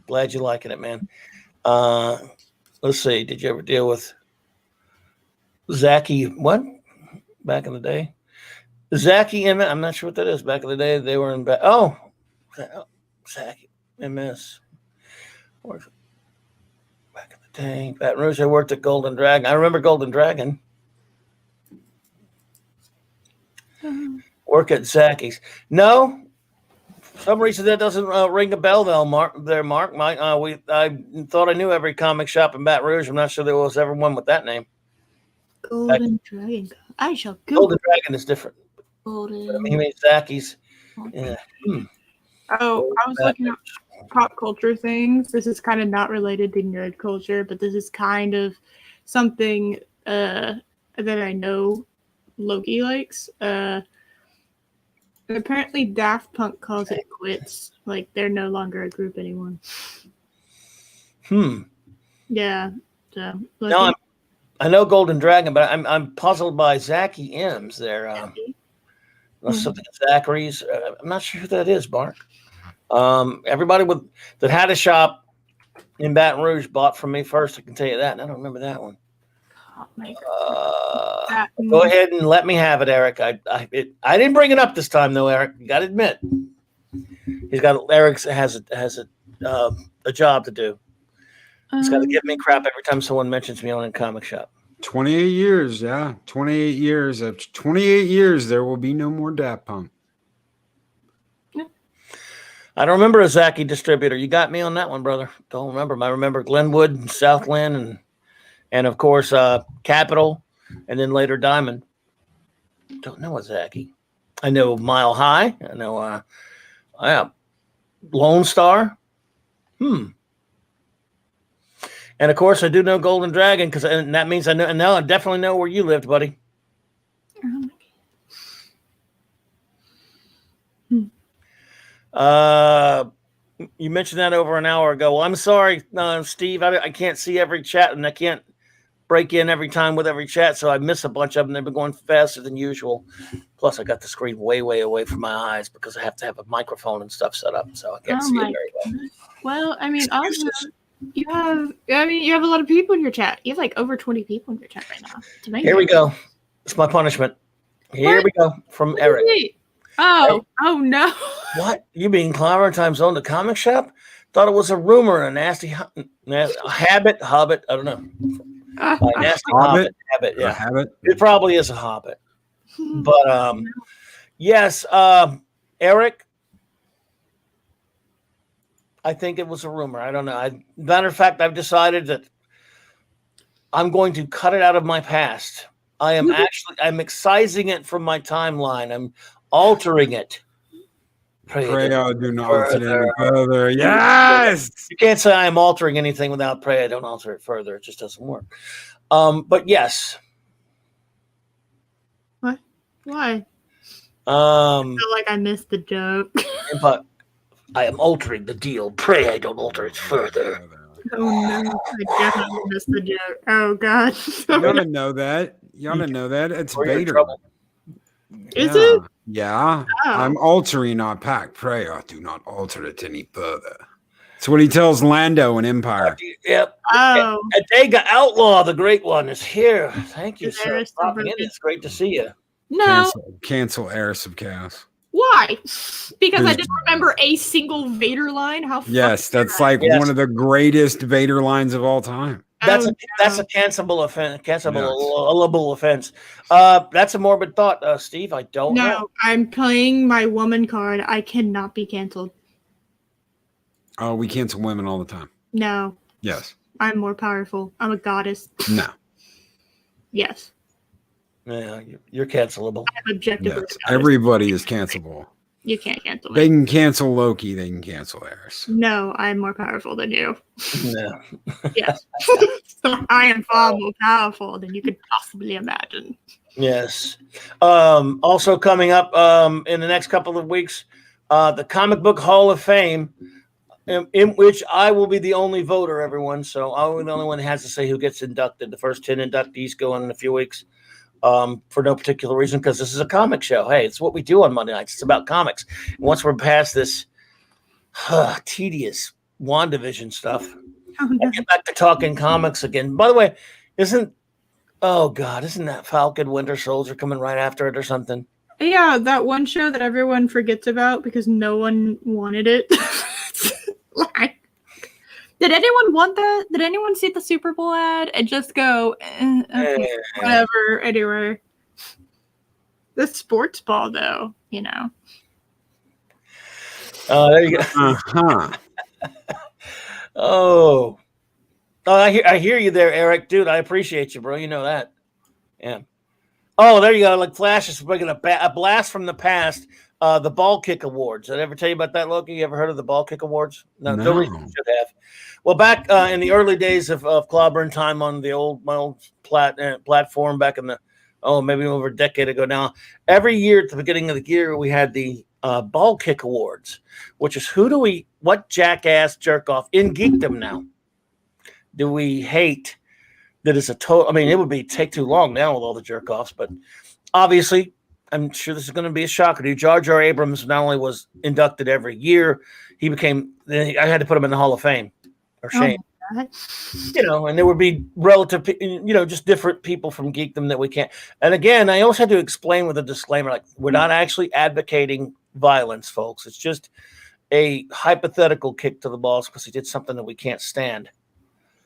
Glad you're liking it, man. Let's see. Did you ever deal with Zachy? What? Back in the day? Zachy MS. I'm not sure what that is. Back in the day, they were in Zachy MS. Back in the day, Baton Rouge. I worked at Golden Dragon. I remember Golden Dragon. Work at Zachy's. No. For some reason that doesn't ring a bell, though, Mark. I thought I knew every comic shop in Baton Rouge. I'm not sure there was ever one with that name. Golden Dragon. I shall go. Golden Dragon is different. Golden. He means Zachy's. Yeah. Oh, I was looking at pop culture things. This is kind of not related to nerd culture, but this is kind of something that I know Loki likes. Apparently Daft Punk calls it quits. Like they're no longer a group anymore. Yeah. So no, I know Golden Dragon, but I'm puzzled by Zachy M's there. Something Zachary's. I'm not sure who that is, Mark. Everybody that had a shop in Baton Rouge bought from me first. I can tell you that. And I don't remember that one. Go ahead and let me have it, Eric. I didn't bring it up this time, though, Eric. You got to admit, Eric has a job to do. He's got to give me crap every time someone mentions me on a comic shop. 28 years, yeah. 28 years. After 28 years, there will be no more Daft Punk. I don't remember a Zachy distributor. You got me on that one, brother. Don't remember. I remember Glenwood and Southland and of course, Capital, and then later Diamond. Don't know a Zachy. I know Mile High. I know Lone Star. And of course, I do know Golden Dragon and that means I know. And now I definitely know where you lived, buddy. You mentioned that over an hour ago. Well, I'm sorry, Steve. I can't see every chat, and I can't break in every time with every chat, so I miss a bunch of them. They've been going faster than usual. Plus, I got the screen way, way away from my eyes because I have to have a microphone and stuff set up, so I can't see it very well. Well, I mean, also, you have a lot of people in your chat. You have like over 20 people in your chat right now. It's amazing. Here we go. It's my punishment. Here we go from Eric. Oh no. What? You being Clobberin times owned a comic shop? Thought it was a rumor, a nasty habit. I don't know. Nasty habit. Yeah, habit. It probably is a hobbit. But yes, Eric. I think it was a rumor. I don't know. Matter of fact, I've decided that I'm going to cut it out of my past. I'm excising it from my timeline. I'm altering it. Pray I do not alter it any further. Yes! You can't say I'm altering anything without pray I don't alter it further. It just doesn't work. But yes. What? Why? I feel like I missed the joke. But I am altering the deal. Pray I don't alter it further. Oh no, I definitely missed the joke. Oh god. You ought to know that. You ought to know that. It's Vader. Is it? Yeah. Oh. I'm altering our pact. Pray I do not alter it any further. That's what he tells Lando in Empire. Yep. Oh. Adega Outlaw, the great one, is here. Thank you, sir. It's great to see you. No. Cancel Heiress of Chaos. Why? Because I didn't remember a single Vader line. How? Yes, that's like one of the greatest Vader lines of all time. That's a cancelable offense. Cancelable offense. That's a morbid thought, Steve. I don't know. No, I'm playing my woman card. I cannot be canceled. Oh, we cancel women all the time. No. Yes. I'm more powerful. I'm a goddess. No. Yes. Yeah, you're cancelable. I'm objectively. Yes. Everybody is cancelable. You can't cancel me. They can cancel Loki. They can cancel Eris. No, I'm more powerful than you. No. Yes. So I am far more powerful than you could possibly imagine. Yes. Also coming up in the next couple of weeks, the Comic Book Hall of Fame, in which I will be the only voter, everyone. So I'll be the only one that has to say who gets inducted. The first 10 inductees go in a few weeks. For no particular reason, because this is a comic show. Hey, it's what we do on Monday nights. It's about comics. And once we're past this tedious WandaVision stuff, I'll get back to talking comics again. By the way, isn't that Falcon Winter Soldier coming right after it or something? Yeah, that one show that everyone forgets about because no one wanted it. Like, did anyone want that? Did anyone see the Super Bowl ad and just go, okay, whatever, anyway? The sports ball, though, you know. There you go. Uh-huh. Oh, I hear you there, Eric. Dude, I appreciate you, bro. You know that. Yeah. Oh, there you go. Like Flash is bringing a blast from the past. The Ball Kick Awards. Did I ever tell you about that, Loki? You ever heard of the Ball Kick Awards? No. You should have. Well, back in the early days of Clobberin time on my old platform back in maybe over a decade ago now, every year at the beginning of the year, we had the Ball Kick Awards, which is what jackass jerk off in geekdom now do we hate that is a total, I mean, it would take too long now with all the jerk offs, but obviously, I'm sure this is going to be a shocker to you. Jar Jar Abrams not only was inducted every year, I had to put him in the Hall of Fame. Or shame. And there would be relative, just different people from geekdom that we can't. And again, I always had to explain with a disclaimer, like, we're not actually advocating violence, folks. It's just a hypothetical kick to the balls because he did something that we can't stand.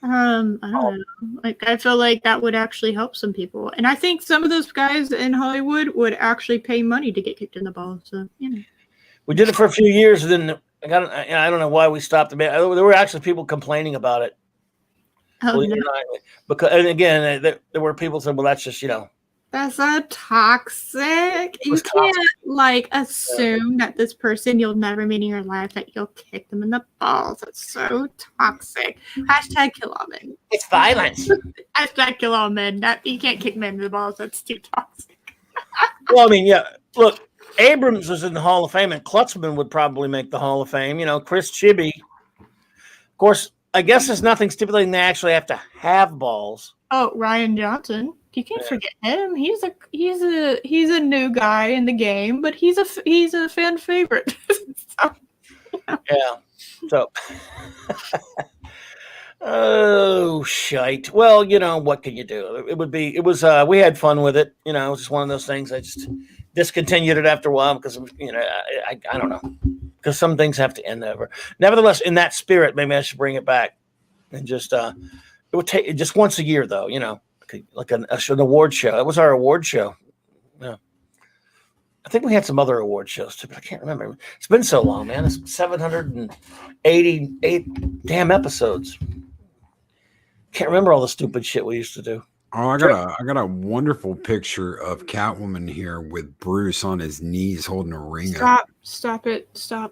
I don't know. Like, I feel like that would actually help some people. And I think some of those guys in Hollywood would actually pay money to get kicked in the balls. So, We did it for a few years, and then I don't know why we stopped it. There were actually people complaining about it. Oh, no. Because, and again, there were people saying, well, that's just, That's so toxic. You can't, assume that this person you'll never meet in your life that you'll kick them in the balls. That's so toxic. # kill all men. It's violence. # kill all men. You can't kick men in the balls. That's too toxic. Well, I mean, yeah. Look, Abrams was in the Hall of Fame, and Klutzman would probably make the Hall of Fame. Chris Chibi. Of course, I guess there's nothing stipulating they actually have to have balls. Oh, Ryan Johnson. You can't forget him. He's a new guy in the game, but he's a fan favorite. So, Yeah. So oh shite. Well, what can you do? We had fun with it. It was just one of those things. I just discontinued it after a while because I don't know. Because some things have to end ever. Nevertheless, in that spirit, maybe I should bring it back and just it would take just once a year though, like an award show. It was our award show. Yeah. I think we had some other award shows too, but I can't remember. It's been so long, man. It's 788 damn episodes. Can't remember all the stupid shit we used to do. Oh, I got a wonderful picture of Catwoman here with Bruce on his knees holding a ring. Stop it.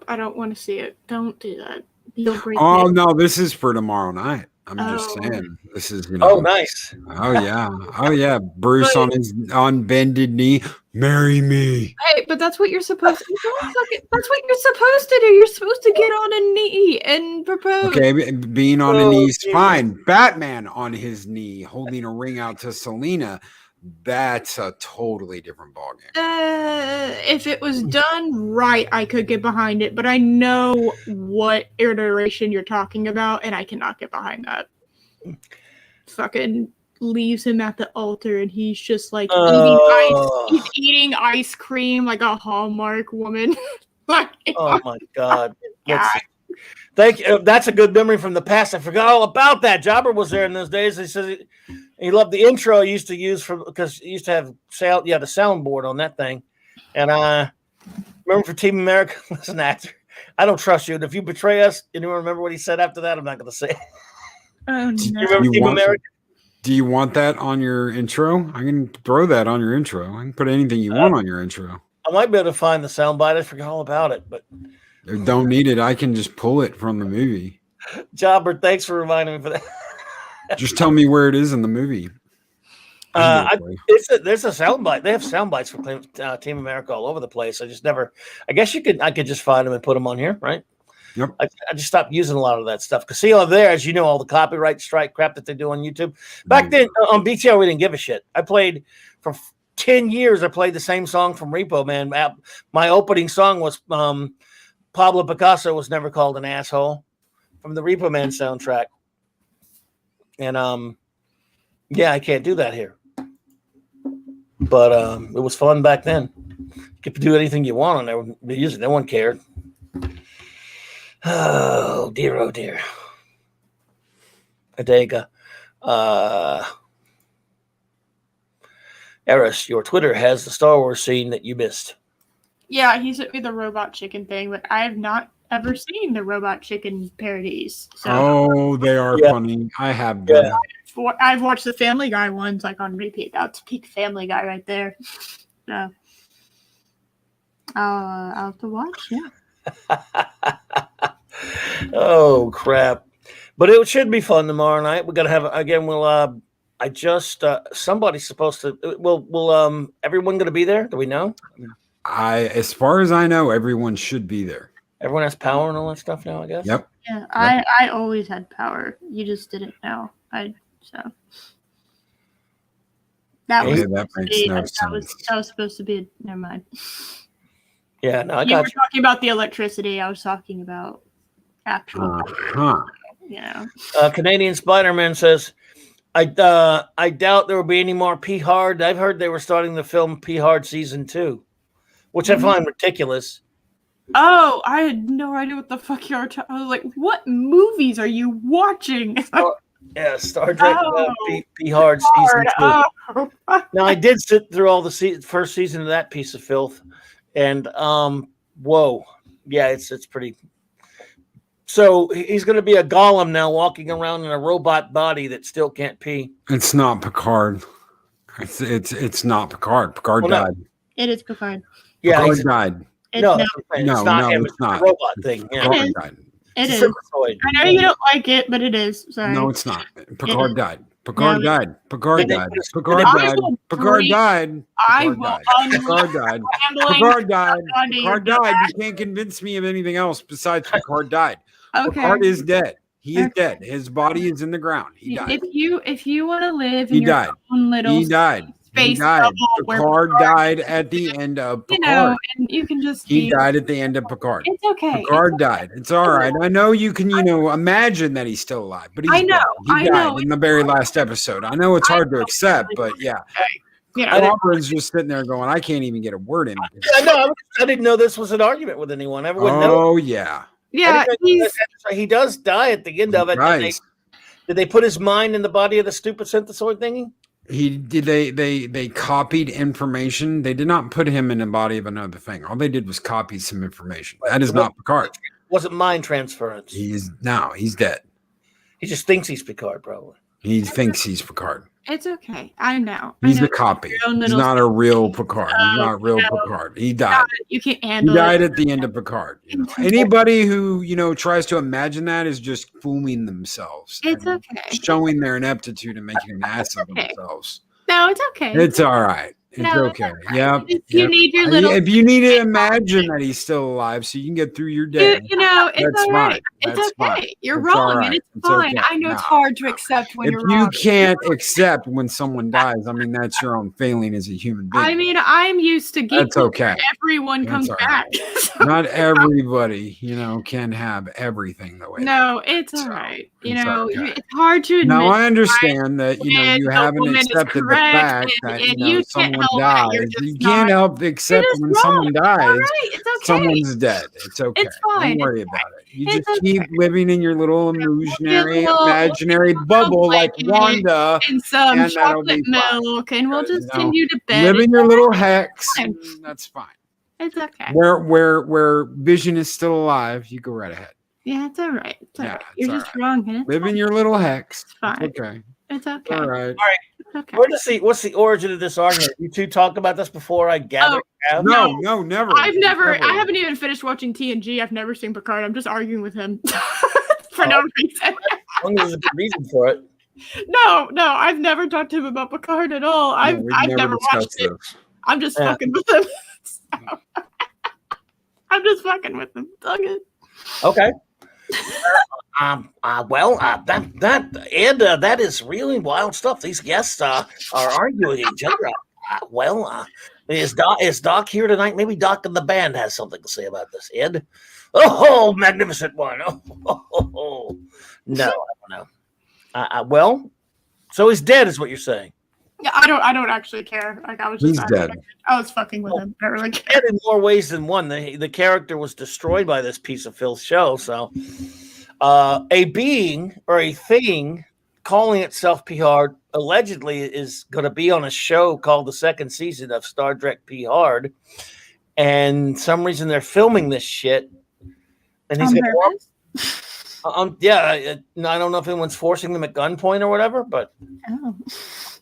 I don't want to see it. Don't do that. You'll break Oh it. No, this is for tomorrow night. I'm just saying. This is Oh, nice. Oh yeah. Bruce on bended knee. Marry me. Hey, but that's what you're supposed to do. That's what you're supposed to do. You're supposed to get on a knee and propose. Okay, being on a knee is fine. Batman on his knee holding a ring out to Selena. That's a totally different ballgame. If it was done right, I could get behind it, but I know what iteration you're talking about, and I cannot get behind that. Fucking leaves him at the altar, and he's just like eating ice. He's eating ice cream like a Hallmark woman. Oh my God! Thank you. That's a good memory from the past. I forgot all about that. Jobber was there in those days. He says he loved the intro he used to use because he used to have the soundboard on that thing. And I remember for Team America, listen, actor, I don't trust you. And if you betray us, anyone remember what he said after that? I'm not going to say. Oh, no. You remember Team America? Do you want that on your intro? I can throw that on your intro. I can put anything you want on your intro. I might be able to find the soundbite. I forgot all about it, but don't need it. I can just pull it from the movie. Jobber, thanks for reminding me for that. Just tell me where it is in the movie. There's a soundbite. They have soundbites for Team America all over the place. I guess I could just find them and put them on here, right? Yep. I just stopped using a lot of that stuff because over there, as you know, all the copyright strike crap that they do on YouTube. Back then on BTR, we didn't give a shit. I played for 10 years. I played the same song from Repo Man. My opening song was Pablo Picasso Was Never Called an Asshole from the Repo Man soundtrack. And I can't do that here. But it was fun back then. You could do anything you want on there with music. No one cared. Oh dear. Adega. Eris, your Twitter has the Star Wars scene that you missed. Yeah, he sent me the robot chicken thing, but I have not ever seen the robot chicken parodies. So they are funny. I have them. Yeah. I've watched the Family Guy ones like on repeat. That's peak Family Guy right there. So I'll have to watch. Yeah. Oh crap! But it should be fun tomorrow night. We're gonna have again. We'll. Somebody's supposed to. Will everyone gonna be there? Do we know? As far as I know, everyone should be there. Everyone has power and all that stuff now, I guess. Yep. Yeah, I always had power. You just didn't know. That was supposed to be. Never mind. Yeah, no, you were talking about the electricity. I was talking about actual. Canadian Spider-Man says, I doubt there will be any more P Hard. I've heard they were starting the film P Hard season 2, which I find ridiculous. Oh, I had no idea what the fuck you were talking. I was like, what movies are you watching? Star Trek P Hard season 2. Oh. Now I did sit through all the first season of that piece of filth, and whoa, yeah, it's pretty. So he's going to be a golem now, walking around in a robot body that still can't pee. It's not Picard. It's not Picard. Picard died. It is Picard. Yeah, Picard died. It's not him. It's not a robot thing. Yeah. Picard died. It is. I know you don't like it, but it is. Sorry. No, it's not. Picard died. Picard died. Picard died. Picard died. Picard died. Picard died. Picard died. Picard died. You can't convince me of anything else besides Picard died. Okay. Picard is dead. He is dead. His body is in the ground. He died. If you want to live He in your died. own little He died. space He died. bubble where Picard died at the end of Picard. you know, and you can just He died at the end of Picard. It's okay. Picard died. It's all right. I know you can, imagine that he's still alive, but he's I know. dead. He died in the very last episode. I know it's hard to accept, but yeah. Clobberin's just sitting there going, I can't even get a word in. I didn't know this was an argument with anyone. Everyone knows. Yeah. Yeah, he does die at the end of it. Did they put his mind in the body of the stupid synthesoid thingy? He did. They copied information. They did not put him in the body of another thing. All they did was copy some information. That is not Picard. Wasn't mind transference. He's dead. He just thinks he's Picard, probably. He thinks he's Picard. It's okay. I know. He's a copy. He's not a real Picard. He's not real Picard. He died. You can't handle He died at the end of Picard. Anybody who, tries to imagine that is just fooling themselves. It's okay. Showing their ineptitude and making an ass of themselves. No, it's okay. It's all right. It's okay. Yeah. You need your little. If you need to imagine that he's still alive so you can get through your day. It's all right. It's okay. Fine. You're wrong, and it's fine. Okay. I know it's hard to accept when you're wrong. If you can't accept when someone dies, I mean, that's your own failing as a human being. I mean, I'm used to getting everyone comes back. Not everybody, can have everything the way. No, it's all right. It's hard to admit. Now, I understand that, you haven't accepted the fact that, someone dies. You can't help except when someone dies, someone's dead. It's okay. It's fine. Don't worry about it. You just keep living in your little imaginary bubble like Wanda. And some chocolate milk, and we'll just send you to bed. Live in your little hex. That's fine. It's okay. Where Vision is still alive, you go right ahead. Yeah, it's all right. It's all right. You're just wrong. Live in your little hex. It's fine. It's okay. It's okay. All right. Okay. What's the origin of this argument? You two talked about this before, I gather. No, never. I haven't even finished watching TNG. I've never seen Picard. I'm just arguing with him for no reason. There's a good reason for it. No, I've never talked to him about Picard at all. I've never watched it. I'm just fucking with him. I'm just fucking with him. Okay. That is really wild stuff. These guests are arguing each other. Is Doc here tonight? Maybe Doc and the band has something to say about this. Ed? Oh, magnificent one. Oh. No, I don't know. So he's dead, is what you're saying. Yeah, I don't actually care. Like he's dead. I was fucking with him. I don't really care. Dead in more ways than one. The character was destroyed by this piece of filth show. So, a being or a thing calling itself Picard allegedly is going to be on a show called the second season of Star Trek Picard, and some reason they're filming this shit. And he's I don't know if anyone's forcing them at gunpoint or whatever, but it's.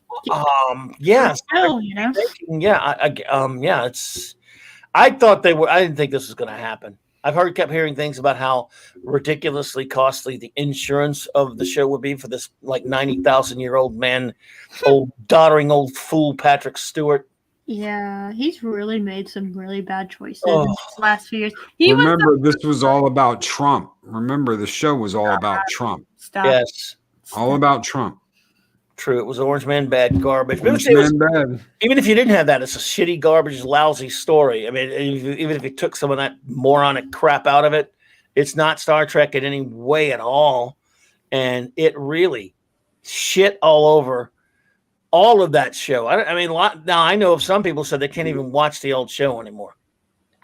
I thought they were. I didn't think this was going to happen. Kept hearing things about how ridiculously costly the insurance of the show would be for this 90,000-year-old man, doddering old fool Patrick Stewart. Yeah, he's really made some really bad choices in these last few years. This was all about Trump. Remember, the show was all about Trump. Yes. All about Trump. True, it was Orange Man bad garbage. Bad. Even if you didn't have that, it's a shitty, garbage, lousy story. I mean, even if you took some of that moronic crap out of it, it's not Star Trek in any way at all. And it really shit all over all of that show. Now I know of some people said they can't even watch the old show anymore.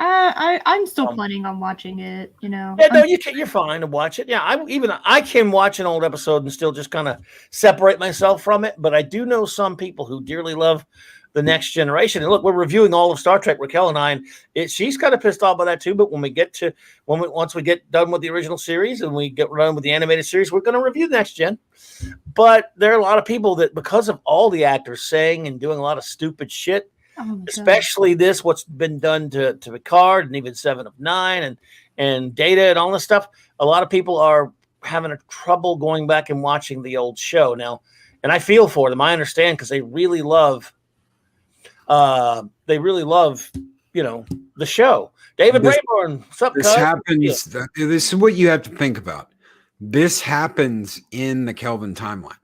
I'm still planning on watching it, Yeah, no, you're fine to watch it. Yeah, I can watch an old episode and still just kind of separate myself from it. But I do know some people who dearly love the Next Generation. And look, we're reviewing all of Star Trek, Raquel and I, and she's kind of pissed off by that too. But once we get done with the original series and we get done with the animated series, we're going to review the Next Gen. But there are a lot of people that, because of all the actors saying and doing a lot of stupid shit, especially what's been done to Picard and even 7 of 9 and Data and all this stuff, a lot of people are having a trouble going back and watching the old show now. And I feel for them. I understand, because they really love the show. David Rayburn, what's up, this happens. This is what you have to think about. This happens in the Kelvin timeline.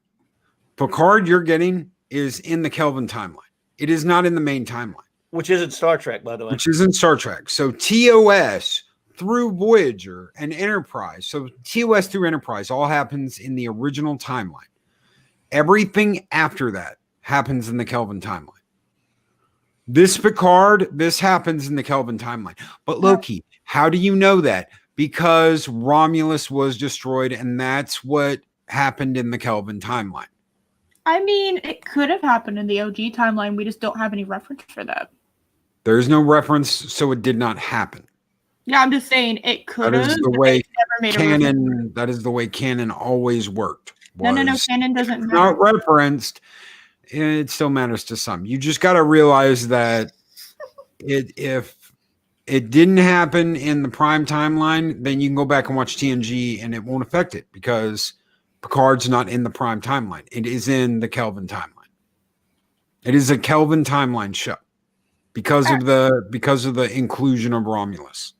Picard you're getting is in the Kelvin timeline. It is not in the main timeline. Which isn't Star Trek, by the way. Which isn't Star Trek. So TOS through Voyager and Enterprise. So TOS through Enterprise all happens in the original timeline. Everything after that happens in the Kelvin timeline. This Picard, this happens in the Kelvin timeline. But Loki, how do you know that? Because Romulus was destroyed, and that's what happened in the Kelvin timeline. I mean, it could have happened in the OG timeline. We just don't have any reference for that. There's no reference, so it did not happen. Yeah, I'm just saying it could have. That is the way canon. That is the way canon always worked. No. Canon doesn't matter. Not referenced. It still matters to some. You just got to realize that if it didn't happen in the prime timeline, then you can go back and watch TNG, and it won't affect it because Picard's not in the prime timeline. It is in the Kelvin timeline. It is a Kelvin timeline show because of the inclusion of Romulus.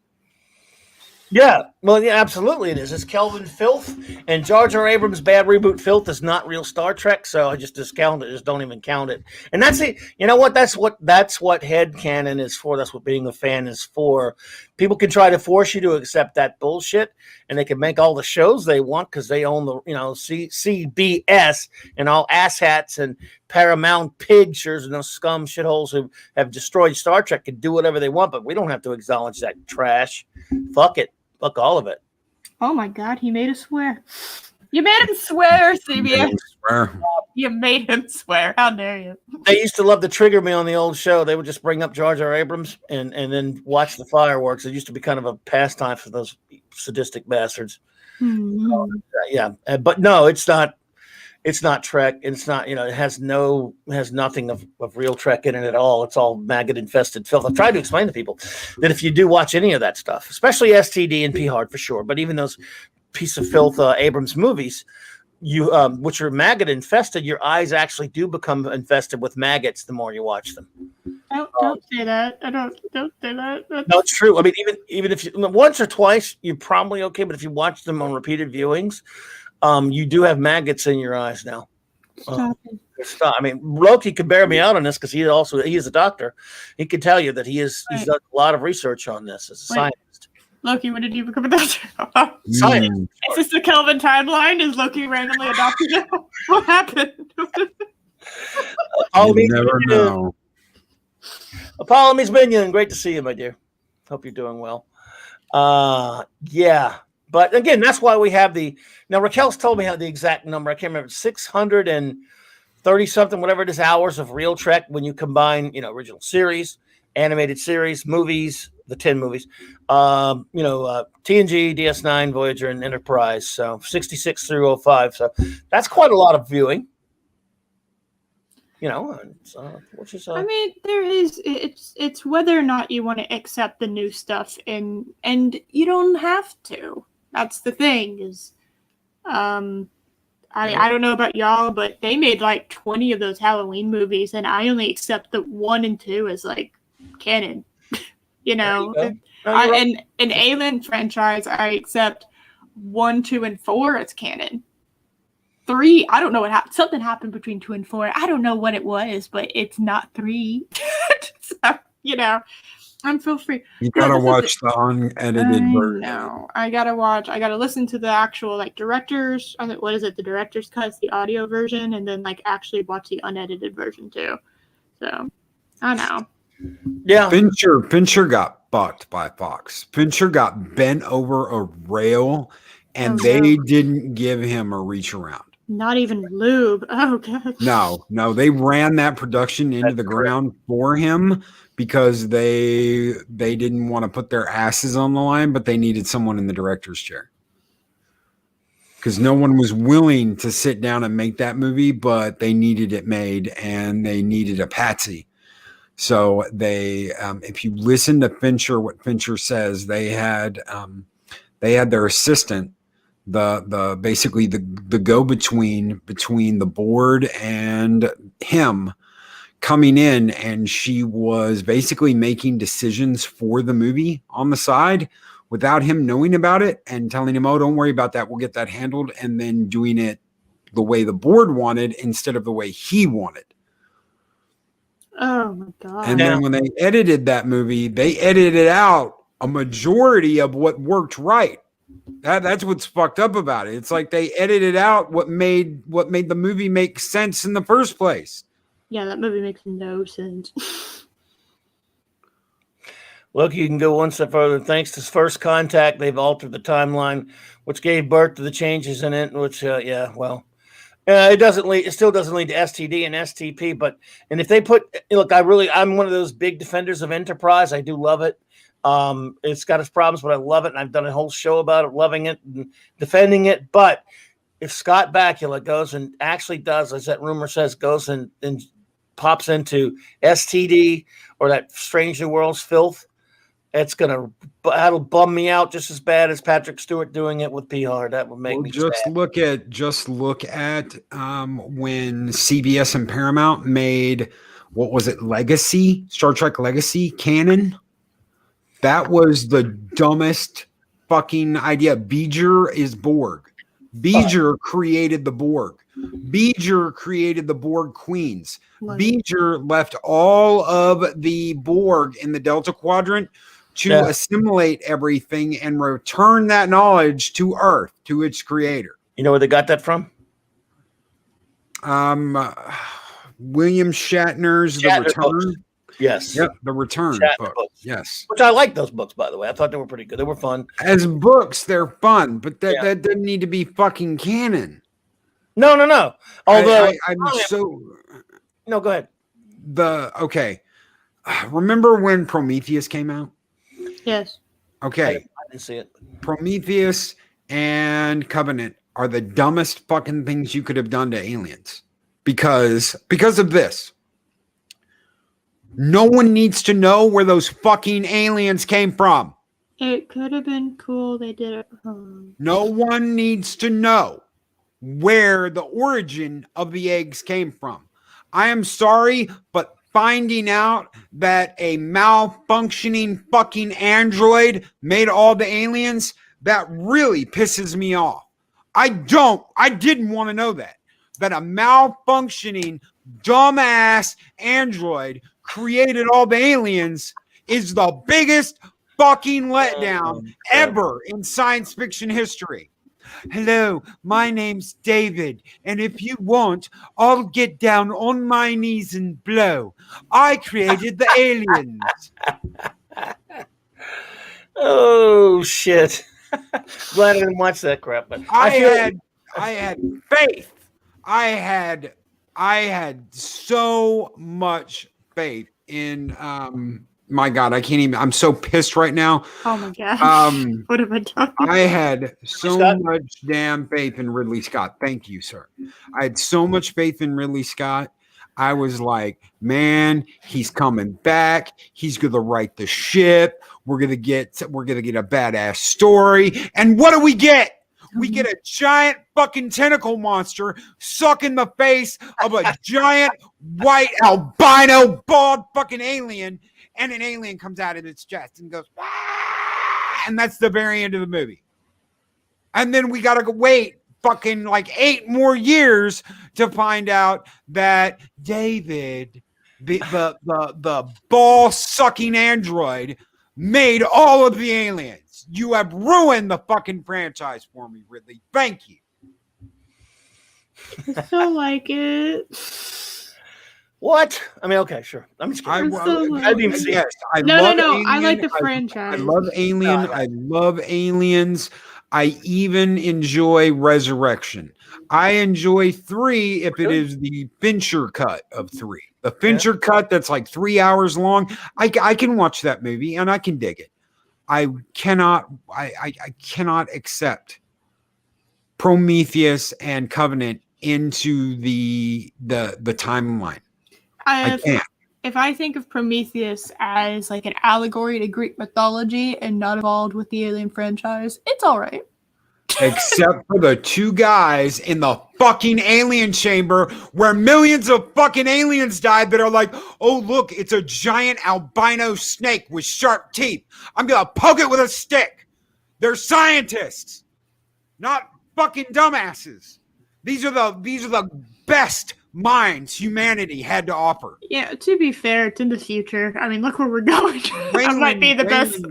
Yeah, well, yeah, absolutely it is. It's Kelvin filth, and Jar Jar Abrams' bad reboot filth is not real Star Trek, so I just discount it. Just don't even count it. And that's it. You know what? That's what headcanon is for. That's what being a fan is for. People can try to force you to accept that bullshit, and they can make all the shows they want because they own the CBS and all asshats and Paramount pictures and those scum shitholes who have destroyed Star Trek can do whatever they want, but we don't have to acknowledge that trash. Fuck it. Fuck all of it. Oh my God, he made us swear. You made him swear, CBS. You made him swear. How dare you? They used to love to trigger me on the old show. They would just bring up Jar Jar Abrams and then watch the fireworks. It used to be kind of a pastime for those sadistic bastards. Mm-hmm. Yeah, but no, it's not. It's not Trek. It's not. It has nothing of real Trek in it at all. It's all maggot infested filth. I've tried to explain to people that if you do watch any of that stuff, especially STD and P Hard for sure, but even those piece of filth Abrams movies, you which are maggot infested, your eyes actually do become infested with maggots the more you watch them. Don't say that. Don't say that. No, it's true. I mean, even if you once or twice, you're probably okay. But if you watch them on repeated viewings, you do have maggots in your eyes now. Stop. I mean, Loki could bear me out on this because he is a doctor. He could tell you that he's done a lot of research on this as a scientist. Loki, when did you become a doctor? Science. Is this the Kelvin timeline? Is Loki randomly a doctor now? What happened? You never know. Apollo Miss Minion, great to see you, my dear. Hope you're doing well. Yeah. But again, that's why we have now Raquel's told me how the exact number. I can't remember, 630 something, whatever it is, hours of real Trek when you combine, original series, animated series, movies, the 10 movies, TNG, DS9, Voyager, and Enterprise. So 66 through 05. So that's quite a lot of viewing. Which is. I mean, there is. It's whether or not you want to accept the new stuff, and you don't have to. That's the thing is, I don't know about y'all, but they made like 20 of those Halloween movies, and I only accept the 1 and 2 as like canon. An Alien franchise, I accept 1, 2, and 4 as canon. 3, I don't know what happened. Something happened between 2 and 4. I don't know what it was, but it's not 3. So, I'm feel free. You gotta watch the unedited version. No, I gotta listen to the actual directors. What is it? The director's cut, the audio version, and then actually watch the unedited version too. So I know. Yeah. Fincher got bucked by Fox. Fincher got bent over a rail, and they didn't give him a reach around. Not even lube. Oh God. No, they ran that production into the ground for him because they didn't want to put their asses on the line, but they needed someone in the director's chair. Because no one was willing to sit down and make that movie, but they needed it made and they needed a patsy. So they, if you listen to Fincher, what Fincher says, they had their assistant, basically the go-between between the board and him coming in, and she was basically making decisions for the movie on the side without him knowing about it and telling him, oh, don't worry about that. We'll get that handled. And then doing it the way the board wanted instead of the way he wanted. Oh my God. And then when they edited that movie, they edited out a majority of what worked right. That's what's fucked up about it. It's like they edited out what made the movie make sense in the first place. Yeah, that movie makes no sense. Look, you can go one step further. Thanks to First Contact, they've altered the timeline, which gave birth to the changes in it. Which, it still doesn't lead to STD and STP. And if they I'm one of those big defenders of Enterprise. I do love it. It's got its problems, but I love it, and I've done a whole show about it, loving it and defending it. But if Scott Bakula goes and actually does, as that rumor says, goes and pops into STD or that Strange New Worlds filth, that'll bum me out just as bad as Patrick Stewart doing it with PR. That would make me just sad. look at when CBS and Paramount made, what was it, Legacy, Star Trek Legacy canon. That was the dumbest fucking idea. Beeger is Borg. Beeger created the Borg. Beeger created the Borg Queens. Beeger left all of the Borg in the Delta Quadrant to assimilate everything and return that knowledge to Earth, to its creator. You know where they got that from? William Shatner's The Return. Books. Yes. Yep, The Return book. Yes. Which I like those books, by the way. I thought they were pretty good. They were fun. As books, they're fun, but that doesn't need to be fucking canon. No. Although No, go ahead. Remember when Prometheus came out? Yes. Okay. I didn't see it. Prometheus and Covenant are the dumbest fucking things you could have done to aliens. Because of this. No one needs to know where those fucking aliens came from. It could have been cool. They did it wrong. No one needs to know where the origin of the eggs came from. I am sorry, but finding out that a malfunctioning fucking android made all the aliens, that really pisses me off. I didn't want to know that a malfunctioning dumbass android created all the aliens is the biggest fucking letdown ever in science fiction history. Hello, my name's David, and if you want, I'll get down on my knees and blow. I created the aliens. Oh shit! Glad I didn't watch that crap. But I had faith. I had so much faith in my God, I can't even. I'm so pissed right now. Oh my God. What have I done? I had so much damn faith in Ridley Scott. Thank you, sir. I had so much faith in Ridley Scott. I was like, man, he's coming back. He's gonna right the ship. We're gonna get a badass story. And what do we get? We get a giant fucking tentacle monster sucking the face of a giant white albino bald fucking alien. And an alien comes out of its chest and goes, ah! And that's the very end of the movie. And then we got to wait fucking like 8 more years to find out that David, the ball-sucking android, made all of the aliens. You have ruined the fucking franchise for me, Ridley. Thank you. I still like it. What? I mean, okay, sure. I'm just kidding. I didn't even see it. No. I like the franchise. I love Alien. I love Aliens. I even enjoy Resurrection. I enjoy 3 if it is the Fincher cut of 3. The Fincher cut that's like 3 hours long. I can watch that movie and I can dig it. I cannot accept Prometheus and Covenant into the timeline. I can't. If I think of Prometheus as like an allegory to Greek mythology and not involved with the Alien franchise, it's all right. Except for the 2 guys in the fucking alien chamber where millions of fucking aliens died that are like, oh, look, it's a giant albino snake with sharp teeth. I'm going to poke it with a stick. They're scientists, not fucking dumbasses. These are the best minds humanity had to offer. Yeah, to be fair, it's in the future. I mean, look where we're going. That might be the best.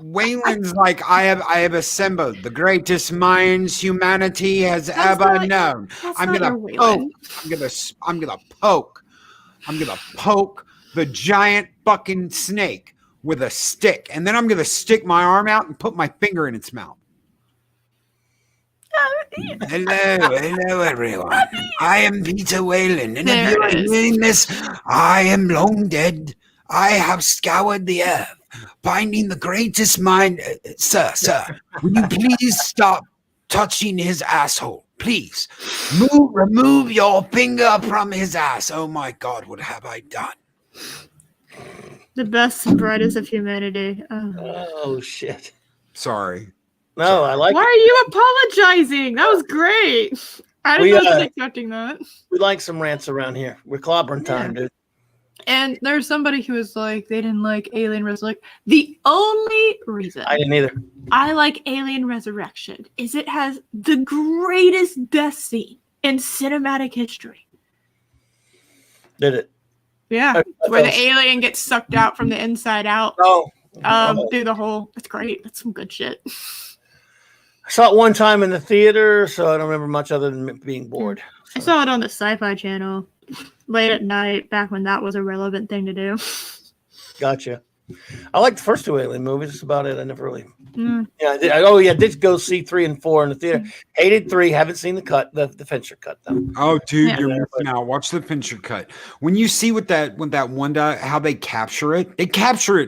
Wayland's like, I have assembled the greatest minds humanity has ever known. I'm gonna poke the giant fucking snake with a stick, and then I'm gonna stick my arm out and put my finger in its mouth. Hello, everyone. I am Peter Wayland, and if you are hearing this, I am long dead. I have scoured the earth, finding the greatest mind. Sir, will you please stop touching his asshole? Please, remove your finger from his ass. Oh my God, what have I done? The best and brightest of humanity. Oh shit. Sorry. No, I like Why it. are you apologizing? That was great. I didn't know expecting that. We like some rants around here. We're clobbering time, dude. And there's somebody who was like, they didn't like Alien Resurrection. The only reason I didn't either. I like Alien Resurrection is it has the greatest death scene in cinematic history. Did it? Yeah, where the alien gets sucked out from the inside out. Through the hole. It's great. That's some good shit. I saw it one time in the theater, so I don't remember much other than being bored. I saw it on the Sci-Fi Channel late at night, back when that was a relevant thing to do. Gotcha. I like the first two Alien movies. That's about it. I never really. I did go see 3 and 4 in the theater. Hated 3. Haven't seen the cut, the Fincher cut though. Oh, dude, you're missing out. Watch the Fincher cut. When you see with that Wanda, how they capture it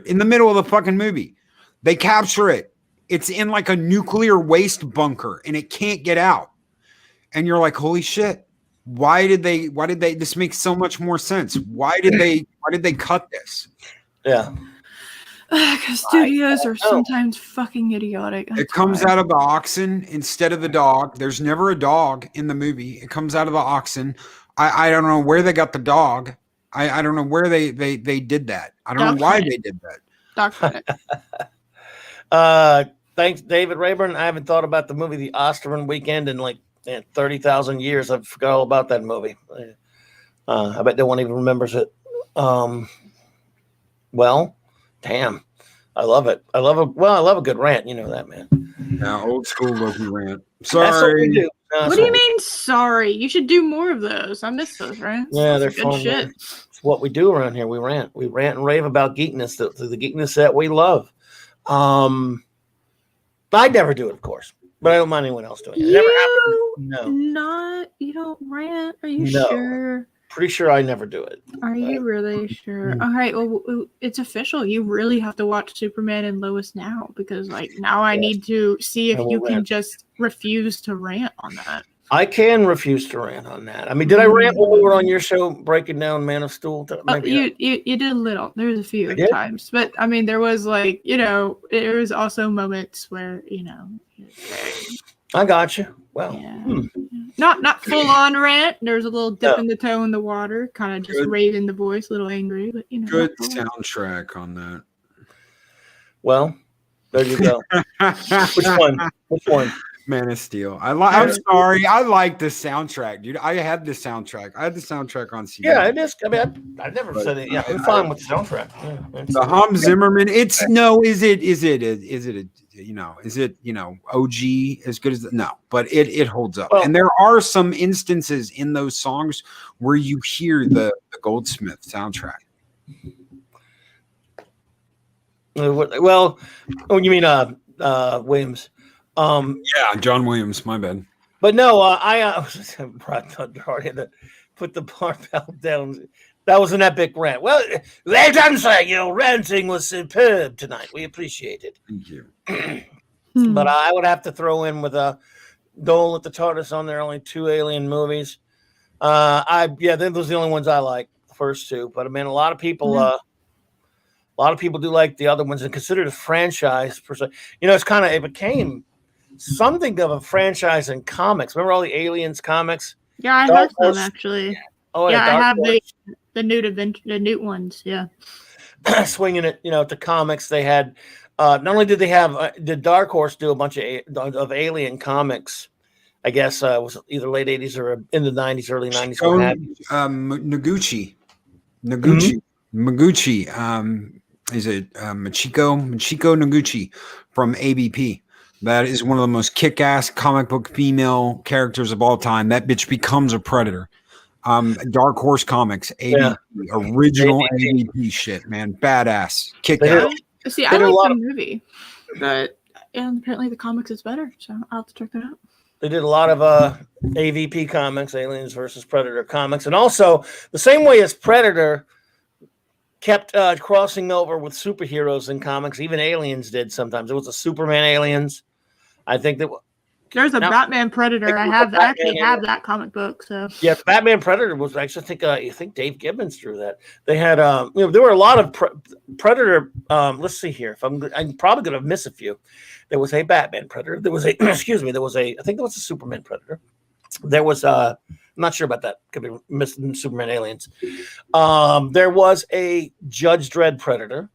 in the middle of the fucking movie. They capture it. It's in like a nuclear waste bunker, and it can't get out. And you're like, holy shit! Why did they? This makes so much more sense. Why did they cut this? Yeah. Because studios are sometimes fucking idiotic. It comes out of the oxen instead of the dog. There's never a dog in the movie. It comes out of the oxen. I don't know where they got the dog. I don't know where they did that. I don't know why they did that. Thanks, David Rayburn. I haven't thought about the movie The Osterman Weekend in like 30,000 years. I forgot all about that movie. I bet no one even remembers it. Well, damn. I love it. I love a good rant. You know that, man. Yeah, old school Loki rant. Sorry. That's what we do. What do you mean, sorry? You should do more of those. I miss those rants. Yeah, they're good fun. Shit. It's what we do around here. We rant and rave about geekness, the geekness that we love. I never do it, of course, but I don't mind anyone else doing it. It never happened. You don't rant? Are you sure? Pretty sure I never do it. Are you really sure? All right, well, it's official. You really have to watch Superman and Lois now, because now I need to see if you can just refuse to rant on that. I can refuse to rant on that. I mean, did I rant when we were on your show breaking down Man of Steel? You did a little. There was a few times, but I mean, there was there was also moments where I got you. Well, not full on rant. There was a little dip in the toe in the water, kind of just raising the voice, a little angry, but good soundtrack on that. Well, there you go. Which one? Man of Steel. I'm sorry. I like the soundtrack, dude. I had the soundtrack. I had the soundtrack on CD. Yeah, it is. I mean, I've never said it. Yeah, I'm fine with the soundtrack. Yeah, the Hans Zimmerman. Is it OG as good as no? But it holds up. And there are some instances in those songs where you hear the Goldsmith soundtrack. Well, you mean Williams? Yeah, John Williams. My bad. But no, I put the barbell down. That was an epic rant. Well done, sir. Your ranting was superb tonight. We appreciate it. Thank you. But I would have to throw in with Dole at the TARDIS on there. Only 2 Alien movies. Those are the only ones I like. The first 2, but I mean, a lot of people do like the other ones and consider it a franchise per se. It became something of a franchise in comics. Remember all the Aliens comics? Yeah, I have some actually. Oh yeah, I have the Newt ones. Yeah, swinging it. To comics, they had Not only did they have, did Dark Horse do a bunch of Alien comics? I guess it was either late 80s or in the 90s, early 90s. Noguchi. Mm-hmm. Noguchi. Is it Machiko Noguchi from ABP? That is one of the most kick-ass comic book female characters of all time. That bitch becomes a predator. Dark Horse Comics, ABP, original ABP shit, man, badass, kick-ass. See, I like the movie, but apparently the comics is better, so I'll have to check that out. They did a lot of AVP comics, Aliens versus Predator comics, and also the same way as Predator kept crossing over with superheroes in comics. Even Aliens did sometimes. It was a Superman Aliens. I think that there's a Batman Predator. I actually have that comic book. So yeah, Batman Predator was actually I think Dave Gibbons drew that. They had there were a lot of Predator. Let's see here. If I'm probably going to miss a few. There was a Batman Predator. There was a I think there was a Superman Predator. There was I'm not sure about that. Could be missing Superman Aliens. There was a Judge Dredd Predator.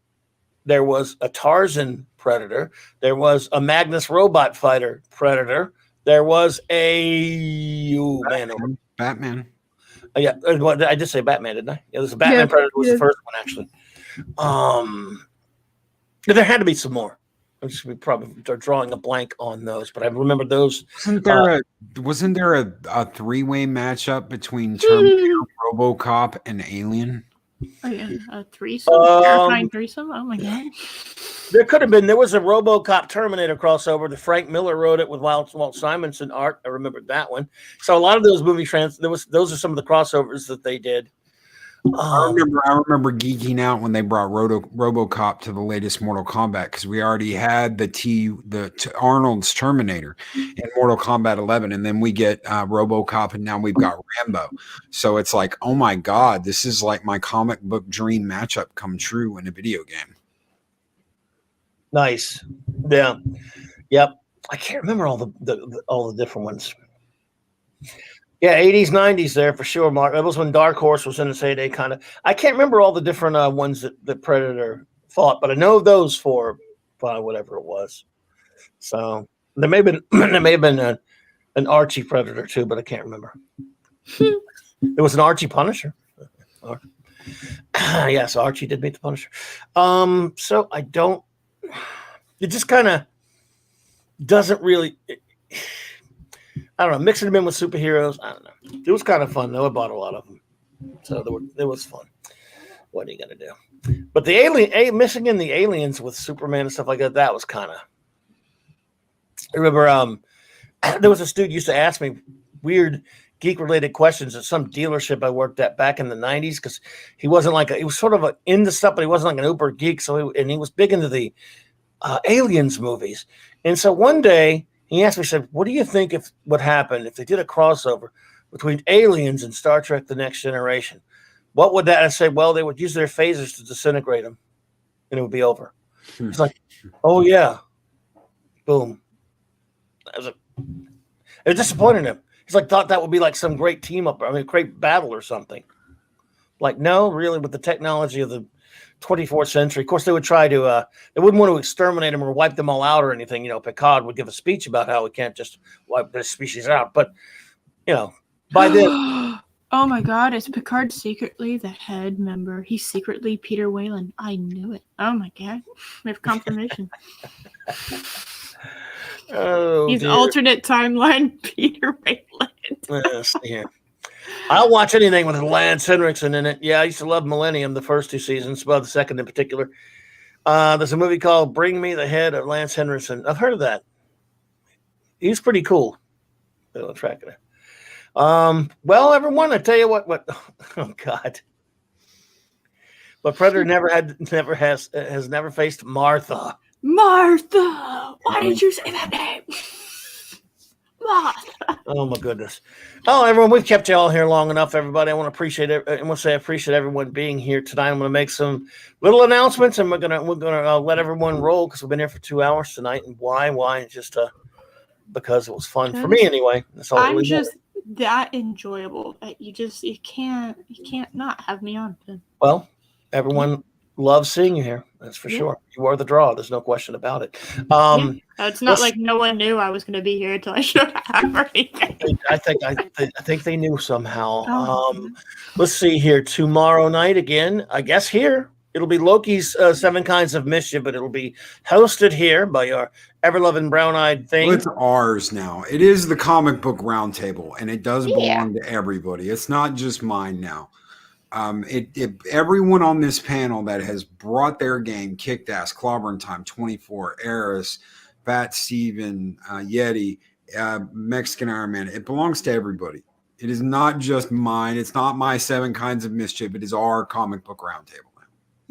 There was a Tarzan Predator. There was a Magnus Robot Fighter Predator. There was a Batman. Yeah, I just say Batman, didn't I? Yeah, there's a Batman Predator was the first one actually. There had to be some more. I'm just probably drawing a blank on those, but I remember those. Wasn't there a three-way matchup between Terminator, RoboCop, and Alien? Oh, yeah, a threesome, terrifying threesome. Oh my god! There could have been. There was a RoboCop Terminator crossover. The Frank Miller wrote it with Walt Simonson art. I remember that one. So a lot of those movie those are some of the crossovers that they did. I remember geeking out when they brought RoboCop to the latest Mortal Kombat because we already had the Arnold's Terminator in Mortal Kombat 11, and then we get RoboCop, and now we've got Rambo. So it's like, oh my god, this is like my comic book dream matchup come true in a video game. Nice, yeah, yep. I can't remember all the different ones. Yeah, 80s, 90s there for sure, Mark. That was when Dark Horse was in its heyday, kind of. I can't remember all the different ones that Predator fought, but I know those four, whatever it was. So there may have been an Archie Predator too, but I can't remember. There was an Archie Punisher. Yes, Archie did beat the Punisher. So I don't. It just kind of doesn't really. I don't know, mixing them in with superheroes. I don't know. It was kind of fun, though. I bought a lot of them. So it was fun. What are you going to do? But mixing in the aliens with Superman and stuff like that was kind of... I remember there was a student used to ask me weird geek-related questions at some dealership I worked at back in the 90s because he wasn't he was sort of into stuff, but he wasn't like an uber geek. He was big into the aliens movies. And so one day, he asked me, he said, what do you think would happen if they did a crossover between aliens and Star Trek The Next Generation? What would that? I said, well, they would use their phasers to disintegrate them, and it would be over. It's like, oh, yeah. Boom. It disappointed him. He's like, thought that would be like some great team up, great battle or something. Like, no, really, with the technology of the 24th century. Of course, they would try to, they wouldn't want to exterminate them or wipe them all out or anything. Picard would give a speech about how we can't just wipe this species out. But, by then. Oh my God, is Picard secretly the head member? He's secretly Peter Weyland. I knew it. Oh my God. We have confirmation. Oh, he's alternate timeline Peter Weyland. Yes, yeah. I'll watch anything with Lance Henriksen in it. Yeah, I used to love Millennium, the first two seasons, but the second in particular. There's a movie called Bring Me the Head of Lance Henriksen. I've heard of that. He's pretty cool. Tracking it. Well, everyone, I tell you what. Oh God. But Predator has never faced Martha. Martha, why did you say that name? Martha. Oh my goodness. Oh, everyone, we've kept you all here long enough, everybody. I want to appreciate it. I want to say I appreciate everyone being here tonight. I'm going to make some little announcements, and we're gonna let everyone roll because we've been here for 2 hours tonight. And why? It's just because it was fun for me anyway. That's all. I'm really just that enjoyable that you can't not have me on. Well, everyone, Love seeing you here. That's for sure. You are the draw. There's no question about it. It's not like no one knew I was going to be here until I showed up. I think they knew somehow. Let's see here. Tomorrow night again, I guess here it'll be Loki's 7 Kinds of Mischief, but it'll be hosted here by our ever-loving brown-eyed thing. Well, it's ours now. It is the comic book roundtable, and it does belong to everybody. It's not just mine now. Everyone on this panel that has brought their game, kicked ass, Clobberin Time, 24, Eris, Fat Steven, Yeti, Mexican Iron Man, it belongs to everybody. It is not just mine. It's not my 7 Kinds of Mischief. It is our comic book roundtable.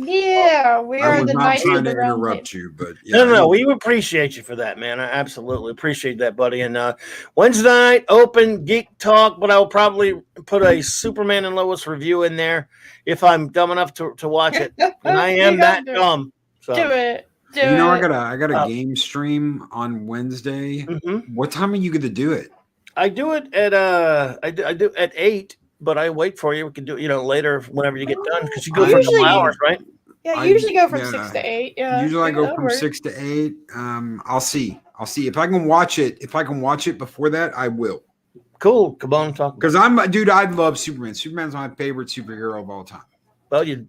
Yeah, we are the knights of the round table. I was not trying to interrupt you, but no, we appreciate you for that, man. I absolutely appreciate that, buddy. And Wednesday night, open geek talk, but I'll probably put a Superman and Lois review in there if I'm dumb enough to watch it. And I am that dumb. So. Do it. I got a game stream on Wednesday. Mm-hmm. What time are you going to do it? I do it at I do at 8. But I wait for you. We can do it, later whenever you get done because you go for a couple hours, right? Yeah, I usually go from 6 to 8. Yeah, usually I go from 6 to 8. I'll see if I can watch it. If I can watch it before that, I will. Cool. Come on, talk. Because I love Superman. Superman's my favorite superhero of all time. Well, in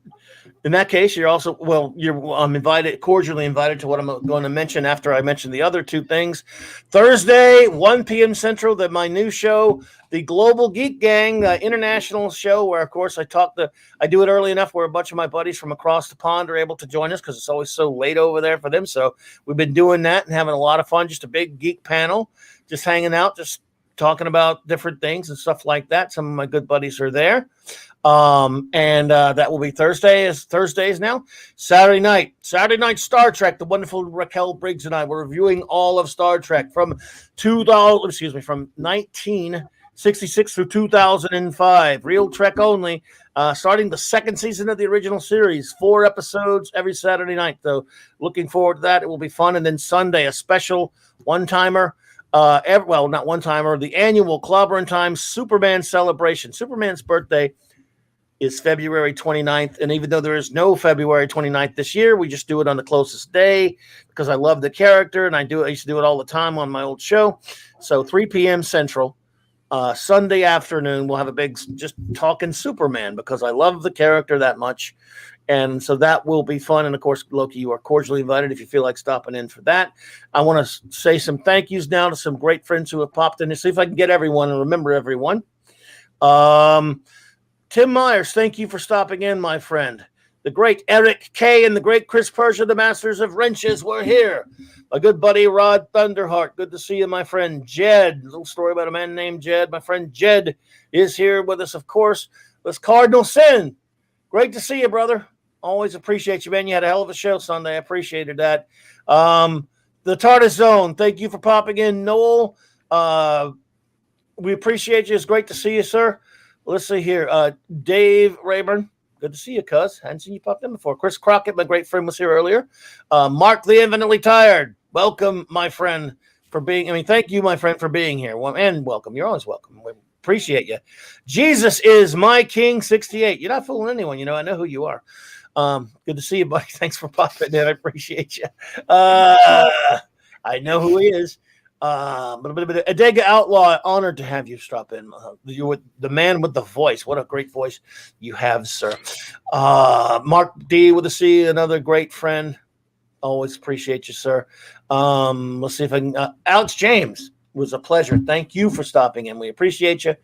that case, you're also cordially invited to what I'm going to mention after I mention the other 2 things. Thursday, 1 p.m. Central, my new show, the Global Geek Gang, international show where, of course, I do it early enough where a bunch of my buddies from across the pond are able to join us because it's always so late over there for them. So we've been doing that and having a lot of fun. Just a big geek panel, just hanging out, just talking about different things and stuff like that. Some of my good buddies are there. That will be Thursdays now. Saturday night, Star Trek. The wonderful Raquel Briggs and I were reviewing all of Star Trek from 1966 through 2005. Real Trek only. Starting the 2nd season of the original series, 4 episodes every Saturday night. So looking forward to that. It will be fun. And then Sunday, a special one-timer. Not one-timer. The annual Clobberin Time Superman celebration. Superman's birthday is February 29th. And even though there is no February 29th this year, we just do it on the closest day because I love the character and I used to do it all the time on my old show. So 3 p.m. Central, Sunday afternoon, we'll have a big just talking Superman because I love the character that much. And so that will be fun. And of course, Loki, you are cordially invited if you feel like stopping in for that. I want to say some thank yous now to some great friends who have popped in to see if I can get everyone and remember everyone. Tim Myers, thank you for stopping in, my friend. The great Eric K. and the great Chris Persia, the masters of wrenches, were here. My good buddy Rod Thunderheart, good to see you, my friend Jed. A little story about a man named Jed. My friend Jed is here with us, of course. That's Cardinal Sin. Great to see you, brother. Always appreciate you, man. You had a hell of a show Sunday. I appreciated that. The TARDIS Zone, thank you for popping in, Noel. We appreciate you. It's great to see you, sir. Let's see here. Dave Rayburn. Good to see you, cuz. Hadn't seen you pop in before. Chris Crockett, my great friend, was here earlier. Mark the Infinitely Tired. Welcome, my friend, thank you, my friend, for being here. And welcome. You're always welcome. We appreciate you. Jesus is my King 68. You're not fooling anyone. I know who you are. Good to see you, buddy. Thanks for popping in. I appreciate you. I know who he is. Adega Outlaw, honored to have you stop in. You were the man with the voice. What a great voice you have, sir. Mark D with a C, another great friend. Always appreciate you, sir. Let's see if I can. Alex James, was a pleasure. Thank you for stopping in. We appreciate you.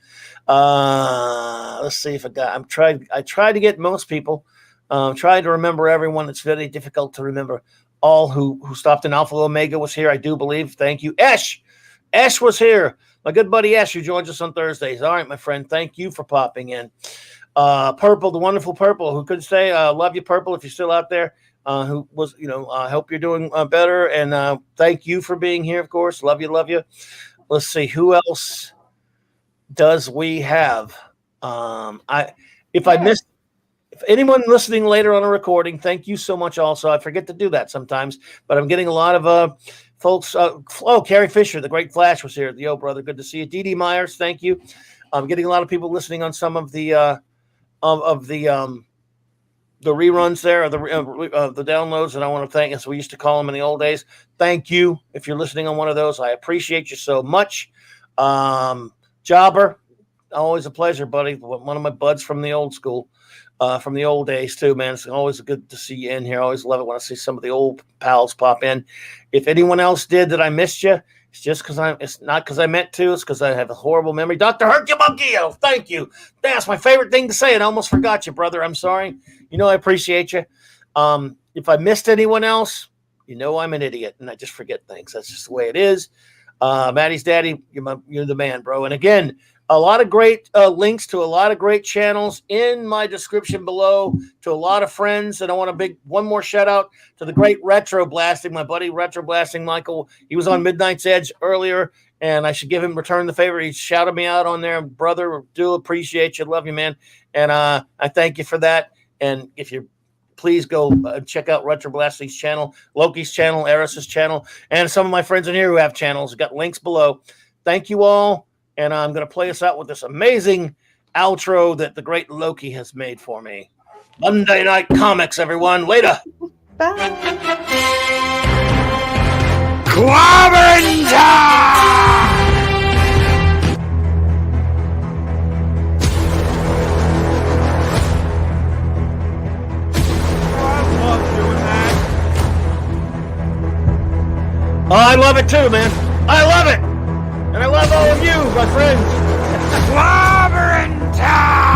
Let's see if I tried to get most people. Tried to remember everyone. It's very difficult to remember all who stopped in. Alpha Omega was here, I do believe. Thank you. Esh was here. My good buddy Esh, who joins us on Thursdays. All right, my friend. Thank you for popping in. Purple, the wonderful Purple, who could say, love you, Purple, if you're still out there. Who was, I hope you're doing better. And thank you for being here, of course. Love you. Let's see. Who else does we have? If anyone listening later on a recording, thank you so much also. I forget to do that sometimes, but I'm getting a lot of folks. Carrie Fisher, the great Flash, was here. Yo, brother, good to see you. Dee Myers, thank you. I'm getting a lot of people listening on some of the reruns there, or the downloads, and I want to thank, as we used to call them in the old days. Thank you if you're listening on one of those. I appreciate you so much. Jobber, always a pleasure, buddy. One of my buds from the old school, from the old days too, man. It's always good to see you in here. I always love it when I see some of the old pals pop in. If anyone else did that I missed you, it's just because it's not because I meant to. It's because I have a horrible memory. Dr. Herculamunkio, thank you. That's my favorite thing to say, and I almost forgot you, brother. I'm sorry. You know I appreciate you. If I missed anyone else, you know I'm an idiot, and I just forget things. That's just the way it is. Maddie's daddy, you're the man, bro. And again, a lot of great links to a lot of great channels in my description below, to a lot of friends. And I want one more shout out to the great Retro Blasting, my buddy Retro Blasting Michael. He was on Midnight's Edge earlier, and I should give him return the favor. He shouted me out on there. Brother, do appreciate you. Love you, man. And I thank you for that. And if you please go check out Retro Blasting's channel, Loki's channel, Eris's channel, and some of my friends in here who have channels. Got links below. Thank you all. And I'm going to play us out with this amazing outro that the great Loki has made for me. Monday Night Comics, everyone. Later. Bye. Clobberin' time! Oh, I love it too, man. I love it. And I love all of you, my friends. Clobberin' time!